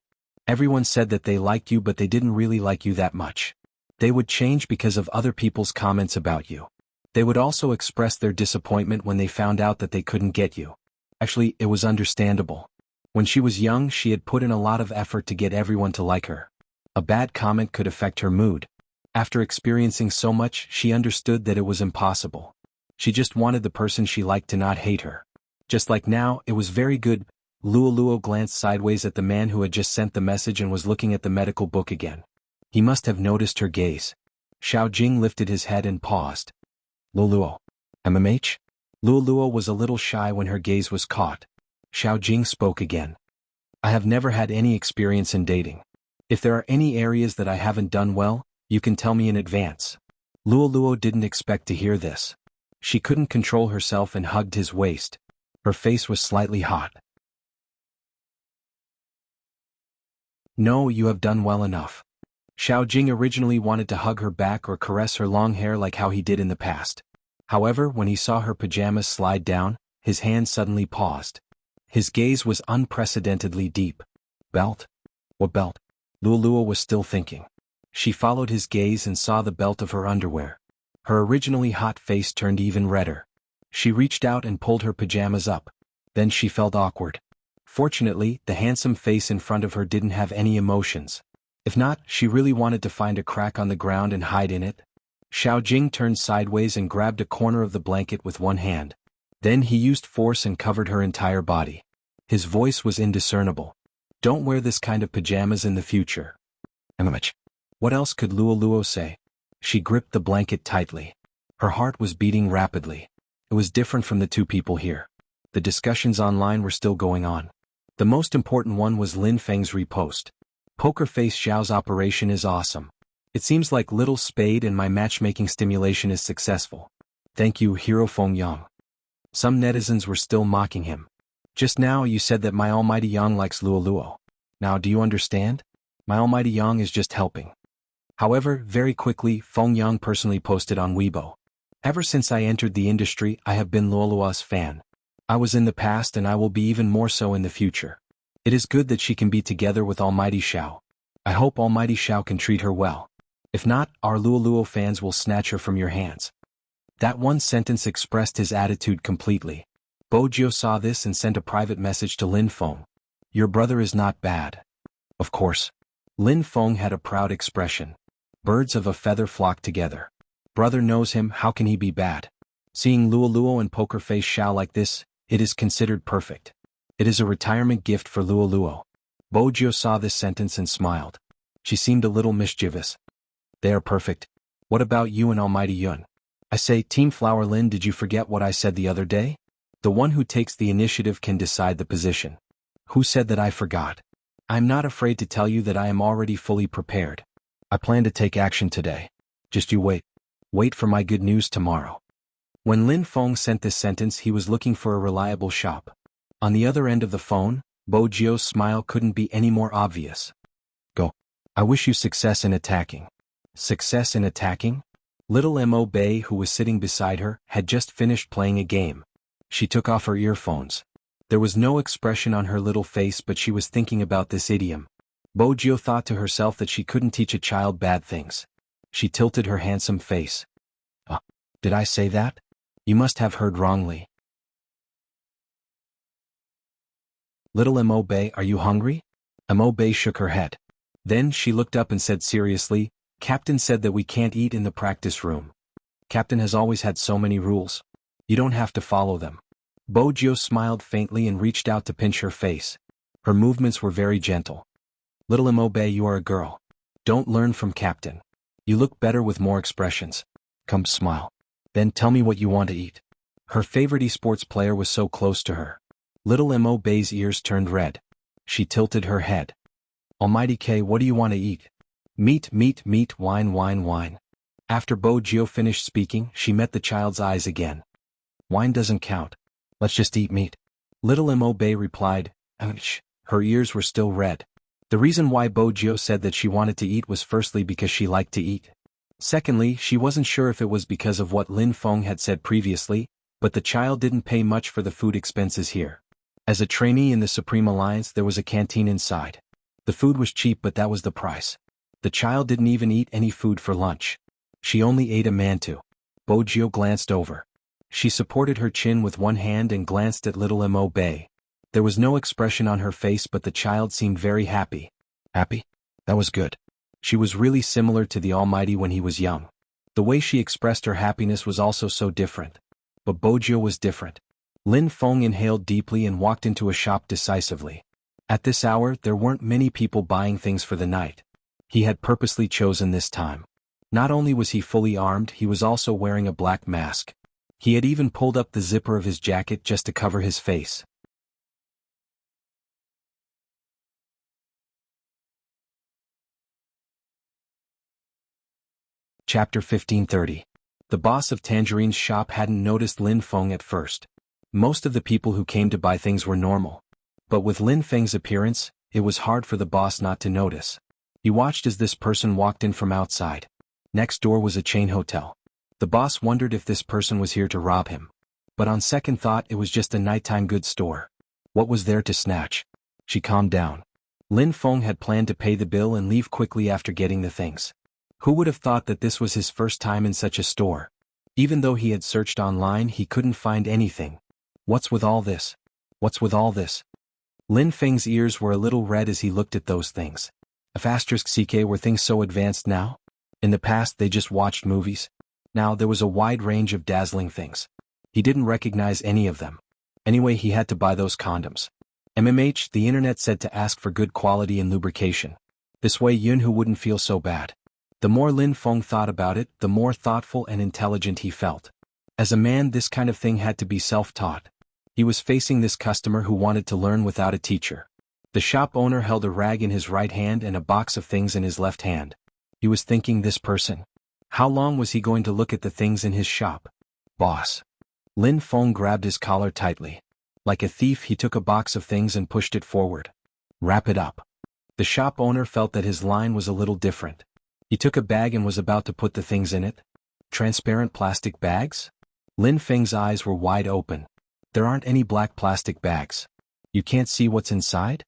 Everyone said that they liked you, but they didn't really like you that much. They would change because of other people's comments about you. They would also express their disappointment when they found out that they couldn't get you. Actually, it was understandable. When she was young, she had put in a lot of effort to get everyone to like her. A bad comment could affect her mood. After experiencing so much, she understood that it was impossible. She just wanted the person she liked to not hate her. Just like now, it was very good. Luo glanced sideways at the man who had just sent the message and was looking at the medical book again. He must have noticed her gaze. Xiaojing lifted his head and paused. Luo. MMH? Luo was a little shy when her gaze was caught. Xiaojing spoke again. I have never had any experience in dating. If there are any areas that I haven't done well, you can tell me in advance. Luo didn't expect to hear this. She couldn't control herself and hugged his waist. Her face was slightly hot. No, you have done well enough. Xiaojing originally wanted to hug her back or caress her long hair like how he did in the past. However, when he saw her pajamas slide down, his hand suddenly paused. His gaze was unprecedentedly deep. Belt? What belt? Luo was still thinking. She followed his gaze and saw the belt of her underwear. Her originally hot face turned even redder. She reached out and pulled her pajamas up. Then she felt awkward. Fortunately, the handsome face in front of her didn't have any emotions. If not, she really wanted to find a crack on the ground and hide in it. Xiaojing turned sideways and grabbed a corner of the blanket with one hand. Then he used force and covered her entire body. His voice was indiscernible. Don't wear this kind of pajamas in the future. MMH. What else could Luo say? She gripped the blanket tightly. Her heart was beating rapidly. It was different from the two people here. The discussions online were still going on. The most important one was Lin Feng's repost. Poker Face Xiao's operation is awesome. It seems like Little Spade and my matchmaking stimulation is successful. Thank you, Hero Feng Yang. Some netizens were still mocking him. Just now you said that my almighty Yang likes Luo Luo. Now do you understand? My almighty Yang is just helping. However, very quickly, Feng Yang personally posted on Weibo. Ever since I entered the industry, I have been Luo Luo's fan. I was in the past and I will be even more so in the future. It is good that she can be together with Almighty Xiao. I hope Almighty Xiao can treat her well. If not, our Luo Luo fans will snatch her from your hands. That one sentence expressed his attitude completely. Bo Jiu saw this and sent a private message to Lin Feng. Your brother is not bad. Of course. Lin Feng had a proud expression. Birds of a feather flock together. Brother knows him, how can he be bad? Seeing Luo Luo and Poker Face Xiao like this, it is considered perfect. It is a retirement gift for Luo Luo. Bo Jiu saw this sentence and smiled. She seemed a little mischievous. They are perfect. What about you and Almighty Yun? I say, Team Flower Lin, did you forget what I said the other day? The one who takes the initiative can decide the position. Who said that I forgot? I'm not afraid to tell you that I am already fully prepared. I plan to take action today. Just you wait. Wait for my good news tomorrow. When Lin Feng sent this sentence, he was looking for a reliable shop. On the other end of the phone, Bo Jiu's smile couldn't be any more obvious. Go. I wish you success in attacking. Success in attacking? Little Mo Bei, who was sitting beside her, had just finished playing a game. She took off her earphones. There was no expression on her little face, but she was thinking about this idiom. Bo Jiu thought to herself that she couldn't teach a child bad things. She tilted her handsome face. Did I say that? You must have heard wrongly. Little Mo Bei, are you hungry? Mo Bei shook her head. Then she looked up and said seriously, Captain said that we can't eat in the practice room. Captain has always had so many rules. You don't have to follow them. Bo Jiu smiled faintly and reached out to pinch her face. Her movements were very gentle. Little Mo Bei, you are a girl. Don't learn from Captain. You look better with more expressions. Come, smile. Then tell me what you want to eat. Her favorite esports player was so close to her. Little Mo Bei's ears turned red. She tilted her head. Almighty K, what do you want to eat? Meat, meat, meat, wine, wine, wine. After Bo Jiu finished speaking, she met the child's eyes again. Wine doesn't count. Let's just eat meat. Little Mo Bei replied, Ouch. Her ears were still red. The reason why Bo Jiu said that she wanted to eat was firstly because she liked to eat. Secondly, she wasn't sure if it was because of what Lin Feng had said previously, but the child didn't pay much for the food expenses here. As a trainee in the Supreme Alliance, there was a canteen inside. The food was cheap, but that was the price. The child didn't even eat any food for lunch. She only ate a mantou. Bo Jiu glanced over. She supported her chin with one hand and glanced at little Mo Bei. There was no expression on her face, but the child seemed very happy. Happy? That was good. She was really similar to the Almighty when he was young. The way she expressed her happiness was also so different. But Bo Jiu was different. Lin Feng inhaled deeply and walked into a shop decisively. At this hour, there weren't many people buying things for the night. He had purposely chosen this time. Not only was he fully armed, he was also wearing a black mask. He had even pulled up the zipper of his jacket just to cover his face. Chapter 1530. The boss of Tangerine's shop hadn't noticed Lin Feng at first. Most of the people who came to buy things were normal. But with Lin Feng's appearance, it was hard for the boss not to notice. He watched as this person walked in from outside. Next door was a chain hotel. The boss wondered if this person was here to rob him. But on second thought, it was just a nighttime goods store. What was there to snatch? She calmed down. Lin Feng had planned to pay the bill and leave quickly after getting the things. Who would have thought that this was his first time in such a store? Even though he had searched online, he couldn't find anything. What's with all this? What's with all this? Lin Feng's ears were a little red as he looked at those things. *CK, were things so advanced now? In the past they just watched movies. Now there was a wide range of dazzling things. He didn't recognize any of them. Anyway, he had to buy those condoms. The internet said to ask for good quality and lubrication. This way Yunhu wouldn't feel so bad. The more Lin Feng thought about it, the more thoughtful and intelligent he felt. As a man, this kind of thing had to be self-taught. He was facing this customer who wanted to learn without a teacher. The shop owner held a rag in his right hand and a box of things in his left hand. He was thinking, this person. How long was he going to look at the things in his shop? Boss. Lin Feng grabbed his collar tightly. Like a thief, he took a box of things and pushed it forward. Wrap it up. The shop owner felt that his line was a little different. He took a bag and was about to put the things in it. Transparent plastic bags? Lin Feng's eyes were wide open. There aren't any black plastic bags. You can't see what's inside?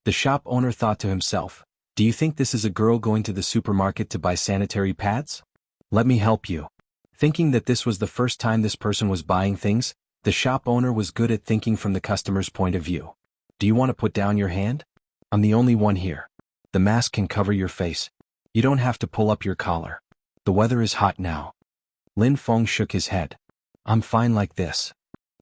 The shop owner thought to himself, do you think this is a girl going to the supermarket to buy sanitary pads? Let me help you. Thinking that this was the first time this person was buying things, the shop owner was good at thinking from the customer's point of view. Do you want to put down your hand? I'm the only one here. The mask can cover your face. You don't have to pull up your collar. The weather is hot now. Lin Feng shook his head. I'm fine like this.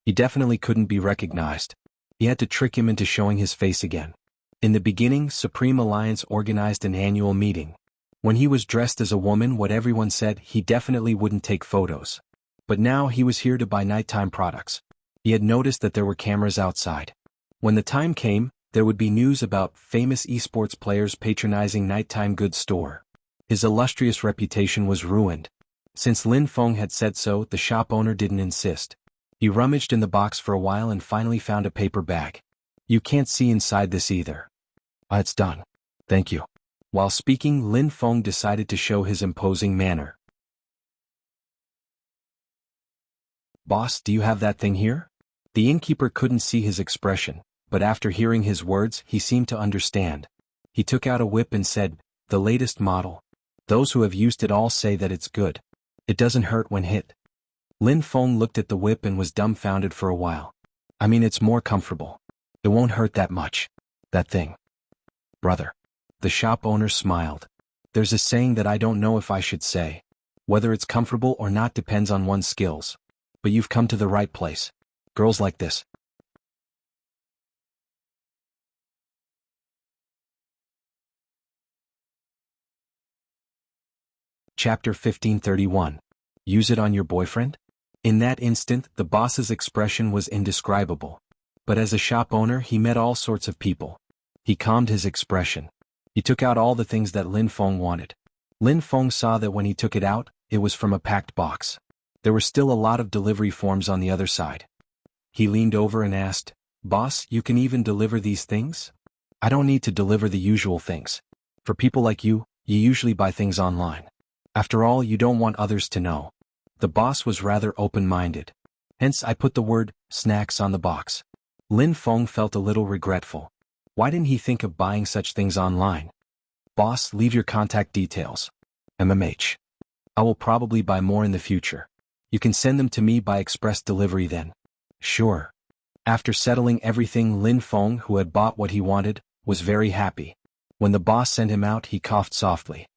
He definitely couldn't be recognized. He had to trick him into showing his face again. In the beginning, Supreme Alliance organized an annual meeting. When he was dressed as a woman, what everyone said, he definitely wouldn't take photos. But now he was here to buy nighttime products. He had noticed that there were cameras outside. When the time came, there would be news about famous esports players patronizing nighttime goods store. His illustrious reputation was ruined. Since Lin Feng had said so, the shop owner didn't insist. He rummaged in the box for a while and finally found a paper bag. You can't see inside this either. It's done. Thank you. While speaking, Lin Feng decided to show his imposing manner. Boss, do you have that thing here? The innkeeper couldn't see his expression, but after hearing his words, he seemed to understand. He took out a whip and said, the latest model. Those who have used it all say that it's good. It doesn't hurt when hit. Lin Feng looked at the whip and was dumbfounded for a while. I mean, it's more comfortable. It won't hurt that much. That thing. Brother. The shop owner smiled. There's a saying that I don't know if I should say. Whether it's comfortable or not depends on one's skills. But you've come to the right place. Girls like this. Chapter 1531. Use it on your boyfriend? In that instant, the boss's expression was indescribable. But as a shop owner, he met all sorts of people. He calmed his expression. He took out all the things that Lin Feng wanted. Lin Feng saw that when he took it out, it was from a packed box. There were still a lot of delivery forms on the other side. He leaned over and asked, Boss, you can even deliver these things? I don't need to deliver the usual things. For people like you, you usually buy things online. After all, you don't want others to know. The boss was rather open-minded. Hence I put the word, snacks on the box. Lin Feng felt a little regretful. Why didn't he think of buying such things online? Boss, leave your contact details. MMH. I will probably buy more in the future. You can send them to me by express delivery then. Sure. After settling everything, Lin Feng, who had bought what he wanted, was very happy. When the boss sent him out, he coughed softly.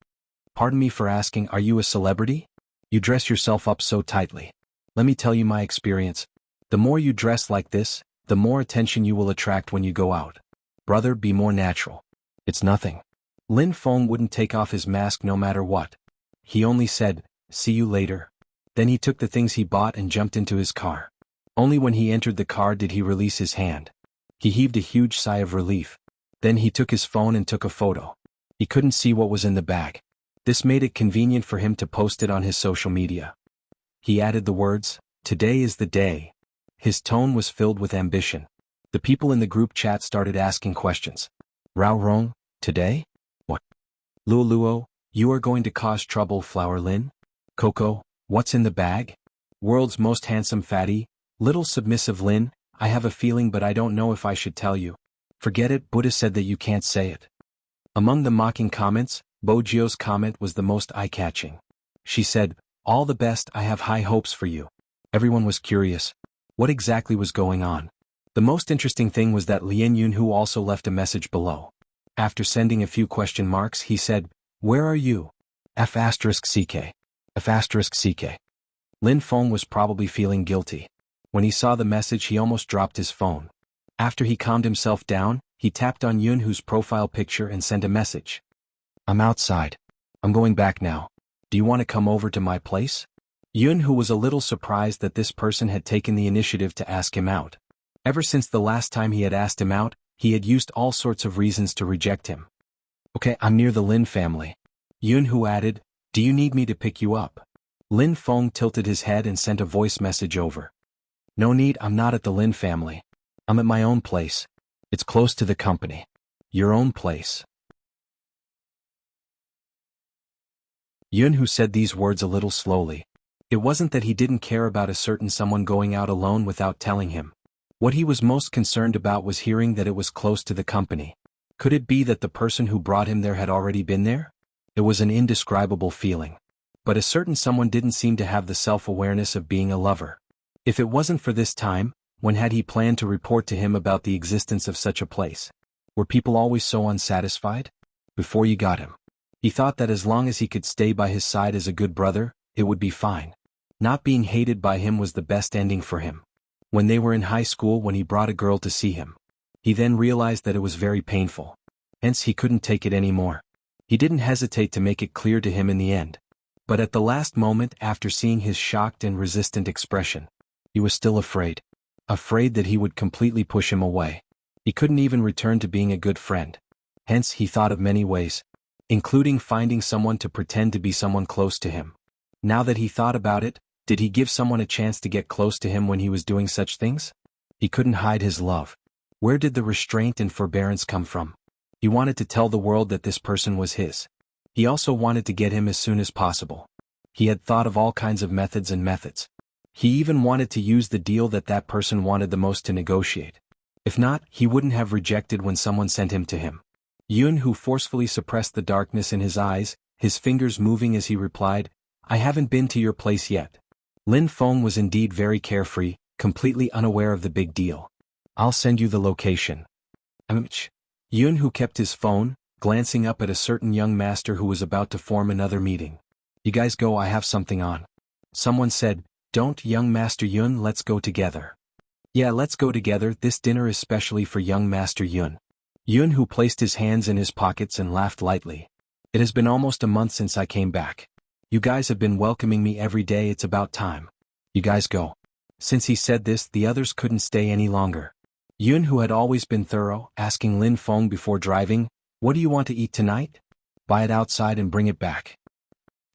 Pardon me for asking, are you a celebrity? You dress yourself up so tightly. Let me tell you my experience. The more you dress like this, the more attention you will attract when you go out. Brother, be more natural. It's nothing. Lin Feng wouldn't take off his mask no matter what. He only said, see you later. Then he took the things he bought and jumped into his car. Only when he entered the car did he release his hand. He heaved a huge sigh of relief. Then he took his phone and took a photo. He couldn't see what was in the bag. This made it convenient for him to post it on his social media. He added the words, today is the day. His tone was filled with ambition. The people in the group chat started asking questions. Rao Rong, today? What? Luo Luo, you are going to cause trouble, Flower Lin? Coco, what's in the bag? World's most handsome fatty, little submissive Lin, I have a feeling but I don't know if I should tell you. Forget it, Buddha said that you can't say it. Among the mocking comments, Bojio's comment was the most eye-catching. She said, all the best, I have high hopes for you. Everyone was curious. What exactly was going on? The most interesting thing was that Lien Yunhu also left a message below. After sending a few question marks, he said, where are you? F***CK. F***CK. Lin Feng was probably feeling guilty. When he saw the message, he almost dropped his phone. After he calmed himself down, he tapped on Yunhu's profile picture and sent a message. I'm outside. I'm going back now. Do you want to come over to my place? Yun, who was a little surprised that this person had taken the initiative to ask him out. Ever since the last time he had asked him out, he had used all sorts of reasons to reject him. Okay, I'm near the Lin family. Yun, who added, do you need me to pick you up? Lin Feng tilted his head and sent a voice message over. No need, I'm not at the Lin family. I'm at my own place. It's close to the company. Your own place. Yun, who said these words a little slowly. It wasn't that he didn't care about a certain someone going out alone without telling him. What he was most concerned about was hearing that it was close to the company. Could it be that the person who brought him there had already been there? It was an indescribable feeling. But a certain someone didn't seem to have the self-awareness of being a lover. If it wasn't for this time, when had he planned to report to him about the existence of such a place? Were people always so unsatisfied? Before you got him. He thought that as long as he could stay by his side as a good brother, it would be fine. Not being hated by him was the best ending for him. When they were in high school, when he brought a girl to see him, he then realized that it was very painful. Hence he couldn't take it anymore. He didn't hesitate to make it clear to him in the end. But at the last moment, after seeing his shocked and resistant expression, he was still afraid. Afraid that he would completely push him away. He couldn't even return to being a good friend. Hence he thought of many ways, including finding someone to pretend to be someone close to him. Now that he thought about it, did he give someone a chance to get close to him when he was doing such things? He couldn't hide his love. Where did the restraint and forbearance come from? He wanted to tell the world that this person was his. He also wanted to get him as soon as possible. He had thought of all kinds of methods. He even wanted to use the deal that person wanted the most to negotiate. If not, he wouldn't have rejected when someone sent him to him. Yun, who forcefully suppressed the darkness in his eyes, his fingers moving as he replied, I haven't been to your place yet. Lin Feng was indeed very carefree, completely unaware of the big deal. I'll send you the location. Yun, who kept his phone, glancing up at a certain young master who was about to form another meeting. You guys go, I have something on. Someone said, don't, young Master Yun, let's go together. Yeah, let's go together, this dinner is specially for young Master Yun. Yun, who placed his hands in his pockets and laughed lightly. It has been almost a month since I came back. You guys have been welcoming me every day, it's about time. You guys go. Since he said this, the others couldn't stay any longer. Yun, who had always been thorough, asking Lin Feng before driving, what do you want to eat tonight? Buy it outside and bring it back.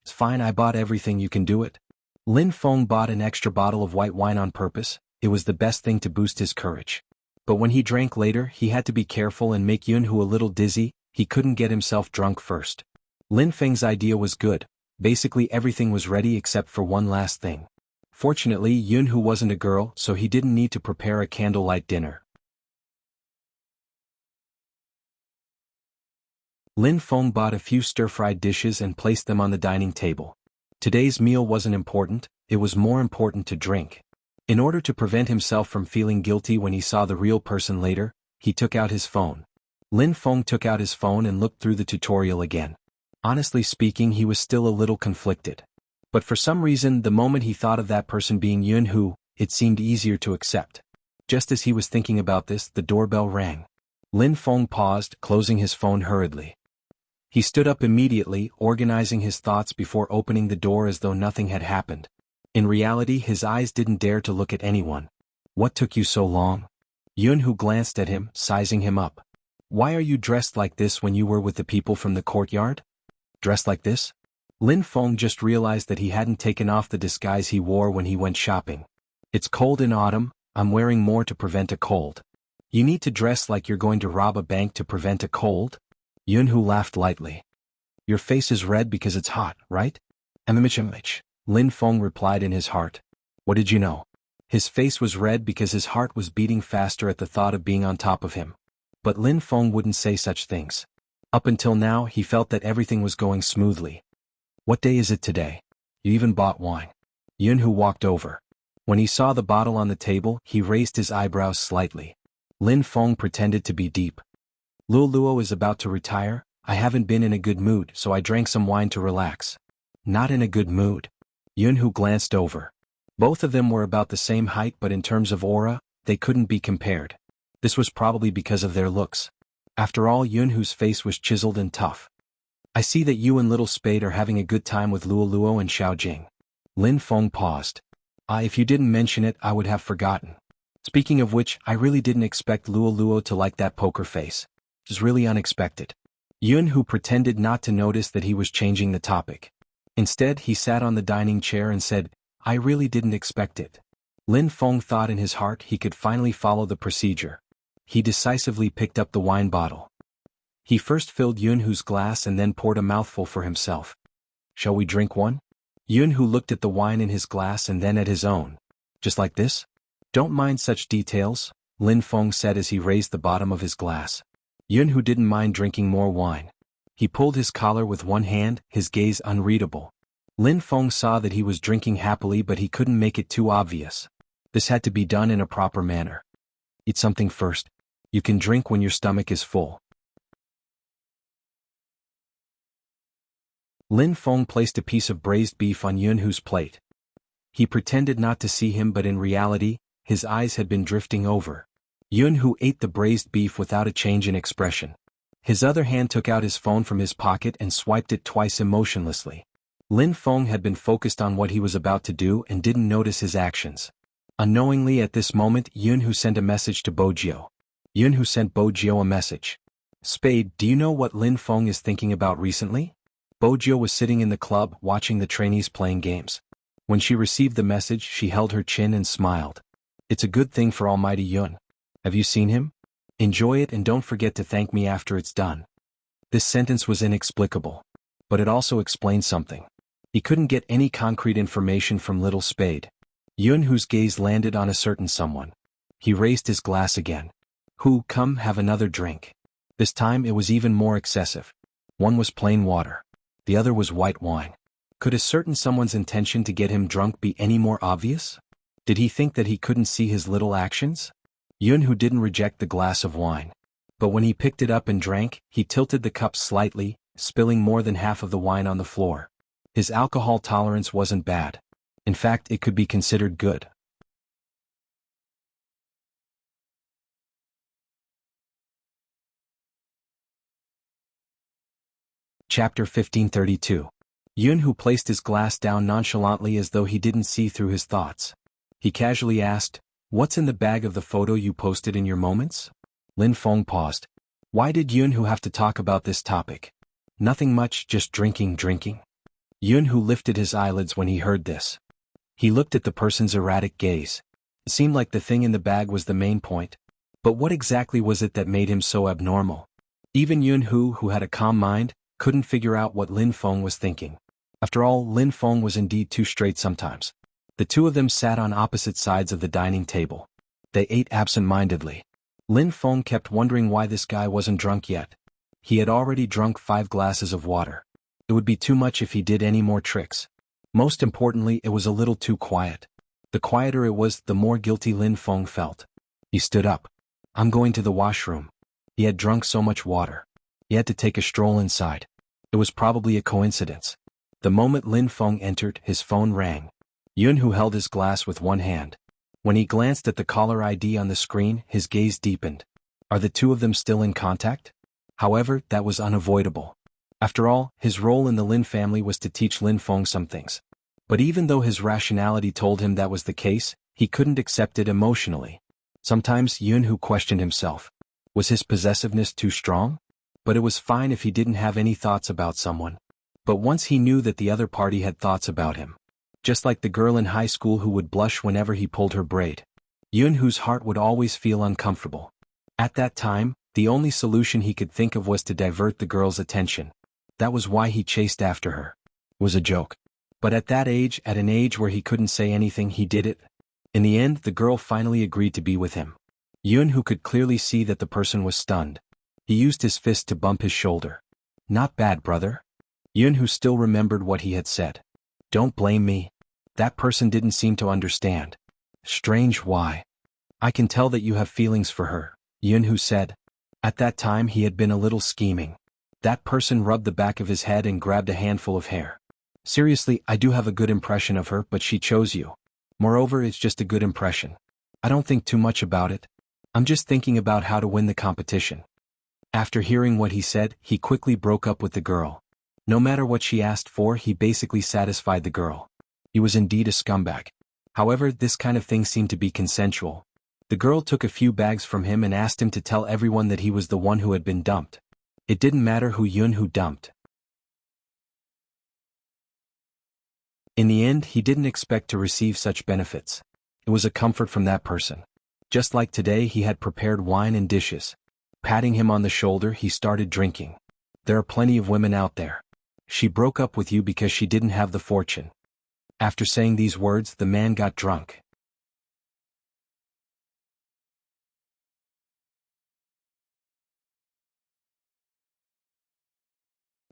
It's fine, I bought everything, you can do it. Lin Feng bought an extra bottle of white wine on purpose. It was the best thing to boost his courage. But when he drank later, he had to be careful and make Yun, who a little dizzy. He couldn't get himself drunk first. Lin Feng's idea was good. Basically everything was ready except for one last thing. Fortunately, Yun, who wasn't a girl, so he didn't need to prepare a candlelight dinner. Lin Feng bought a few stir-fried dishes and placed them on the dining table. Today's meal wasn't important, it was more important to drink. In order to prevent himself from feeling guilty when he saw the real person later, he took out his phone. Lin Feng took out his phone and looked through the tutorial again. Honestly speaking, he was still a little conflicted. But for some reason, the moment he thought of that person being Yun, who, it seemed easier to accept. Just as he was thinking about this, the doorbell rang. Lin Feng paused, closing his phone hurriedly. He stood up immediately, organizing his thoughts before opening the door as though nothing had happened. In reality, his eyes didn't dare to look at anyone. What took you so long? Yun, who glanced at him, sizing him up. Why are you dressed like this when you were with the people from the courtyard? Dressed like this? Lin Feng just realized that he hadn't taken off the disguise he wore when he went shopping. It's cold in autumn, I'm wearing more to prevent a cold. You need to dress like you're going to rob a bank to prevent a cold? Yun, who laughed lightly. Your face is red because it's hot, right? Lin Feng replied in his heart. What did you know? His face was red because his heart was beating faster at the thought of being on top of him. But Lin Feng wouldn't say such things. Up until now, he felt that everything was going smoothly. What day is it today? You even bought wine. Yun, who walked over. When he saw the bottle on the table, he raised his eyebrows slightly. Lin Feng pretended to be deep. Luo is about to retire. I haven't been in a good mood, so I drank some wine to relax. Not in a good mood. Yun, who glanced over. Both of them were about the same height, but in terms of aura, they couldn't be compared. This was probably because of their looks. After all, Yun, whose face was chiseled and tough. I see that you and Little Spade are having a good time with Luo Luo and Xiao Jing. Lin Feng paused. If you didn't mention it, I would have forgotten. Speaking of which, I really didn't expect Luo Luo to like that poker face. It was really unexpected. Yun, who pretended not to notice that he was changing the topic. Instead, he sat on the dining chair and said, I really didn't expect it. Lin Feng thought in his heart he could finally follow the procedure. He decisively picked up the wine bottle. He first filled Yunhu's glass and then poured a mouthful for himself. Shall we drink one? Yunhu looked at the wine in his glass and then at his own. Just like this? Don't mind such details, Lin Feng said as he raised the bottom of his glass. Yunhu didn't mind drinking more wine. He pulled his collar with one hand, his gaze unreadable. Lin Feng saw that he was drinking happily, but he couldn't make it too obvious. This had to be done in a proper manner. Eat something first. You can drink when your stomach is full. Lin Feng placed a piece of braised beef on Yunhu's plate. He pretended not to see him, but in reality, his eyes had been drifting over. Yunhu ate the braised beef without a change in expression. His other hand took out his phone from his pocket and swiped it twice emotionlessly. Lin Feng had been focused on what he was about to do and didn't notice his actions. Unknowingly at this moment, Yunhu sent a message to Bojio. Yunhu sent Bojio a message. Spade, do you know what Lin Feng is thinking about recently? Bojio was sitting in the club watching the trainees playing games. When she received the message, she held her chin and smiled. It's a good thing for Almighty Yun. Have you seen him? Enjoy it and don't forget to thank me after it's done. This sentence was inexplicable. But it also explained something. He couldn't get any concrete information from Little Spade. Yunhu's gaze landed on a certain someone. He raised his glass again. Who, come have another drink. This time it was even more excessive. One was plain water. The other was white wine. Could a certain someone's intention to get him drunk be any more obvious? Did he think that he couldn't see his little actions? Yunhu didn't reject the glass of wine. But when he picked it up and drank, he tilted the cup slightly, spilling more than half of the wine on the floor. His alcohol tolerance wasn't bad. In fact, it could be considered good. Chapter 1532. Yunhu placed his glass down nonchalantly as though he didn't see through his thoughts. He casually asked, What's in the bag of the photo you posted in your moments? Lin Feng paused. Why did Yunhu have to talk about this topic? Nothing much, just drinking. Yunhu lifted his eyelids when he heard this. He looked at the person's erratic gaze. It seemed like the thing in the bag was the main point. But what exactly was it that made him so abnormal? Even Yunhu, who had a calm mind, couldn't figure out what Lin Feng was thinking. After all, Lin Feng was indeed too straight sometimes. The two of them sat on opposite sides of the dining table. They ate absent-mindedly. Lin Feng kept wondering why this guy wasn't drunk yet. He had already drunk 5 glasses of water. It would be too much if he did any more tricks. Most importantly, it was a little too quiet. The quieter it was, the more guilty Lin Feng felt. He stood up. I'm going to the washroom. He had drunk so much water. He had to take a stroll inside. It was probably a coincidence. The moment Lin Feng entered, his phone rang. Yunhu held his glass with one hand. When he glanced at the caller ID on the screen, his gaze deepened. Are the two of them still in contact? However, that was unavoidable. After all, his role in the Lin family was to teach Lin Feng some things. But even though his rationality told him that was the case, he couldn't accept it emotionally. Sometimes Yunhu questioned himself. Was his possessiveness too strong? But it was fine if he didn't have any thoughts about someone. But once he knew that the other party had thoughts about him. Just like the girl in high school who would blush whenever he pulled her braid. Yunhu's heart would always feel uncomfortable. At that time, the only solution he could think of was to divert the girl's attention. That was why he chased after her. It was a joke. But at that age, at an age where he couldn't say anything, he did it. In the end, the girl finally agreed to be with him. Yunhu could clearly see that the person was stunned. He used his fist to bump his shoulder. Not bad, brother. Yunhu still remembered what he had said. Don't blame me. That person didn't seem to understand. Strange, why? I can tell that you have feelings for her, Yunhu said. At that time he had been a little scheming. That person rubbed the back of his head and grabbed a handful of hair. Seriously, I do have a good impression of her, but she chose you. Moreover, it's just a good impression. I don't think too much about it. I'm just thinking about how to win the competition. After hearing what he said, he quickly broke up with the girl. No matter what she asked for, he basically satisfied the girl. He was indeed a scumbag. However, this kind of thing seemed to be consensual. The girl took a few bags from him and asked him to tell everyone that he was the one who had been dumped. It didn't matter who Jianghu dumped. In the end, he didn't expect to receive such benefits. It was a comfort from that person. Just like today, he had prepared wine and dishes. Patting him on the shoulder, he started drinking. There are plenty of women out there. She broke up with you because she didn't have the fortune. After saying these words, the man got drunk.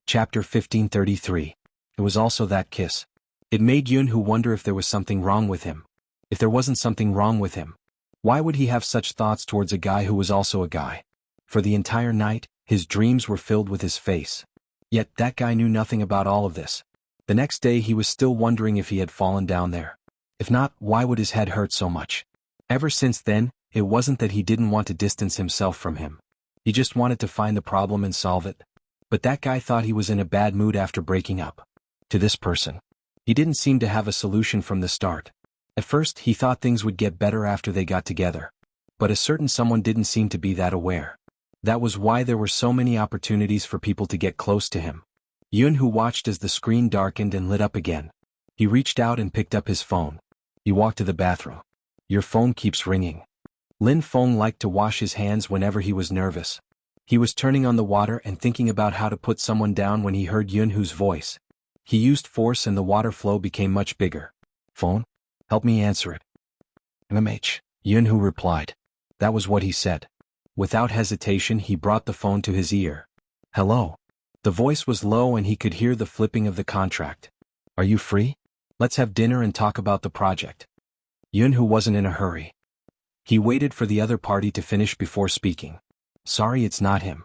Chapter 1533. It was also that kiss. It made Jianghu wonder if there was something wrong with him. If there wasn't something wrong with him, why would he have such thoughts towards a guy who was also a guy? For the entire night, his dreams were filled with his face. Yet that guy knew nothing about all of this. The next day he was still wondering if he had fallen down there. If not, why would his head hurt so much? Ever since then, it wasn't that he didn't want to distance himself from him. He just wanted to find the problem and solve it. But that guy thought he was in a bad mood after breaking up. To this person, he didn't seem to have a solution from the start. At first, he thought things would get better after they got together. But a certain someone didn't seem to be that aware. That was why there were so many opportunities for people to get close to him. Jianghu watched as the screen darkened and lit up again. He reached out and picked up his phone. He walked to the bathroom. Your phone keeps ringing. Lin Feng liked to wash his hands whenever he was nervous. He was turning on the water and thinking about how to put someone down when he heard Jianghu's voice. He used force and the water flow became much bigger. Phone? Help me answer it. MMH. Jianghu replied. That was what he said. Without hesitation, he brought the phone to his ear. Hello. The voice was low and he could hear the flipping of the contract. Are you free? Let's have dinner and talk about the project. Jianghu wasn't in a hurry. He waited for the other party to finish before speaking. Sorry, it's not him.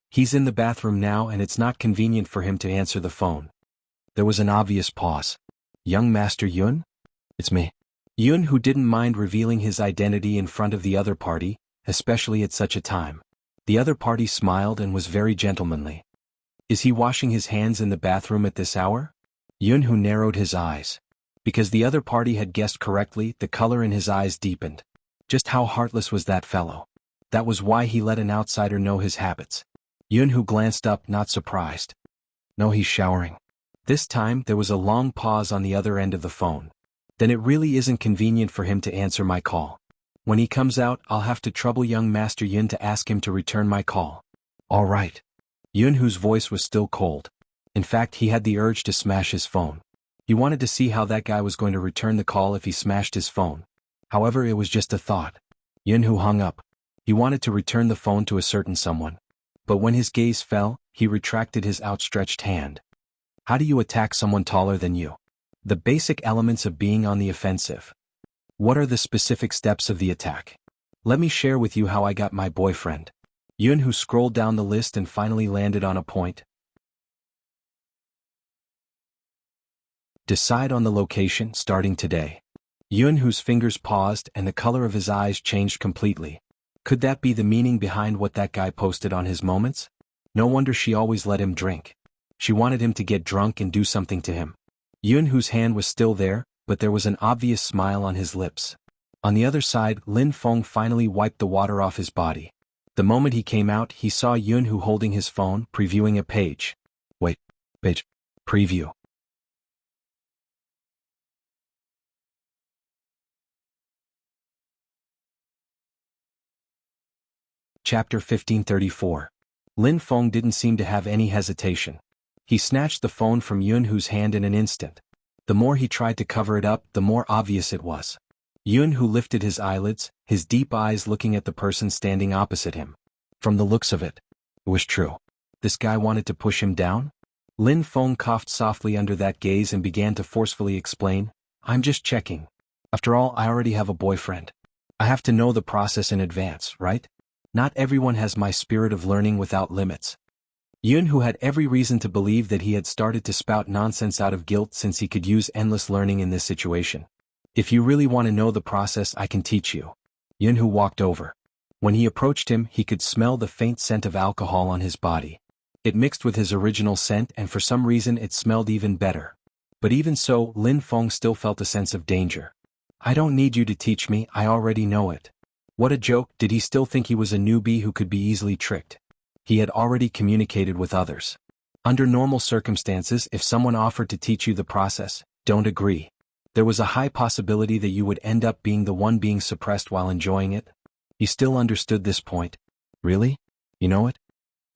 He's in the bathroom now and it's not convenient for him to answer the phone. There was an obvious pause. Young Master Yun? It's me. Yun, who didn't mind revealing his identity in front of the other party, especially at such a time. The other party smiled and was very gentlemanly. Is he washing his hands in the bathroom at this hour? Yun, who narrowed his eyes. Because the other party had guessed correctly, the color in his eyes deepened. Just how heartless was that fellow? That was why he let an outsider know his habits. Yun, who glanced up, not surprised. No, he's showering. This time, there was a long pause on the other end of the phone. Then it really isn't convenient for him to answer my call. When he comes out, I'll have to trouble young Master Yun to ask him to return my call. All right. Yun, whose voice was still cold. In fact, he had the urge to smash his phone. He wanted to see how that guy was going to return the call if he smashed his phone. However, it was just a thought. Yun, who hung up. He wanted to return the phone to a certain someone. But when his gaze fell, he retracted his outstretched hand. How do you attack someone taller than you? The basic elements of being on the offensive. What are the specific steps of the attack? Let me share with you how I got my boyfriend. Yun, who scrolled down the list and finally landed on a point. Decide on the location starting today. Yun, whose fingers paused and the color of his eyes changed completely. Could that be the meaning behind what that guy posted on his moments? No wonder she always let him drink. She wanted him to get drunk and do something to him. Yun, whose hand was still there, but there was an obvious smile on his lips. On the other side, Lin Feng finally wiped the water off his body. The moment he came out, he saw Yun, who holding his phone, previewing a page. Wait. Page. Preview. Chapter 1534. Lin Feng didn't seem to have any hesitation. He snatched the phone from Yun, whose hand in an instant. The more he tried to cover it up, the more obvious it was. Yun, who lifted his eyelids, his deep eyes looking at the person standing opposite him. From the looks of it, it was true. This guy wanted to push him down? Lin Feng coughed softly under that gaze and began to forcefully explain, I'm just checking. After all, I already have a boyfriend. I have to know the process in advance, right? Not everyone has my spirit of learning without limits. Yun, who had every reason to believe that he had started to spout nonsense out of guilt since he could use endless learning in this situation. If you really want to know the process, I can teach you. Yun, who walked over. When he approached him, he could smell the faint scent of alcohol on his body. It mixed with his original scent and for some reason it smelled even better. But even so, Lin Feng still felt a sense of danger. I don't need you to teach me, I already know it. What a joke, did he still think he was a newbie who could be easily tricked? He had already communicated with others. Under normal circumstances, if someone offered to teach you the process, don't agree. There was a high possibility that you would end up being the one being suppressed while enjoying it. He still understood this point. Really? You know it?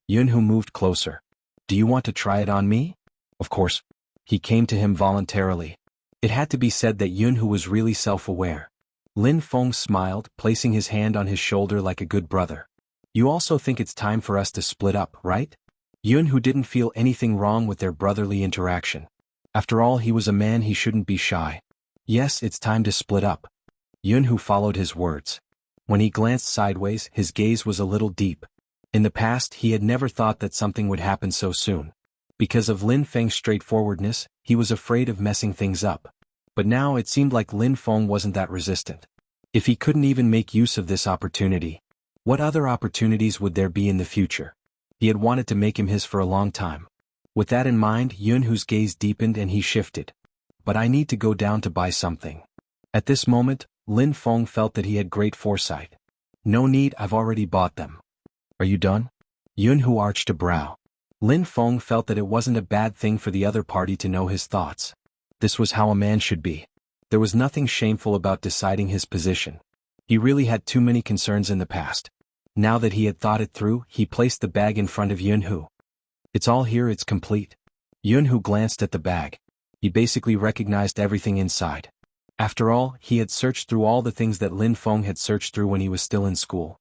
Jianghu moved closer. Do you want to try it on me? Of course. He came to him voluntarily. It had to be said that Jianghu was really self-aware. Lin Feng smiled, placing his hand on his shoulder like a good brother. You also think it's time for us to split up, right? Jianghu didn't feel anything wrong with their brotherly interaction. After all, he was a man, he shouldn't be shy. Yes, it's time to split up. Jianghu followed his words. When he glanced sideways, his gaze was a little deep. In the past, he had never thought that something would happen so soon. Because of Lin Feng's straightforwardness, he was afraid of messing things up. But now it seemed like Lin Feng wasn't that resistant. If he couldn't even make use of this opportunity, what other opportunities would there be in the future? He had wanted to make him his for a long time. With that in mind, Jianghu's gaze deepened and he shifted. But I need to go down to buy something. At this moment, Lin Feng felt that he had great foresight. No need, I've already bought them. Are you done? Jianghu arched a brow. Lin Feng felt that it wasn't a bad thing for the other party to know his thoughts. This was how a man should be. There was nothing shameful about deciding his position. He really had too many concerns in the past. Now that he had thought it through, he placed the bag in front of Jianghu. It's all here, it's complete. Jianghu glanced at the bag. He basically recognized everything inside. After all, he had searched through all the things that Lin Feng had searched through when he was still in school.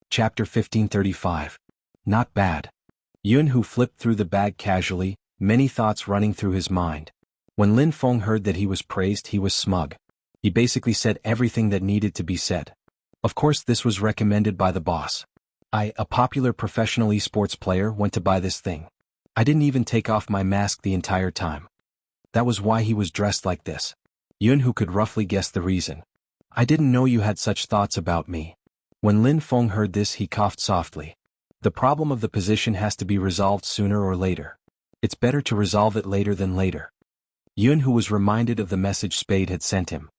Chapter 1535. Not bad. Jianghu flipped through the bag casually, many thoughts running through his mind. When Lin Feng heard that he was praised, he was smug. He basically said everything that needed to be said. Of course, this was recommended by the boss. I, a popular professional esports player, went to buy this thing. I didn't even take off my mask the entire time. That was why he was dressed like this. Jianghu could roughly guess the reason. I didn't know you had such thoughts about me. When Lin Feng heard this, he coughed softly. The problem of the position has to be resolved sooner or later. It's better to resolve it later than later. Jianghu was reminded of the message Spade had sent him.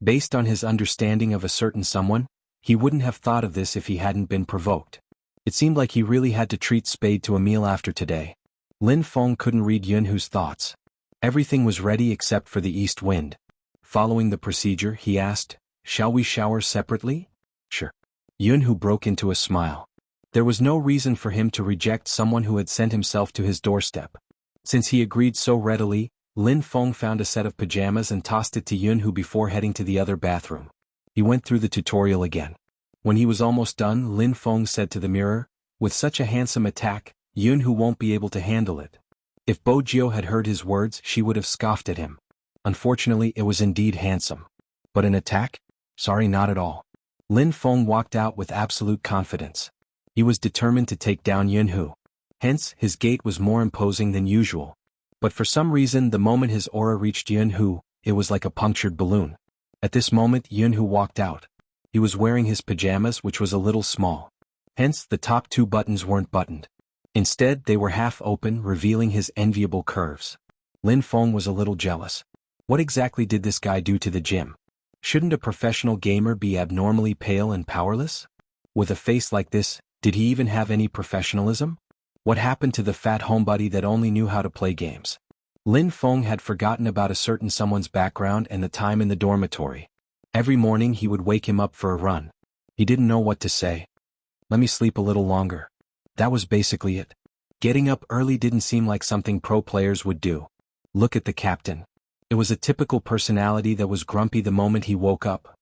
Based on his understanding of a certain someone, he wouldn't have thought of this if he hadn't been provoked. It seemed like he really had to treat Spade to a meal after today. Lin Feng couldn't read Jianghu's thoughts. Everything was ready except for the east wind. Following the procedure, he asked, "Shall we shower separately?" "Sure." Jianghu broke into a smile. There was no reason for him to reject someone who had sent himself to his doorstep. Since he agreed so readily, Lin Feng found a set of pajamas and tossed it to Jianghu before heading to the other bathroom. He went through the tutorial again. When he was almost done, Lin Feng said to the mirror, "With such a handsome attack, Jianghu won't be able to handle it." If Bo Jiao had heard his words, she would have scoffed at him. Unfortunately, it was indeed handsome. But an attack? Sorry, not at all. Lin Feng walked out with absolute confidence. He was determined to take down Jianghu. Hence, his gait was more imposing than usual. But for some reason, the moment his aura reached Jianghu, it was like a punctured balloon. At this moment, Jianghu walked out. He was wearing his pajamas, which was a little small. Hence, the top two buttons weren't buttoned. Instead, they were half open, revealing his enviable curves. Lin Feng was a little jealous. What exactly did this guy do to the gym? Shouldn't a professional gamer be abnormally pale and powerless? With a face like this, did he even have any professionalism? What happened to the fat homebody that only knew how to play games? Lin Feng had forgotten about a certain someone's background and the time in the dormitory. Every morning he would wake him up for a run. He didn't know what to say. Let me sleep a little longer. That was basically it. Getting up early didn't seem like something pro players would do. Look at the captain. It was a typical personality that was grumpy the moment he woke up.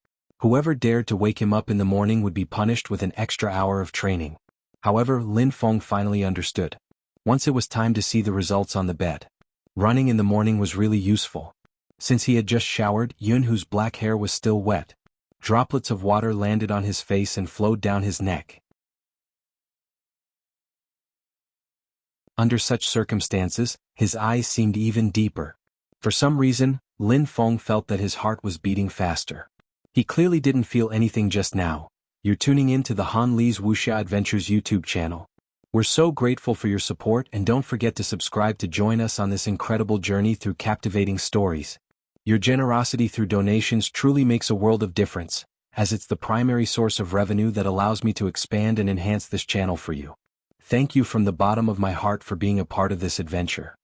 Whoever dared to wake him up in the morning would be punished with an extra hour of training. However, Lin Feng finally understood. Once it was time to see the results on the bed. Running in the morning was really useful. Since he had just showered, Jianghu's black hair was still wet. Droplets of water landed on his face and flowed down his neck. Under such circumstances, his eyes seemed even deeper. For some reason, Lin Feng felt that his heart was beating faster. He clearly didn't feel anything just now. You're tuning in to the Han Li's Wuxia Adventures YouTube channel. We're so grateful for your support, and don't forget to subscribe to join us on this incredible journey through captivating stories. Your generosity through donations truly makes a world of difference, as it's the primary source of revenue that allows me to expand and enhance this channel for you. Thank you from the bottom of my heart for being a part of this adventure.